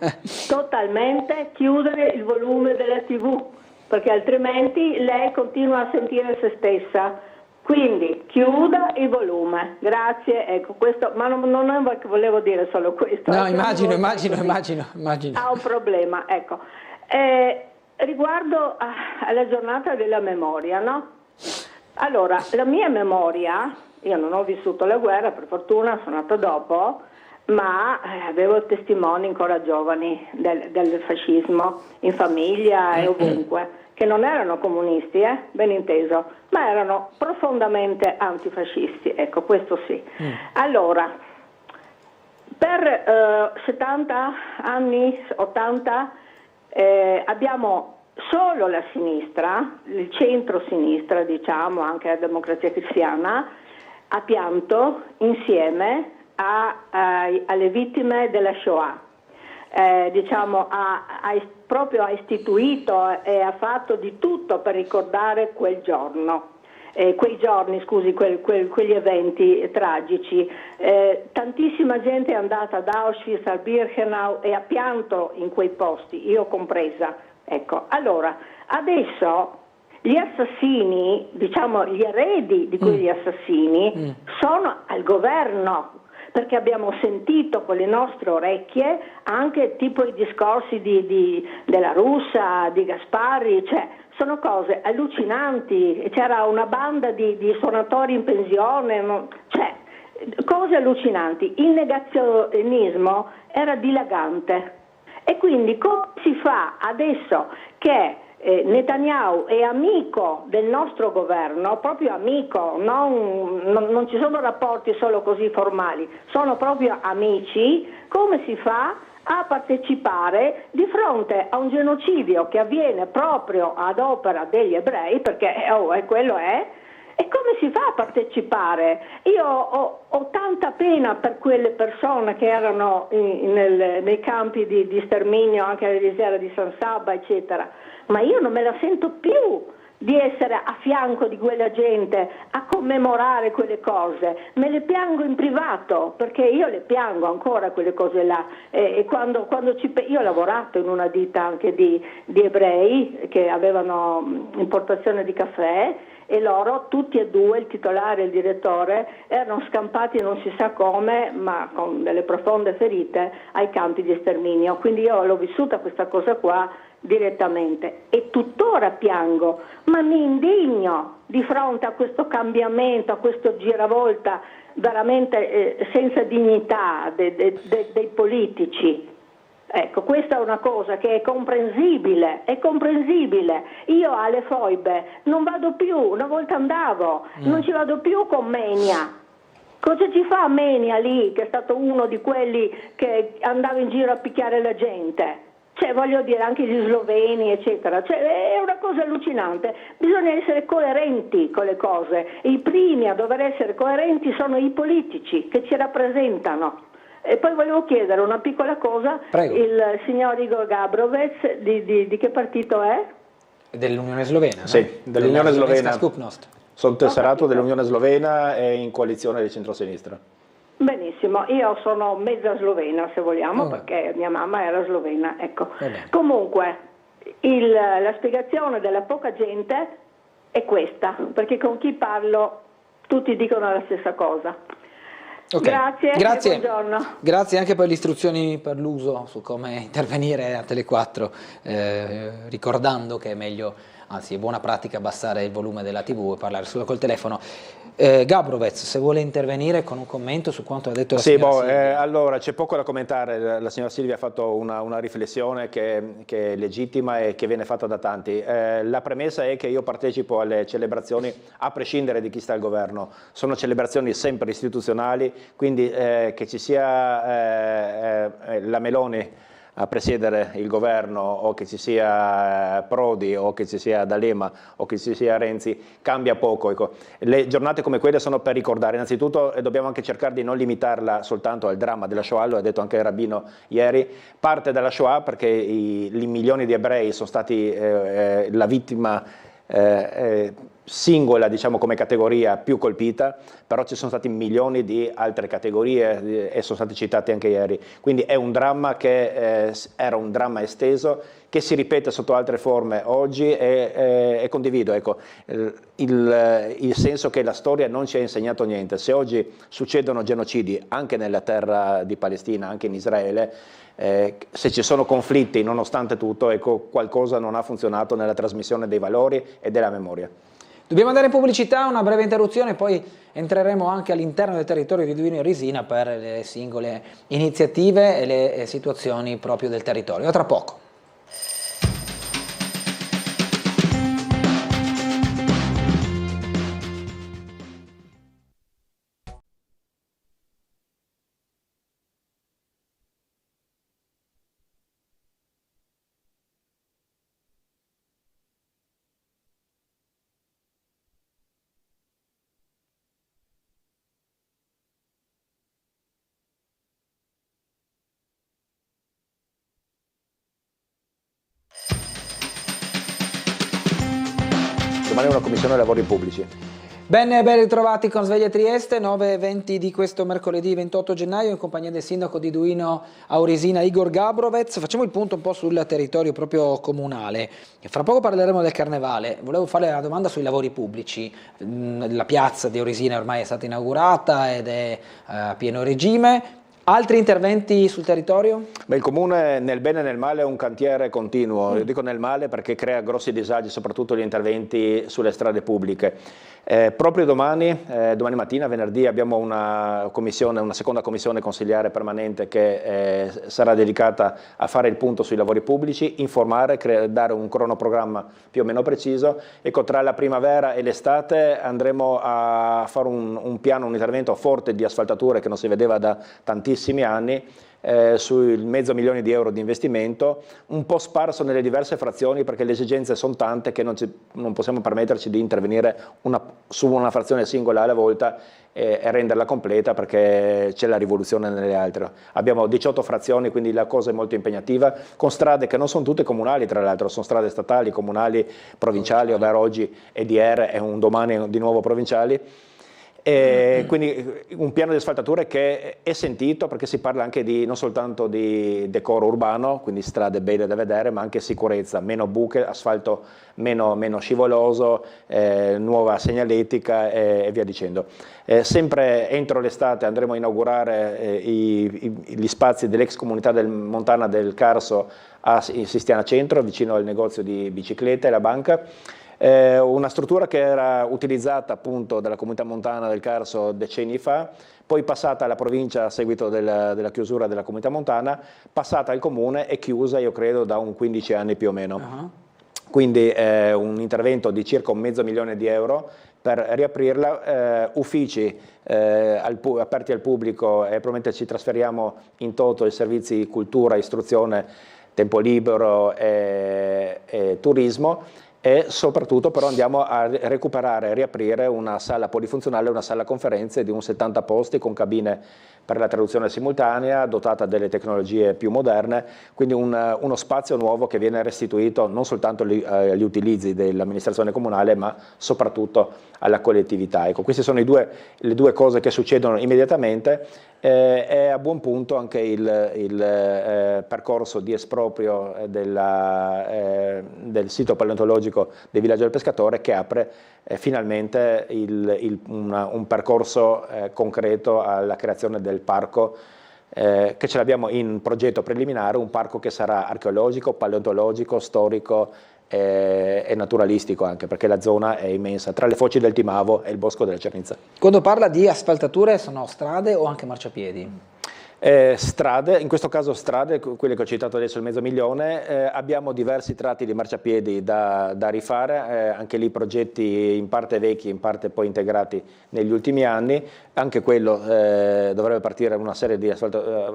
Speaker 21: totalmente, chiudere il volume della TV, perché altrimenti lei continua a sentire se stessa. Quindi chiuda il volume, grazie, ecco questo, ma non volevo dire solo questo.
Speaker 1: No, immagino.
Speaker 21: Ha un problema, ecco. Riguardo alla giornata della memoria, no? Allora, la mia memoria, io non ho vissuto la guerra, per fortuna sono nata dopo, ma avevo testimoni ancora giovani del fascismo, in famiglia e ovunque, che non erano comunisti, ben inteso, ma erano profondamente antifascisti, ecco, questo sì. Allora, per 70 anni, 80, abbiamo solo la sinistra, il centro-sinistra, diciamo, anche la Democrazia Cristiana, ha pianto insieme alle vittime della Shoah. Diciamo, proprio ha istituito e ha fatto di tutto per ricordare quegli eventi tragici. Tantissima gente è andata ad Auschwitz, a Birkenau e ha pianto in quei posti, io compresa. Ecco, allora, adesso gli assassini, diciamo gli eredi di quegli assassini, sono al governo, perché abbiamo sentito con le nostre orecchie anche tipo i discorsi della Russa, di Gasparri, cioè sono cose allucinanti, c'era una banda di suonatori in pensione, cioè cose allucinanti. Il negazionismo era dilagante e quindi come si fa adesso che Netanyahu è amico del nostro governo, proprio amico, non ci sono rapporti solo così formali, sono proprio amici, come si fa a partecipare di fronte a un genocidio che avviene proprio ad opera degli ebrei, perché quello è, e come si fa a partecipare? Io ho tanta pena per quelle persone che erano nei campi di sterminio, anche alla riserva di San Sabba, eccetera, ma io non me la sento più di essere a fianco di quella gente a commemorare quelle cose. Me le piango in privato, perché io le piango ancora quelle cose là. E quando io ho lavorato in una ditta anche di ebrei che avevano importazione di caffè, e loro, tutti e due, il titolare e il direttore, erano scampati non si sa come, ma con delle profonde ferite, ai campi di sterminio. Quindi io l'ho vissuta questa cosa qua direttamente e tuttora piango, ma mi indigno di fronte a questo cambiamento, a questo giravolta veramente senza dignità dei politici. Ecco, questa è una cosa che è comprensibile. Io alle foibe non vado più, una volta andavo, non ci vado più con Menia. Cosa ci fa Menia lì, che è stato uno di quelli che andava in giro a picchiare la gente? Cioè, voglio dire, anche gli sloveni, eccetera. Cioè, è una cosa allucinante. Bisogna essere coerenti con le cose. I primi a dover essere coerenti sono i politici che ci rappresentano. E poi volevo chiedere una piccola cosa.
Speaker 1: Prego.
Speaker 21: Il signor Igor Gabrovec di che partito è?
Speaker 1: Dell'Unione Slovena, no?
Speaker 20: Sì, dell'Unione Slovena.
Speaker 1: Skupnost.
Speaker 20: Sono tesserato dell'Unione Slovena e in coalizione di centrosinistra.
Speaker 21: Benissimo, io sono mezza slovena se vogliamo, perché mia mamma era slovena, ecco. Comunque, la spiegazione della poca gente è questa, perché con chi parlo tutti dicono la stessa cosa.
Speaker 1: Okay.
Speaker 21: Grazie. E buongiorno.
Speaker 1: Grazie anche per le istruzioni per l'uso su come intervenire a Tele4, ricordando che è meglio, anzi è buona pratica abbassare il volume della TV e parlare solo col telefono. Gabrovec, se vuole intervenire con un commento su quanto ha detto la signora Silvia.
Speaker 20: Allora c'è poco da commentare, la signora Silvia ha fatto una riflessione che è legittima e che viene fatta da tanti. La premessa è che io partecipo alle celebrazioni a prescindere di chi sta al governo, sono celebrazioni sempre istituzionali, quindi che ci sia la Meloni a presiedere il governo o che ci sia Prodi o che ci sia D'Alema o che ci sia Renzi cambia poco. Ecco. Le giornate come quelle sono per ricordare innanzitutto e dobbiamo anche cercare di non limitarla soltanto al dramma della Shoah, lo ha detto anche Rabino ieri, parte dalla Shoah perché i milioni di ebrei sono stati la vittima singola, diciamo, come categoria più colpita, però ci sono stati milioni di altre categorie e sono stati citati anche ieri, quindi è un dramma che era un dramma esteso che si ripete sotto altre forme oggi e condivido, ecco, il senso che la storia non ci ha insegnato niente. Se oggi succedono genocidi anche nella terra di Palestina, anche in Israele, se ci sono conflitti nonostante tutto, ecco, qualcosa non ha funzionato nella trasmissione dei valori e della memoria.
Speaker 1: Dobbiamo andare in pubblicità, una breve interruzione, poi entreremo anche all'interno del territorio di Duino e Risina per le singole iniziative e le situazioni proprio del territorio. A tra poco.
Speaker 20: Domani è una commissione lavori pubblici.
Speaker 1: Ben ritrovati con Sveglia Trieste, 9:20 di questo mercoledì 28 gennaio in compagnia del sindaco di Duino Aurisina Igor Gabrovec. Facciamo il punto un po' sul territorio proprio comunale. Fra poco parleremo del carnevale. Volevo fare una domanda sui lavori pubblici. La piazza di Aurisina ormai è stata inaugurata ed è a pieno regime. Altri interventi sul territorio?
Speaker 20: Beh, il Comune nel bene e nel male è un cantiere continuo, io dico nel male perché crea grossi disagi, soprattutto gli interventi sulle strade pubbliche. Proprio domani mattina, venerdì, abbiamo una seconda commissione consigliare permanente che sarà dedicata a fare il punto sui lavori pubblici, informare, dare un cronoprogramma più o meno preciso. Ecco, tra la primavera e l'estate andremo a fare un piano, un intervento forte di asfaltature che non si vedeva da tantissimi anni, sui €500.000 di investimento, un po' sparso nelle diverse frazioni perché le esigenze sono tante che non possiamo permetterci di intervenire su una frazione singola alla volta e renderla completa perché c'è la rivoluzione nelle altre. Abbiamo 18 frazioni, quindi la cosa è molto impegnativa, con strade che non sono tutte comunali, tra l'altro sono strade statali, comunali, provinciali, ovvero oggi EDR e un domani di nuovo provinciali. Quindi un piano di asfaltature che è sentito, perché si parla anche non soltanto di decoro urbano, quindi strade belle da vedere, ma anche sicurezza, meno buche, asfalto meno scivoloso, nuova segnaletica e via dicendo. Sempre entro l'estate andremo a inaugurare gli spazi dell'ex comunità montana del Carso a Sistiana Centro, vicino al negozio di biciclette e la banca. Una struttura che era utilizzata appunto dalla comunità montana del Carso decenni fa, poi passata alla provincia a seguito della chiusura della comunità montana, passata al comune e chiusa io credo da un 15 anni più o meno. Quindi un intervento di circa €500.000 per riaprirla, uffici aperti al pubblico, e probabilmente ci trasferiamo in toto i servizi cultura, istruzione, tempo libero e turismo. E soprattutto però andiamo a recuperare e riaprire una sala polifunzionale, una sala conferenze di un 70 posti con cabine per la traduzione simultanea, dotata delle tecnologie più moderne, quindi uno spazio nuovo che viene restituito non soltanto agli utilizzi dell'amministrazione comunale, ma soprattutto alla collettività. Ecco, queste sono le due cose che succedono immediatamente. È a buon punto anche il percorso di esproprio del sito paleontologico del villaggio del pescatore, che apre finalmente un percorso concreto alla creazione del parco, che ce l'abbiamo in progetto preliminare, un parco che sarà archeologico, paleontologico, storico e naturalistico, anche perché la zona è immensa, tra le foci del Timavo e il bosco della Cernizza.
Speaker 1: Quando parla di asfaltature sono strade o anche marciapiedi?
Speaker 20: Strade, in questo caso strade, quelle che ho citato adesso, il €500.000, abbiamo diversi tratti di marciapiedi da rifare, anche lì progetti in parte vecchi, in parte poi integrati negli ultimi anni, anche quello dovrebbe partire una serie di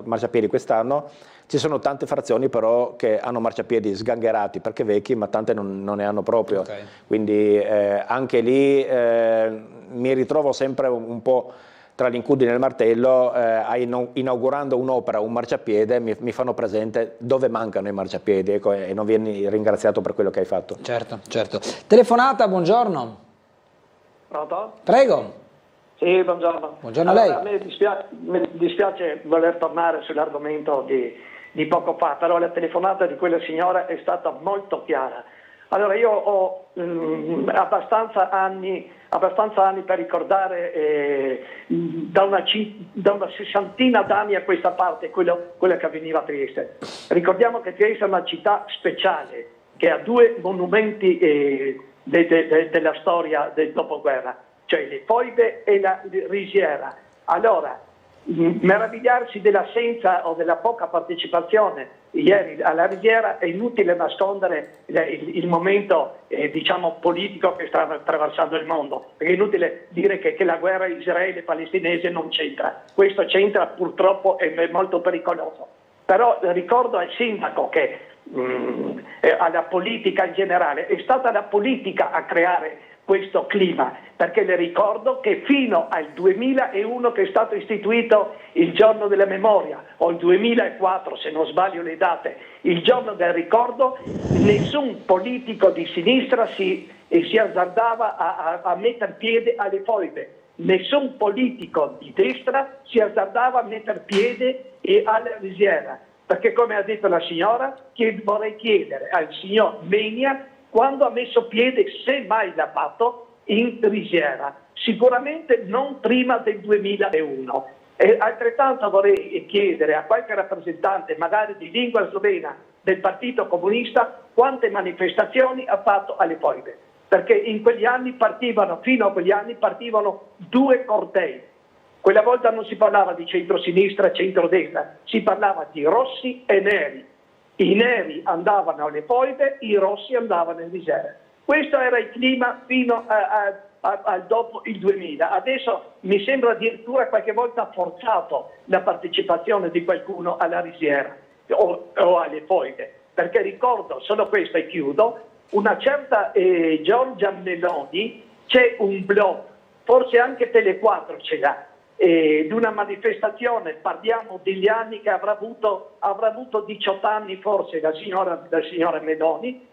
Speaker 20: marciapiedi quest'anno. Ci sono tante frazioni però che hanno marciapiedi sgangherati perché vecchi, ma tante non ne hanno proprio, quindi anche lì mi ritrovo sempre un po' tra l'incudine e il martello, inaugurando un'opera, un marciapiede, mi fanno presente dove mancano i marciapiedi, ecco, e non vieni ringraziato per quello che hai fatto.
Speaker 1: Certo, certo. Telefonata, buongiorno.
Speaker 4: Pronto?
Speaker 1: Prego.
Speaker 4: Sì, buongiorno.
Speaker 1: Buongiorno a lei.
Speaker 4: A me dispiace voler tornare sull'argomento di poco fa, però la telefonata di quella signora è stata molto chiara. Allora io ho abbastanza anni per ricordare da una sessantina d'anni a questa parte quello che avveniva a Trieste. Ricordiamo che Trieste è una città speciale che ha due monumenti della storia del dopoguerra, cioè le Foibe e la Risiera. Allora, meravigliarsi dell'assenza o della poca partecipazione ieri alla Risiera, è inutile nascondere il momento diciamo politico che sta attraversando il mondo, perché è inutile dire che la guerra israele-palestinese non c'entra. Questo c'entra, purtroppo è molto pericoloso. Però ricordo al sindaco che alla politica in generale, è stata la politica a creare questo clima, perché le ricordo che fino al 2001, che è stato istituito il giorno della memoria, o il 2004 se non sbaglio le date, il giorno del ricordo, nessun politico di sinistra si azzardava a mettere piede alle Foibe, nessun politico di destra si azzardava a mettere piede alla Risiera, perché come ha detto la signora, vorrei chiedere al signor Menia quando ha messo piede, se mai l'ha fatto, in Risiera. Sicuramente non prima del 2001. E altrettanto vorrei chiedere a qualche rappresentante, magari di lingua slovena, del Partito Comunista, quante manifestazioni ha fatto alle Foibe. Perché in quegli anni fino a quegli anni partivano due cortei. Quella volta non si parlava di centro-sinistra, centro-destra, si parlava di rossi e neri. I neri andavano alle Foibe, i rossi andavano in Risiera. Questo era il clima fino a dopo il 2000. Adesso mi sembra addirittura qualche volta forzato la partecipazione di qualcuno alla Risiera o alle Foibe, perché ricordo, solo questo e chiudo, una certa Giorgia Meloni, c'è un blog, forse anche Tele4 ce l'ha, di una manifestazione, parliamo degli anni che avrà avuto 18 anni forse la signora Meloni,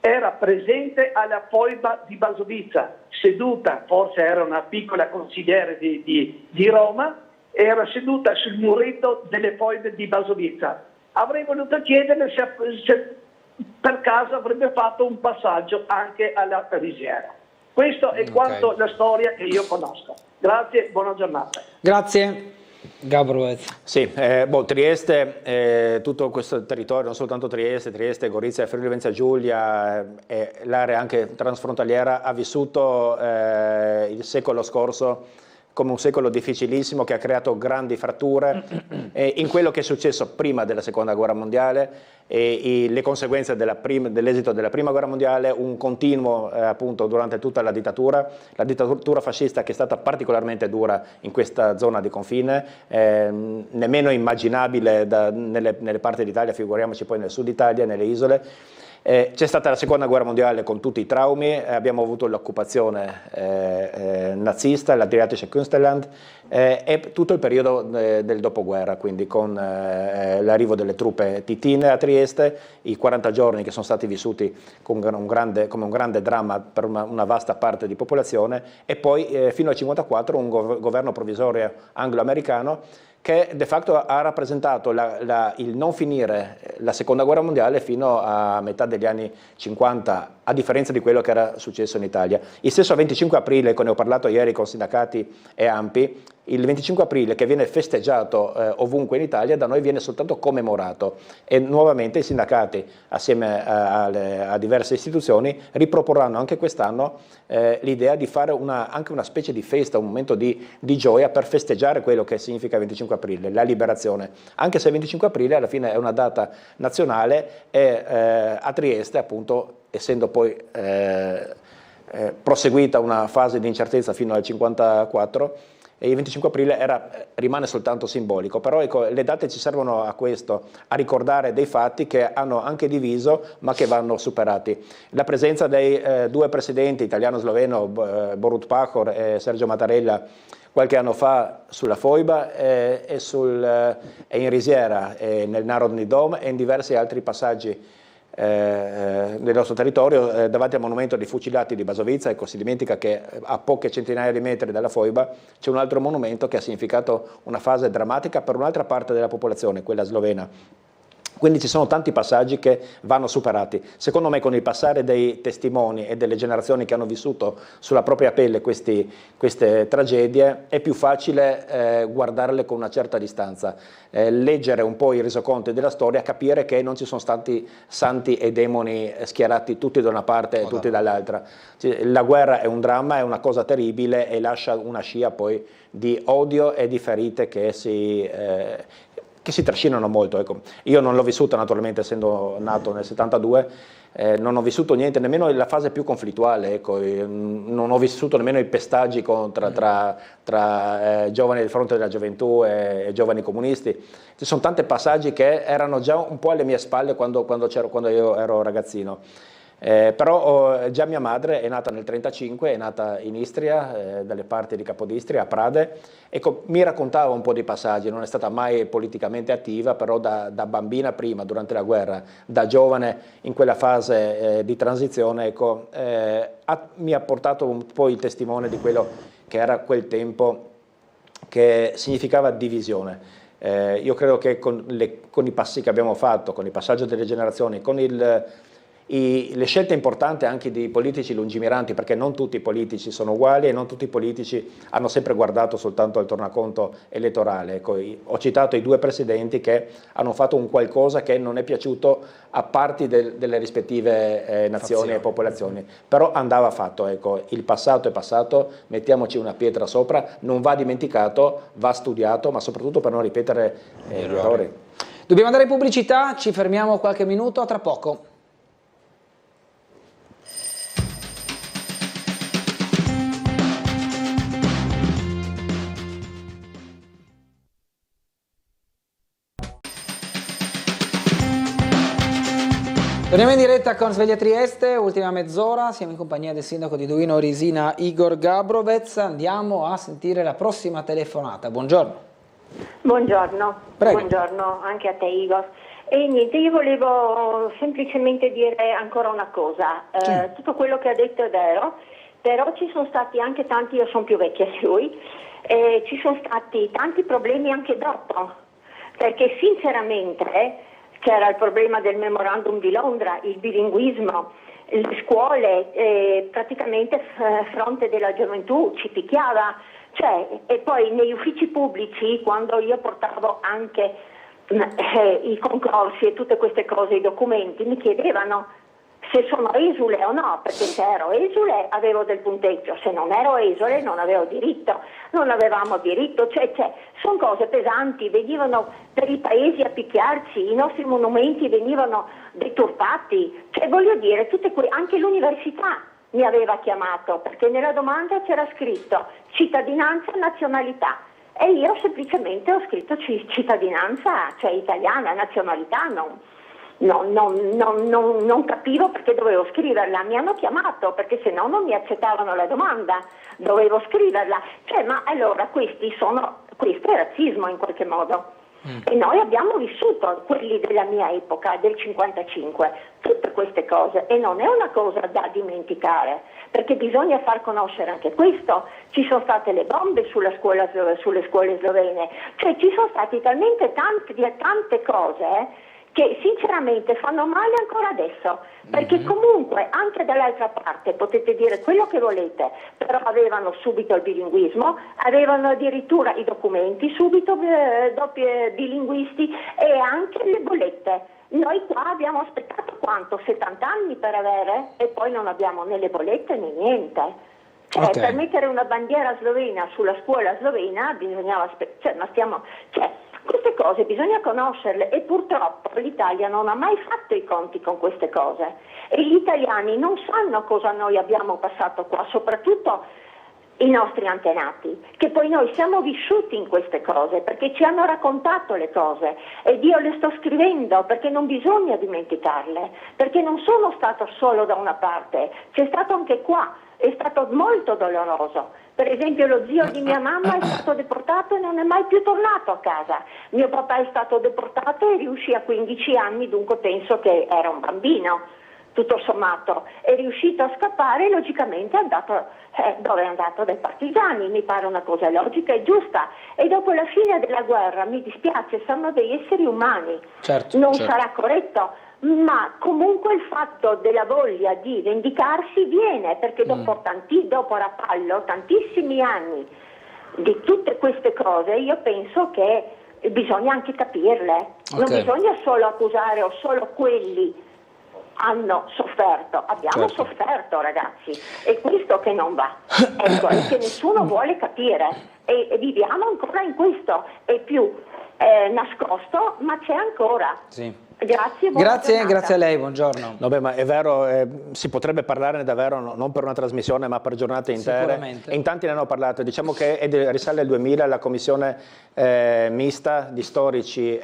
Speaker 4: era presente alla foiba di Basovizza, seduta, forse era una piccola consigliere di Roma, era seduta sul muretto delle foibe di Basovizza. Avrei voluto chiederle se per caso avrebbe fatto un passaggio anche alla Risiera. Questo è quanto la storia che io conosco. Grazie, buona giornata.
Speaker 1: Grazie. Gabrovez.
Speaker 20: Sì, Trieste, tutto questo territorio, non soltanto Trieste, Gorizia, Friuli Venezia Giulia, l'area anche transfrontaliera ha vissuto il secolo scorso come un secolo difficilissimo che ha creato grandi fratture in quello che è successo prima della Seconda Guerra Mondiale e le conseguenze dell'esito della Prima Guerra Mondiale, un continuo appunto durante tutta la dittatura fascista che è stata particolarmente dura in questa zona di confine, nemmeno immaginabile nelle parti d'Italia, figuriamoci poi nel sud Italia, nelle isole. C'è stata la Seconda Guerra Mondiale con tutti i traumi, abbiamo avuto l'occupazione nazista, l'Adriatische Künstlerland e tutto il periodo del dopoguerra, quindi con l'arrivo delle truppe titine a Trieste, i 40 giorni che sono stati vissuti come un grande dramma per una vasta parte di popolazione e poi fino al 1954 un governo provvisorio anglo-americano che de facto ha rappresentato il non finire la Seconda Guerra Mondiale fino a metà degli anni 50, a differenza di quello che era successo in Italia. Il stesso 25 aprile, ne ho parlato ieri con sindacati e ANPI, il 25 aprile che viene festeggiato ovunque in Italia, da noi viene soltanto commemorato e nuovamente i sindacati assieme a diverse istituzioni riproporranno anche quest'anno l'idea di fare anche una specie di festa, un momento di gioia per festeggiare quello che significa il 25 aprile, la liberazione, anche se il 25 aprile alla fine è una data nazionale e a Trieste appunto essendo poi proseguita una fase di incertezza fino al 1954 e il 25 aprile rimane soltanto simbolico, però ecco, le date ci servono a questo, a ricordare dei fatti che hanno anche diviso ma che vanno superati. La presenza dei due presidenti, italiano-sloveno, Borut Pahor e Sergio Mattarella, qualche anno fa sulla foiba e in Risiera, nel Narodni Dom e in diversi altri passaggi nel nostro territorio, davanti al monumento dei fucilati di Basovizza. Ecco, si dimentica che a poche centinaia di metri dalla foiba c'è un altro monumento che ha significato una fase drammatica per un'altra parte della popolazione, quella slovena. Quindi ci sono tanti passaggi che vanno superati. Secondo me con il passare dei testimoni e delle generazioni che hanno vissuto sulla propria pelle queste tragedie è più facile guardarle con una certa distanza, leggere un po' i resoconti della storia, capire che non ci sono stati santi e demoni schierati tutti da una parte e tutti dall'altra. La guerra è un dramma, è una cosa terribile e lascia una scia poi di odio e di ferite che si trascinano molto. Ecco. Io non l'ho vissuta naturalmente essendo nato nel 72, non ho vissuto niente, nemmeno la fase più conflittuale, ecco. Non ho vissuto nemmeno i pestaggi tra giovani del Fronte della Gioventù e giovani comunisti. Ci sono tanti passaggi che erano già un po' alle mie spalle quando io ero ragazzino. Però già mia madre è nata nel 1935, è nata in Istria, dalle parti di Capodistria, a Prade. Ecco, mi raccontava un po' di passaggi, non è stata mai politicamente attiva, però da bambina prima, durante la guerra, da giovane in quella fase di transizione, ecco, mi ha portato un po' il testimone di quello che era quel tempo che significava divisione. Io credo che con i passi che abbiamo fatto, con il passaggio delle generazioni, con le scelte importanti anche di politici lungimiranti, perché non tutti i politici sono uguali e non tutti i politici hanno sempre guardato soltanto al tornaconto elettorale. Ecco, ho citato i due presidenti che hanno fatto un qualcosa che non è piaciuto a parti delle rispettive nazioni e popolazioni, però andava fatto. Ecco, il passato è passato, mettiamoci una pietra sopra, non va dimenticato, va studiato, ma soprattutto per non ripetere errori.
Speaker 1: Dobbiamo andare in pubblicità, ci fermiamo qualche minuto, a tra poco. Torniamo in diretta con Sveglia Trieste, ultima mezz'ora, siamo in compagnia del sindaco di Duino Risina Igor Gabrovez, andiamo a sentire la prossima telefonata. Buongiorno.
Speaker 21: Buongiorno.
Speaker 1: Prego.
Speaker 21: Buongiorno anche a te Igor. E niente, io volevo semplicemente dire ancora una cosa. Tutto quello che ha detto è vero, però ci sono stati anche tanti, io sono più vecchia di lui, ci sono stati tanti problemi anche dopo, perché sinceramente c'era il problema del memorandum di Londra, il bilinguismo, le scuole, praticamente fronte della gioventù ci picchiava, e poi negli uffici pubblici, quando io portavo anche i concorsi e tutte queste cose, i documenti, mi chiedevano se sono esule o no, perché se ero esule avevo del punteggio, se non ero esule non avevo diritto, non avevamo diritto, sono cose pesanti, venivano per i paesi a picchiarci, i nostri monumenti venivano deturpati, voglio dire, anche l'università mi aveva chiamato, perché nella domanda c'era scritto cittadinanza e nazionalità. E io semplicemente ho scritto cittadinanza, italiana, nazionalità, non capivo perché dovevo scriverla. Mi hanno chiamato perché se no non mi accettavano la domanda, dovevo scriverla. Ma allora questo è razzismo in qualche modo. E noi abbiamo vissuto, quelli della mia epoca, del 55, tutte queste cose, e non è una cosa da dimenticare, perché bisogna far conoscere anche questo. Ci sono state le bombe sulle scuole slovene, ci sono stati talmente tante cose che sinceramente fanno male ancora adesso, perché comunque anche dall'altra parte potete dire quello che volete, però avevano subito il bilinguismo, avevano addirittura i documenti subito bilinguisti e anche le bollette. Noi qua abbiamo aspettato 70 anni per avere, e poi non abbiamo né le bollette né niente. Per mettere una bandiera slovena sulla scuola slovena bisognava aspettare, queste cose bisogna conoscerle, e purtroppo l'Italia non ha mai fatto i conti con queste cose, e gli italiani non sanno cosa noi abbiamo passato qua, soprattutto i nostri antenati, che poi noi siamo vissuti in queste cose perché ci hanno raccontato le cose, ed io le sto scrivendo perché non bisogna dimenticarle, perché non sono stato solo da una parte, c'è stato anche qua, è stato molto doloroso. Per esempio lo zio di mia mamma è stato deportato e non è mai più tornato a casa. Mio papà è stato deportato e riuscì a 15 anni, dunque penso che era un bambino, tutto sommato. È riuscito a scappare e logicamente è andato dove è andato, dai partigiani. Mi pare una cosa logica e giusta. E dopo la fine della guerra, mi dispiace, sono degli esseri umani. Non sarà corretto. Ma comunque il fatto della voglia di vendicarsi viene, perché dopo Rapallo, tantissimi anni di tutte queste cose, io penso che bisogna anche capirle, non bisogna solo accusare o solo quelli hanno sofferto, abbiamo sofferto ragazzi, è questo che non va, è che nessuno vuole capire, e viviamo ancora in questo, è più nascosto, ma c'è ancora.
Speaker 1: Grazie a lei, buongiorno.
Speaker 20: No, ma è vero, si potrebbe parlarne davvero non per una trasmissione ma per giornate intere, e in tanti ne hanno parlato. Diciamo che risale al 2000 la commissione mista di storici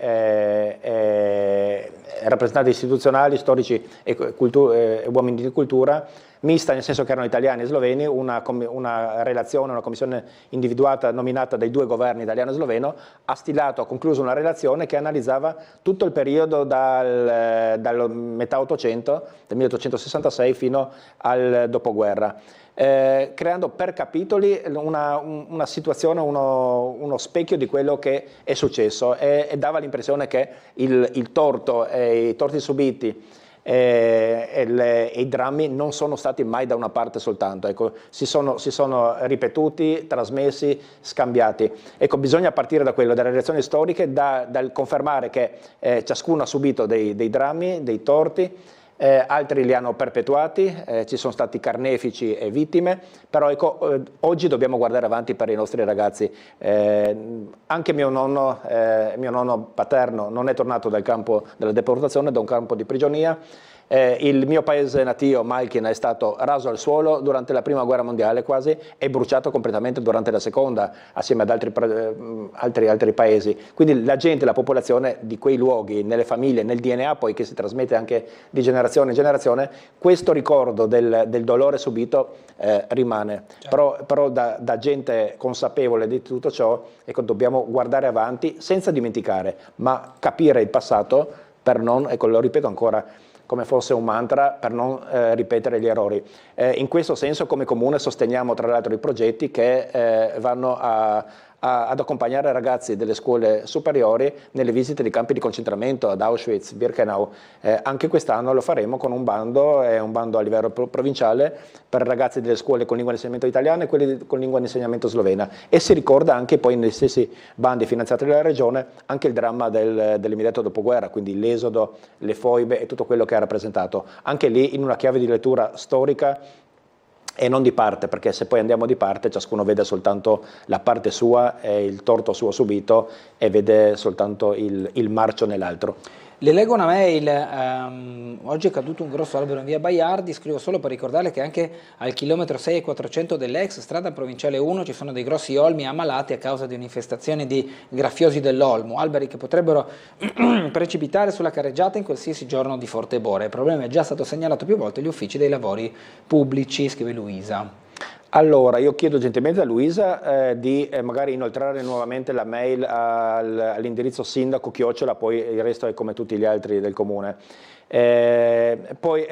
Speaker 20: rappresentanti istituzionali, storici e uomini di cultura, mista nel senso che erano italiani e sloveni, una relazione, una commissione individuata, nominata dai due governi italiano e sloveno, ha concluso una relazione che analizzava tutto il periodo dal metà 800, del 1866 fino al dopoguerra, creando per capitoli una situazione, uno specchio di quello che è successo, e dava l'impressione che i torti subiti e i drammi non sono stati mai da una parte soltanto, si sono ripetuti, trasmessi, scambiati. Bisogna partire da quello, dalle relazioni storiche, dal confermare che ciascuno ha subito dei drammi, dei torti, altri li hanno perpetuati, ci sono stati carnefici e vittime, però oggi dobbiamo guardare avanti per i nostri ragazzi. Anche mio nonno paterno non è tornato dal campo della deportazione, da un campo di prigionia. Il mio paese natio, Malkin, è stato raso al suolo durante la prima guerra mondiale quasi, e bruciato completamente durante la seconda, assieme ad altri paesi. Quindi la gente, la popolazione di quei luoghi, nelle famiglie, nel DNA poi, che si trasmette anche di generazione in generazione, questo ricordo del dolore subito rimane. Però da gente consapevole di tutto ciò, dobbiamo guardare avanti senza dimenticare, ma capire il passato ecco, lo ripeto ancora come fosse un mantra, per non ripetere gli errori. In questo senso come Comune sosteniamo tra l'altro i progetti che vanno ad accompagnare i ragazzi delle scuole superiori nelle visite di campi di concentramento ad Auschwitz, Birkenau. Anche quest'anno lo faremo con un bando, è un bando a livello provinciale per ragazzi delle scuole con lingua di insegnamento italiana e quelli con lingua di insegnamento slovena. E si ricorda anche poi negli stessi bandi finanziati dalla regione anche il dramma dell'immediato dopoguerra, quindi l'esodo, le foibe e tutto quello che ha rappresentato. Anche lì in una chiave di lettura storica e non di parte, perché se poi andiamo di parte ciascuno vede soltanto la parte sua e il torto suo subito e vede soltanto il marcio nell'altro.
Speaker 1: Le leggo una mail, oggi è caduto un grosso albero in via Baiardi, scrivo solo per ricordarle che anche al chilometro 6,400 dell'ex strada provinciale 1 ci sono dei grossi olmi ammalati a causa di un'infestazione di grafiosi dell'olmo, alberi che potrebbero precipitare sulla carreggiata in qualsiasi giorno di forte bore. Il problema è già stato segnalato più volte agli uffici dei lavori pubblici, scrive Luisa.
Speaker 20: Allora, io chiedo gentilmente a Luisa di magari inoltrare nuovamente la mail all'indirizzo sindaco @ poi il resto è come tutti gli altri del comune. Poi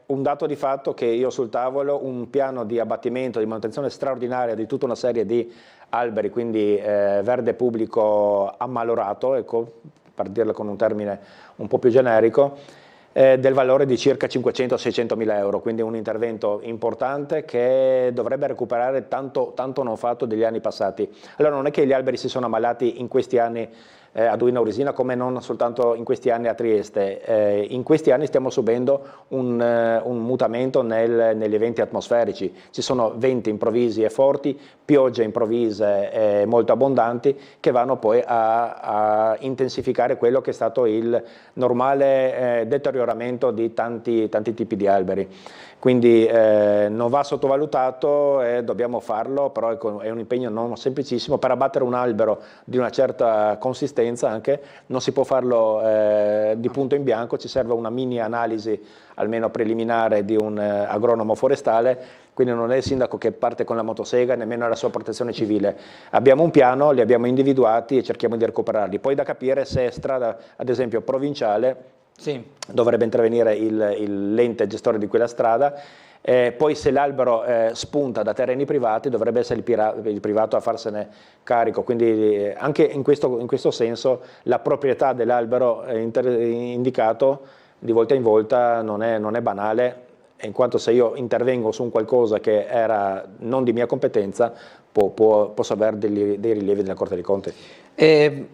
Speaker 20: un dato di fatto che io ho sul tavolo, un piano di abbattimento, di manutenzione straordinaria di tutta una serie di alberi, quindi verde pubblico ammalorato, ecco, per dirlo con un termine un po' più generico, del valore di circa 500-600 mila euro, quindi un intervento importante che dovrebbe recuperare tanto non fatto degli anni passati. Allora non è che gli alberi si sono ammalati in questi anni a Duino Auresina come non soltanto in questi anni a Trieste, in questi anni stiamo subendo un mutamento negli eventi atmosferici, ci sono venti improvvisi e forti, piogge improvvise e molto abbondanti che vanno poi a intensificare quello che è stato il normale deterioramento di tanti tipi di alberi. Quindi non va sottovalutato e dobbiamo farlo, però è un impegno non semplicissimo. Per abbattere un albero di una certa consistenza anche non si può farlo di punto in bianco, ci serve una mini analisi almeno preliminare di un agronomo forestale, quindi non è il sindaco che parte con la motosega, nemmeno la sua protezione civile. Abbiamo un piano, li abbiamo individuati e cerchiamo di recuperarli. Poi da capire se è strada ad esempio provinciale, sì, dovrebbe intervenire l'ente gestore di quella strada, poi se l'albero spunta da terreni privati dovrebbe essere il privato a farsene carico, quindi anche in questo senso la proprietà dell'albero indicato di volta in volta non è banale, in quanto se io intervengo su un qualcosa che era non di mia competenza posso avere dei rilievi della Corte dei Conti.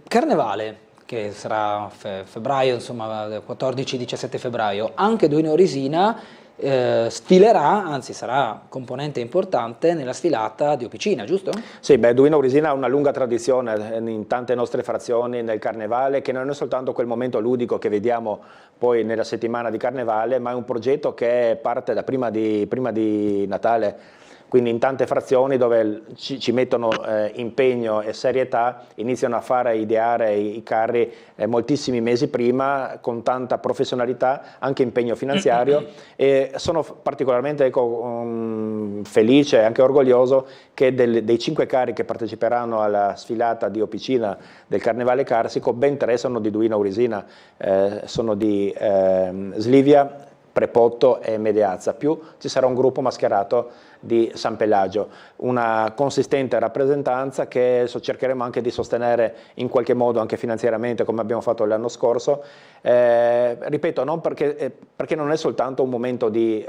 Speaker 1: Carnevale, che sarà febbraio, insomma 14-17 febbraio, anche Duino Auresina sfilerà, anzi sarà componente importante nella sfilata di Opicina, giusto?
Speaker 20: Sì, Duino Auresina ha una lunga tradizione in tante nostre frazioni nel Carnevale, che non è soltanto quel momento ludico che vediamo poi nella settimana di Carnevale, ma è un progetto che parte da prima di Natale. Quindi in tante frazioni dove ci mettono impegno e serietà iniziano a fare ideare i carri moltissimi mesi prima con tanta professionalità, anche impegno finanziario, e sono particolarmente felice e anche orgoglioso che dei 5 carri che parteciperanno alla sfilata di Opicina del Carnevale Carsico, ben 3 sono di Duino Auresina, sono di Slivia, Prepotto e Mediazza, più ci sarà un gruppo mascherato di San Pelagio, una consistente rappresentanza che cercheremo anche di sostenere in qualche modo anche finanziariamente come abbiamo fatto l'anno scorso, ripeto, non perché non è soltanto un momento di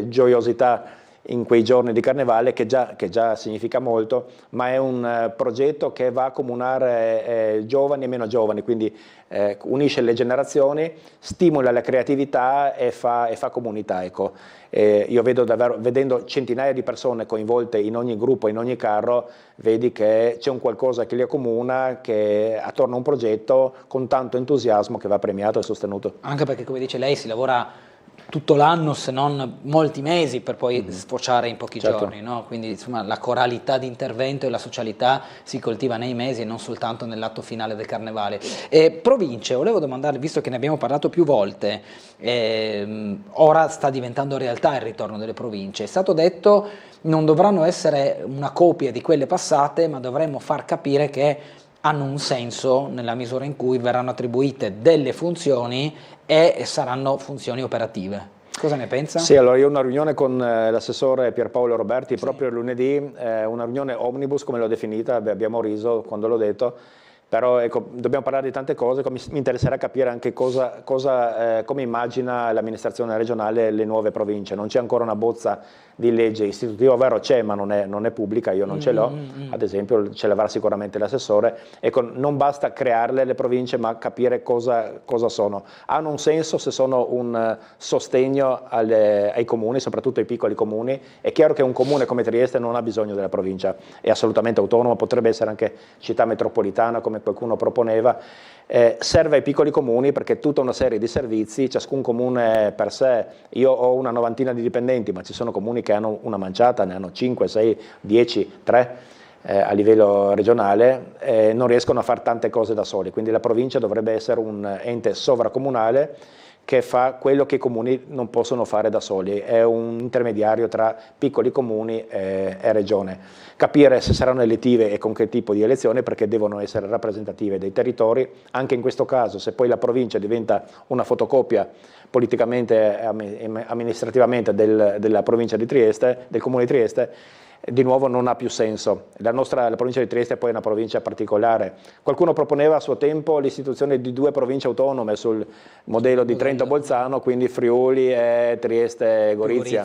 Speaker 20: gioiosità in quei giorni di Carnevale che già significa molto, ma è un progetto che va a accomunare giovani e meno giovani, quindi unisce le generazioni, stimola la creatività e fa comunità. Ecco. Io vedo vedendo centinaia di persone coinvolte in ogni gruppo, in ogni carro, vedi che c'è un qualcosa che li accomuna, che attorno a un progetto con tanto entusiasmo che va premiato e sostenuto.
Speaker 1: Anche perché, come dice lei, si lavora tutto l'anno, se non molti mesi, per poi sfociare in pochi giorni, no? Quindi insomma la coralità di intervento e la socialità si coltiva nei mesi e non soltanto nell'atto finale del Carnevale. Province, volevo domandarle, visto che ne abbiamo parlato più volte, ora sta diventando realtà il ritorno delle province, è stato detto non dovranno essere una copia di quelle passate, ma dovremmo far capire che hanno un senso nella misura in cui verranno attribuite delle funzioni e saranno funzioni operative. Cosa ne pensa?
Speaker 20: Sì, allora io ho una riunione con l'assessore Pierpaolo Roberti proprio lunedì, una riunione omnibus come l'ho definita, abbiamo riso quando l'ho detto, però ecco, dobbiamo parlare di tante cose, mi interesserà capire anche come immagina l'amministrazione regionale le nuove province. Non c'è ancora una bozza di legge istitutiva, ovvero c'è ma non è pubblica, io non ce l'ho, ad esempio ce l'avrà sicuramente l'assessore. Ecco, non basta crearle le province ma capire cosa sono. Hanno un senso se sono un sostegno ai comuni, soprattutto ai piccoli comuni. È chiaro che un comune come Trieste non ha bisogno della provincia, è assolutamente autonomo, potrebbe essere anche città metropolitana come qualcuno proponeva. Serve ai piccoli comuni perché tutta una serie di servizi, ciascun comune per sé, io ho una novantina di dipendenti ma ci sono comuni che hanno una manciata, ne hanno 5, 6, 10, 3 a livello regionale, non riescono a fare tante cose da soli, quindi la provincia dovrebbe essere un ente sovracomunale che fa quello che i comuni non possono fare da soli, è un intermediario tra piccoli comuni e regione. Capire se saranno elettive e con che tipo di elezione, perché devono essere rappresentative dei territori. Anche in questo caso, se poi la provincia diventa una fotocopia politicamente e amministrativamente della provincia di Trieste, del comune di Trieste, di nuovo non ha più senso. La provincia di Trieste è poi una provincia particolare. Qualcuno proponeva a suo tempo l'istituzione di 2 province autonome sul modello di Trento-Bolzano, quindi Friuli e Trieste e Gorizia.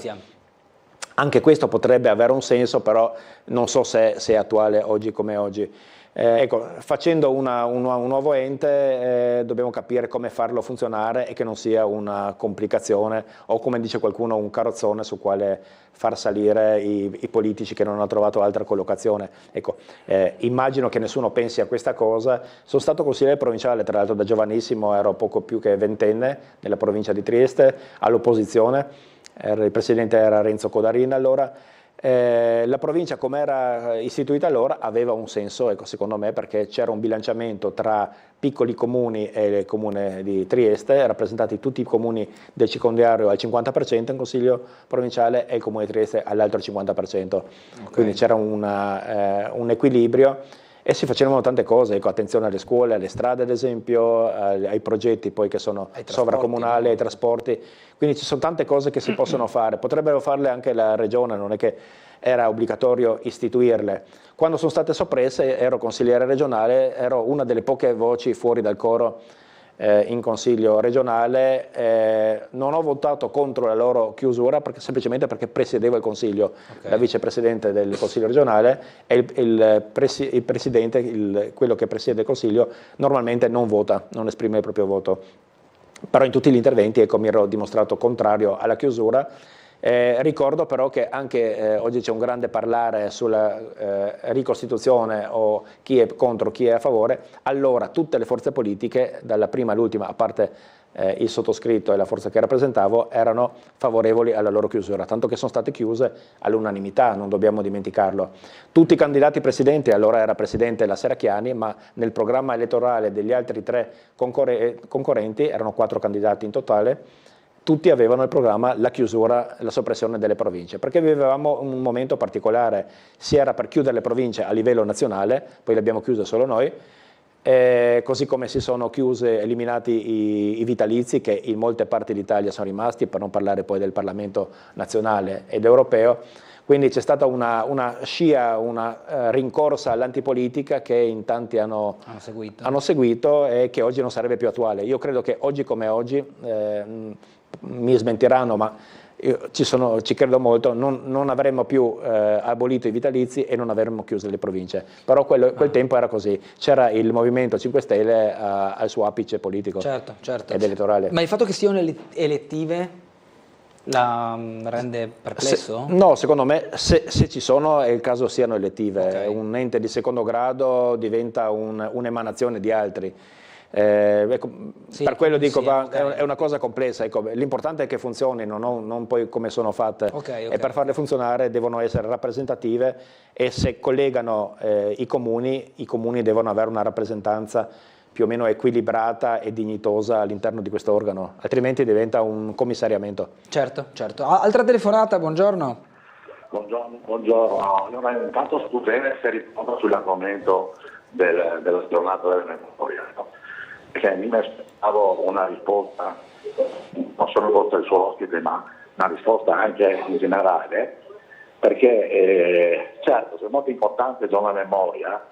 Speaker 20: Anche questo potrebbe avere un senso, però non so se è attuale oggi come oggi. Ecco, facendo un nuovo ente dobbiamo capire come farlo funzionare e che non sia una complicazione o, come dice qualcuno, un carrozzone su quale far salire i politici che non hanno trovato altra collocazione. Ecco, immagino che nessuno pensi a questa cosa. Sono stato consigliere provinciale, tra l'altro da giovanissimo, ero poco più che ventenne nella provincia di Trieste, all'opposizione. Il presidente era Renzo Codarina allora. La provincia, come era istituita allora, aveva un senso, ecco, secondo me, perché c'era un bilanciamento tra piccoli comuni e il comune di Trieste, rappresentati tutti i comuni del circondario al 50% in consiglio provinciale e il comune di Trieste all'altro 50%. Okay. Quindi c'era un equilibrio e si facevano tante cose, ecco, attenzione alle scuole, alle strade ad esempio, ai progetti poi che sono sovracomunali, ai trasporti, quindi ci sono tante cose che si possono fare, potrebbero farle anche la regione, non è che era obbligatorio istituirle. Quando sono state soppresse ero consigliere regionale, ero una delle poche voci fuori dal coro in consiglio regionale, non ho votato contro la loro chiusura semplicemente perché presiedevo il consiglio, la vicepresidente del consiglio regionale e il presidente, quello che presiede il consiglio, normalmente non vota, non esprime il proprio voto, però in tutti gli interventi, ecco, mi ero dimostrato contrario alla chiusura. Ricordo però che anche oggi c'è un grande parlare sulla ricostituzione o chi è contro, chi è a favore. Allora tutte le forze politiche, dalla prima all'ultima, a parte il sottoscritto e la forza che rappresentavo, erano favorevoli alla loro chiusura, tanto che sono state chiuse all'unanimità, non dobbiamo dimenticarlo. Tutti i candidati presidenti, allora era presidente la Serracchiani, ma nel programma elettorale degli altri 3 concorrenti, erano 4 candidati in totale, tutti avevano il programma la chiusura, la soppressione delle province, perché vivevamo un momento particolare, si era per chiudere le province a livello nazionale, poi le abbiamo chiuse solo noi, così come si sono eliminati i vitalizi che in molte parti d'Italia sono rimasti, per non parlare poi del Parlamento nazionale ed europeo. Quindi c'è stata una scia, una rincorsa all'antipolitica che in tanti hanno seguito e che oggi non sarebbe più attuale. Io credo che oggi come oggi, mi smentiranno, ma io ci credo molto, non avremmo più abolito i vitalizi e non avremmo chiuso le province. Però quel tempo era così, c'era il Movimento 5 Stelle al suo apice politico ed elettorale.
Speaker 1: Ma il fatto che siano elettive la rende perplesso?
Speaker 20: No, secondo me se ci sono è il caso siano elettive, un ente di secondo grado diventa un'emanazione di altri. Ecco, per quello dico, è una cosa complessa, ecco, l'importante è che funzionino, non poi come sono fatte, e per farle funzionare devono essere rappresentative e se collegano i comuni devono avere una rappresentanza più o meno equilibrata e dignitosa all'interno di questo organo, altrimenti diventa un commissariamento.
Speaker 1: Certo. Altra telefonata, buongiorno.
Speaker 3: Buongiorno. Allora, intanto scusate se rispondo sull'argomento della giornata della memoria, no? Perché mi aspettavo una risposta, non solo rivolta al suo ospite, ma una risposta anche in generale, perché certo, se è molto importante il giorno della memoria,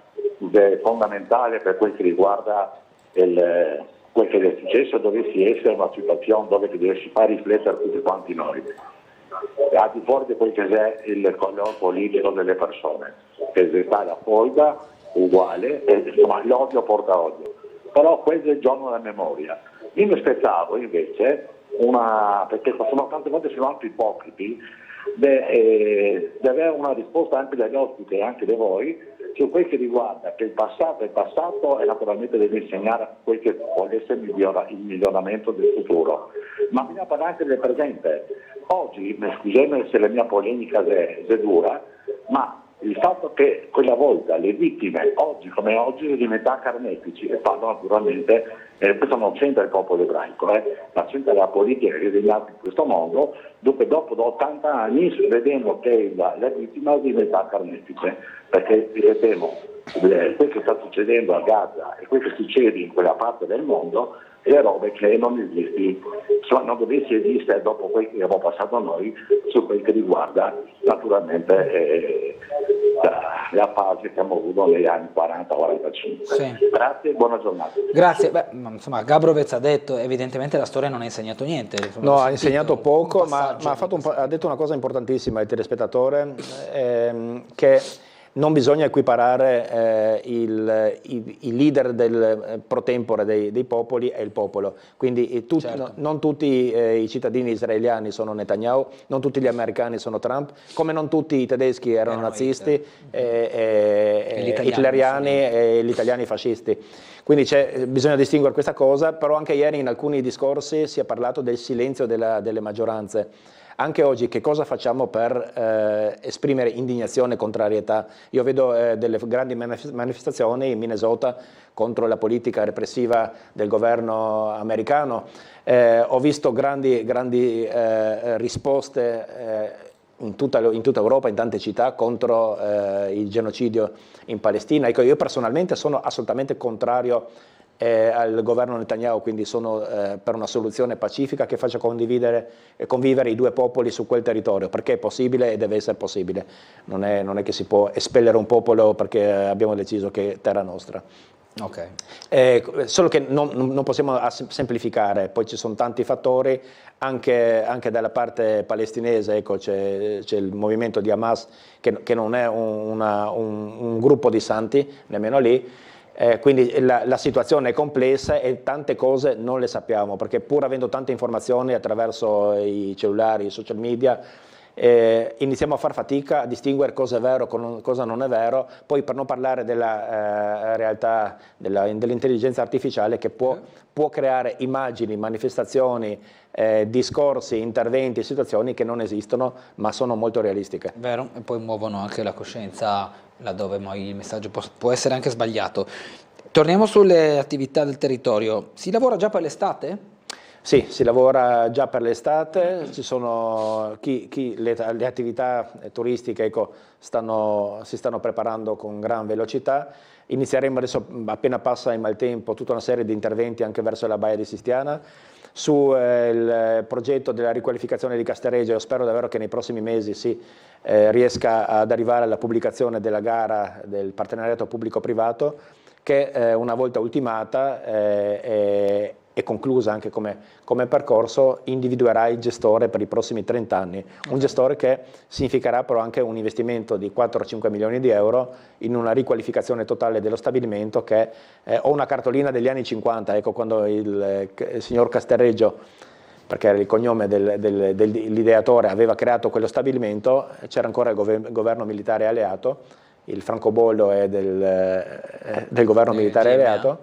Speaker 3: è fondamentale per quel che riguarda quel che è successo, dovessi essere una situazione dove dovessi far riflettere tutti quanti noi, al di fuori di quel che è il colore politico delle persone, che sta la folga uguale, e insomma l'odio porta odio, però questo è il giorno della memoria. Io mi aspettavo invece perché sono tante volte sono anche ipocriti, di avere una risposta anche dagli ospiti e anche da voi su quel che riguarda che il passato e naturalmente deve insegnare quel che vuole essere il miglioramento del futuro, ma bisogna parlare anche del presente. Oggi, scusate se la mia polemica è dura, ma il fatto che quella volta le vittime, oggi come oggi, sono diventate carnefici, e parlo naturalmente, questo non c'entra il popolo ebraico, ma c'entra la politica che è disegnata in questo mondo, dove dopo 80 anni vedendo che la vittima è diventata carnefice, perché ripetiamo, quel che sta succedendo a Gaza e quel che succede in quella parte del mondo è robe che non non dovesse esistere dopo quel che abbiamo passato noi, su quel che riguarda naturalmente la fase che abbiamo avuto negli anni 40-45.
Speaker 1: Sì.
Speaker 3: Grazie e buona giornata.
Speaker 1: Grazie. Insomma, Gabrovec ha detto, evidentemente la storia non ha insegnato niente.
Speaker 20: No, ha insegnato poco, ma ha detto una cosa importantissima al telespettatore, che non bisogna equiparare i leader del pro tempore dei popoli e il popolo, quindi certo. Non tutti i cittadini israeliani sono Netanyahu, non tutti gli americani sono Trump, come non tutti i tedeschi erano nazisti, hitleriani e gli italiani fascisti. Quindi bisogna distinguere questa cosa, però anche ieri in alcuni discorsi si è parlato del silenzio delle maggioranze. Anche oggi che cosa facciamo per esprimere indignazione e contrarietà? Io vedo delle grandi manifestazioni in Minnesota contro la politica repressiva del governo americano, ho visto grandi risposte in tutta Europa, in tante città, contro il genocidio in Palestina. Ecco, io personalmente sono assolutamente contrario al governo Netanyahu, quindi sono per una soluzione pacifica che faccia convivere i due popoli su quel territorio, perché è possibile e deve essere possibile. Non è che si può espellere un popolo perché abbiamo deciso che è terra nostra.
Speaker 1: Okay.
Speaker 20: Solo che non possiamo semplificare, poi ci sono tanti fattori, anche dalla parte palestinese, ecco, c'è il movimento di Hamas che non è un gruppo di santi, nemmeno lì. Quindi la situazione è complessa e tante cose non le sappiamo, perché pur avendo tante informazioni attraverso i cellulari, i social media, iniziamo a far fatica a distinguere cosa è vero e cosa non è vero, poi per non parlare della realtà dell'intelligenza artificiale che può creare immagini, manifestazioni, discorsi, interventi, situazioni che non esistono ma sono molto realistiche.
Speaker 1: Vero, e poi muovono anche la coscienza laddove poi il messaggio può essere anche sbagliato. Torniamo sulle attività del territorio. Si lavora già per l'estate?
Speaker 20: Sì, si lavora già per l'estate, ci sono le attività turistiche, ecco, si stanno preparando con gran velocità. Inizieremo adesso, appena passa in maltempo, tutta una serie di interventi anche verso la Baia di Sistiana. Sul progetto della riqualificazione di Casteregio, io spero davvero che nei prossimi mesi si riesca ad arrivare alla pubblicazione della gara del partenariato pubblico-privato, che una volta ultimata e conclusa anche come percorso, individuerà il gestore per i prossimi 30 anni. Un gestore che significherà però anche un investimento di 4-5 milioni di euro in una riqualificazione totale dello stabilimento, che ho una cartolina degli anni 50, ecco, quando il signor Casteregio, perché era il cognome dell'ideatore, aveva creato quello stabilimento, c'era ancora il governo militare alleato, il francobollo è del governo militare alleato.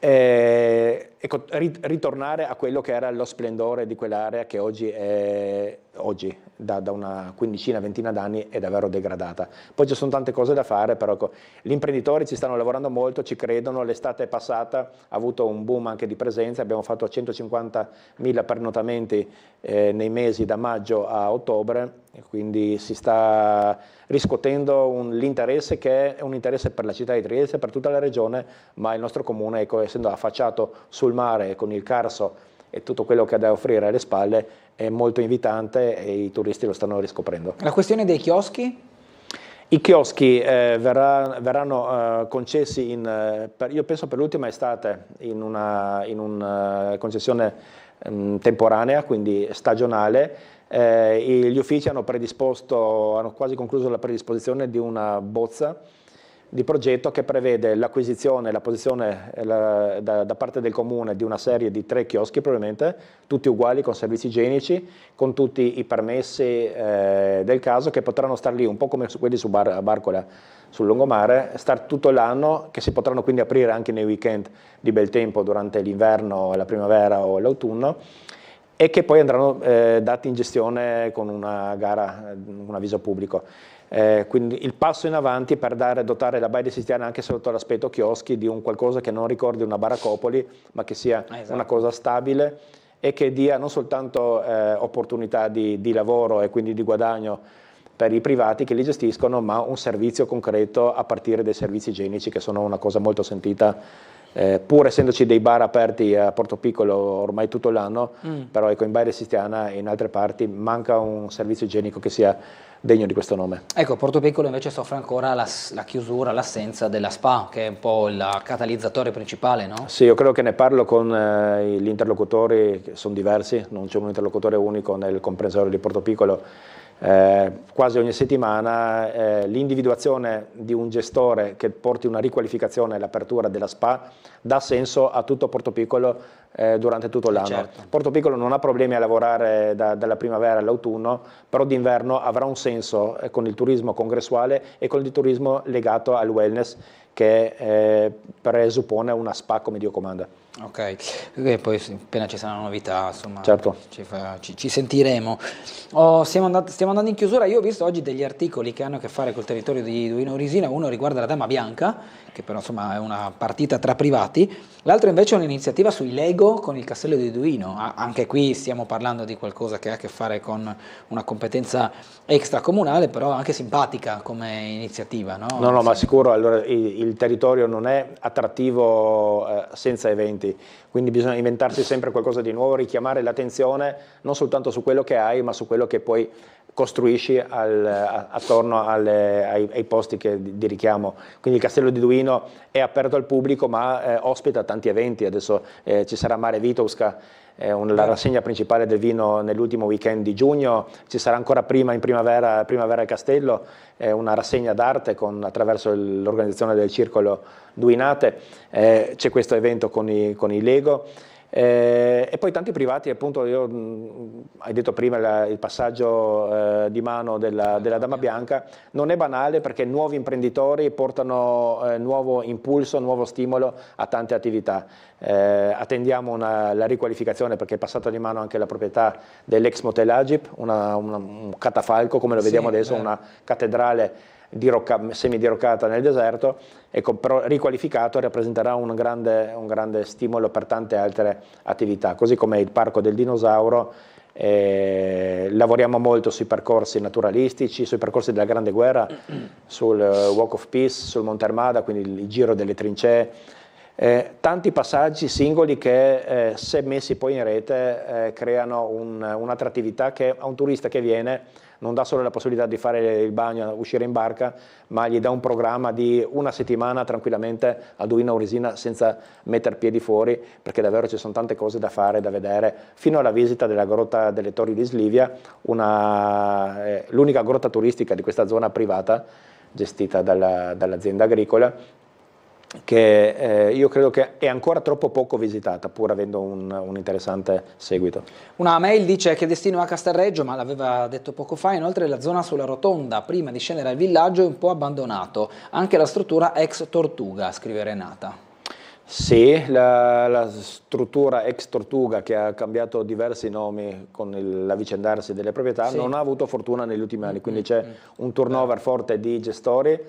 Speaker 20: Ecco, ritornare a quello che era lo splendore di quell'area, che oggi è oggi, da una quindicina, ventina d'anni, è davvero degradata. Poi ci sono tante cose da fare, però gli imprenditori ci stanno lavorando molto, ci credono. L'estate passata ha avuto un boom anche di presenza, abbiamo fatto 150.000 pernotamenti nei mesi da maggio a ottobre, quindi si sta riscuotendo l'interesse, che è un interesse per la città di Trieste, per tutta la regione, ma il nostro comune, ecco, essendo affacciato sul mare con il Carso e tutto quello che ha da offrire alle spalle, è molto invitante e i turisti lo stanno riscoprendo.
Speaker 1: La questione dei chioschi?
Speaker 20: I chioschi verranno concessi, io penso per l'ultima estate, in una concessione temporanea, quindi stagionale. Gli uffici hanno quasi concluso la predisposizione di una bozza di progetto che prevede l'acquisizione e la posizione da parte del comune di una serie di 3 chioschi, probabilmente tutti uguali, con servizi igienici, con tutti i permessi del caso, che potranno star lì un po' come quelli a Barcola sul lungomare, star tutto l'anno, che si potranno quindi aprire anche nei weekend di bel tempo durante l'inverno, la primavera o l'autunno, e che poi andranno dati in gestione con una gara, un avviso pubblico. Quindi il passo in avanti per dotare la Baia di Sistiana, anche sotto l'aspetto chioschi, di un qualcosa che non ricordi una baraccopoli, ma che sia una cosa stabile e che dia non soltanto opportunità di lavoro e quindi di guadagno per i privati che li gestiscono, ma un servizio concreto a partire dai servizi igienici, che sono una cosa molto sentita, pur essendoci dei bar aperti a Portopiccolo ormai tutto l'anno, però ecco, in Baia di Sistiana e in altre parti manca un servizio igienico che sia degno di questo nome.
Speaker 1: Ecco, Portopiccolo invece soffre ancora la chiusura, l'assenza della SPA, che è un po' il catalizzatore principale, no?
Speaker 20: Sì, io credo che ne parlo con gli interlocutori, che sono diversi, non c'è un interlocutore unico nel comprensorio di Portopiccolo. Quasi ogni settimana l'individuazione di un gestore che porti una riqualificazione e l'apertura della SPA dà senso a tutto Portopiccolo durante tutto l'anno. Certo. Portopiccolo non ha problemi a lavorare dalla primavera all'autunno, però d'inverno avrà un senso con il turismo congressuale e con il turismo legato al wellness, che presuppone una SPA come Dio comanda.
Speaker 1: Ok, e poi appena ci sarà una novità, insomma,
Speaker 20: certo,
Speaker 1: ci sentiremo. Stiamo andando in chiusura. Io ho visto oggi degli articoli che hanno a che fare col territorio di Duino Orisina. Uno riguarda la Dama Bianca, che però insomma è una partita tra privati, l'altro invece è un'iniziativa sui Lego con il castello di Duino. Anche qui stiamo parlando di qualcosa che ha a che fare con una competenza extracomunale, però anche simpatica come iniziativa, no?
Speaker 20: No, ma sicuro. Allora, il territorio non è attrattivo senza eventi, quindi bisogna inventarsi sempre qualcosa di nuovo, richiamare l'attenzione non soltanto su quello che hai, ma su quello che poi costruisci attorno ai posti di richiamo. Quindi il castello di Duino è aperto al pubblico, ma ospita tanti eventi. Adesso ci sarà Mare Vitowska, la rassegna principale del vino nell'ultimo weekend di giugno, ci sarà ancora prima in primavera al Castello una rassegna d'arte attraverso l'organizzazione del Circolo Duinate, c'è questo evento con i Lego. E poi tanti privati, appunto, hai detto prima il passaggio di mano della Dama Bianca, non è banale, perché nuovi imprenditori portano nuovo impulso, nuovo stimolo a tante attività. Attendiamo la riqualificazione, perché è passata di mano anche la proprietà dell'ex Motel Agip, un catafalco come lo vediamo adesso, una cattedrale semidiroccata nel deserto, ecco, però riqualificato rappresenterà un grande stimolo per tante altre attività, così come il Parco del Dinosauro. Lavoriamo molto sui percorsi naturalistici, sui percorsi della Grande Guerra, sul Walk of Peace, sul Monte Armada, quindi il giro delle trincee. Tanti passaggi singoli che se messi poi in rete creano un'attrattività che a un turista che viene non dà solo la possibilità di fare il bagno, uscire in barca, ma gli dà un programma di una settimana tranquillamente a Duino Orisina senza mettere piedi fuori, perché davvero ci sono tante cose da fare, da vedere, fino alla visita della grotta delle Torri di Slivia, l'unica grotta turistica di questa zona privata gestita dall'azienda agricola, che io credo che è ancora troppo poco visitata, pur avendo un interessante seguito.
Speaker 1: Una mail dice che destino a Castelreggio, ma l'aveva detto poco fa. Inoltre la zona sulla rotonda prima di scendere al villaggio è un po' abbandonato, anche la struttura ex Tortuga, scrive Renata.
Speaker 20: Sì, la struttura ex Tortuga, che ha cambiato diversi nomi con l'avvicendarsi delle proprietà, non ha avuto fortuna negli ultimi anni, quindi c'è un turnover forte di gestori.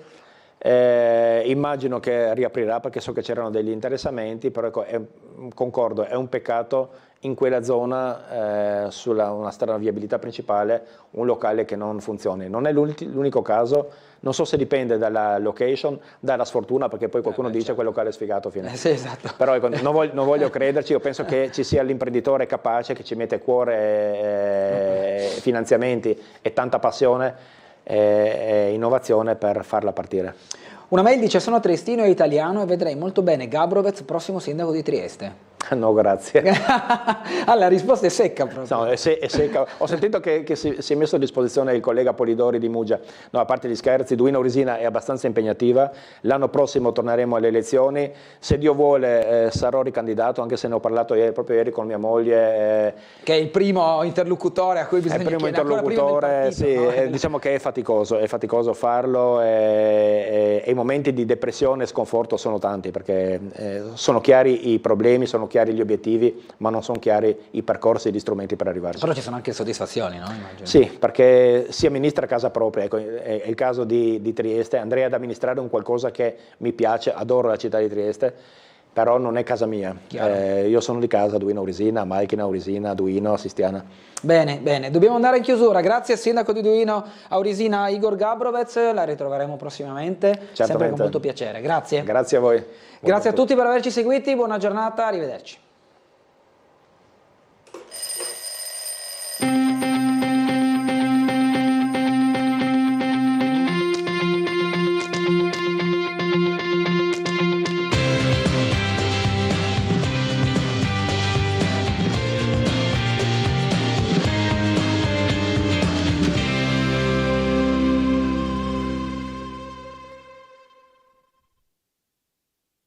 Speaker 20: Immagino che riaprirà, perché so che c'erano degli interessamenti, però ecco, concordo, è un peccato in quella zona, sulla una strada viabilità principale, un locale che non funzioni. Non è l'unico caso, non so se dipende dalla location, dalla sfortuna, perché poi qualcuno dice quel locale è sfigato fine.
Speaker 1: Sì, esatto.
Speaker 20: Però ecco, non voglio crederci, io penso che ci sia l'imprenditore capace, che ci mette cuore, finanziamenti e tanta passione e innovazione per farla partire.
Speaker 1: Una mail dice: sono triestino e italiano e vedrei molto bene Gabrovec prossimo sindaco di Trieste.
Speaker 20: No, grazie.
Speaker 1: La risposta è secca proprio.
Speaker 20: No, è secca. Ho sentito che si è messo a disposizione il collega Polidori di Muggia. No, a parte gli scherzi, Duino Aurisina è abbastanza impegnativa. L'anno prossimo torneremo alle elezioni. Se Dio vuole sarò ricandidato, anche se ne ho parlato proprio ieri con mia moglie.
Speaker 1: Che è il primo interlocutore a cui bisogna chiedere.
Speaker 20: È il primo interlocutore, partito, sì, no? Diciamo che è faticoso farlo, e i momenti di depressione e sconforto sono tanti, perché sono chiari i problemi, sono chiari gli obiettivi, ma non sono chiari i percorsi e gli strumenti per arrivarci.
Speaker 1: Però ci sono anche soddisfazioni, no? Immagino.
Speaker 20: Sì, perché si amministra a casa propria, ecco, è il caso di Trieste. Andrei ad amministrare un qualcosa che mi piace, adoro la città di Trieste, però non è casa mia. Io sono di casa Duino Aurisina, Malchina Aurisina, Duino, Sistiana.
Speaker 1: Bene, bene, dobbiamo andare in chiusura. Grazie al sindaco di Duino Aurisina Igor Gabrovec, la ritroveremo prossimamente,
Speaker 20: Certamente.
Speaker 1: sempre con molto piacere. Grazie.
Speaker 20: Grazie a voi.
Speaker 1: Grazie a tutti per averci seguiti, buona giornata, arrivederci.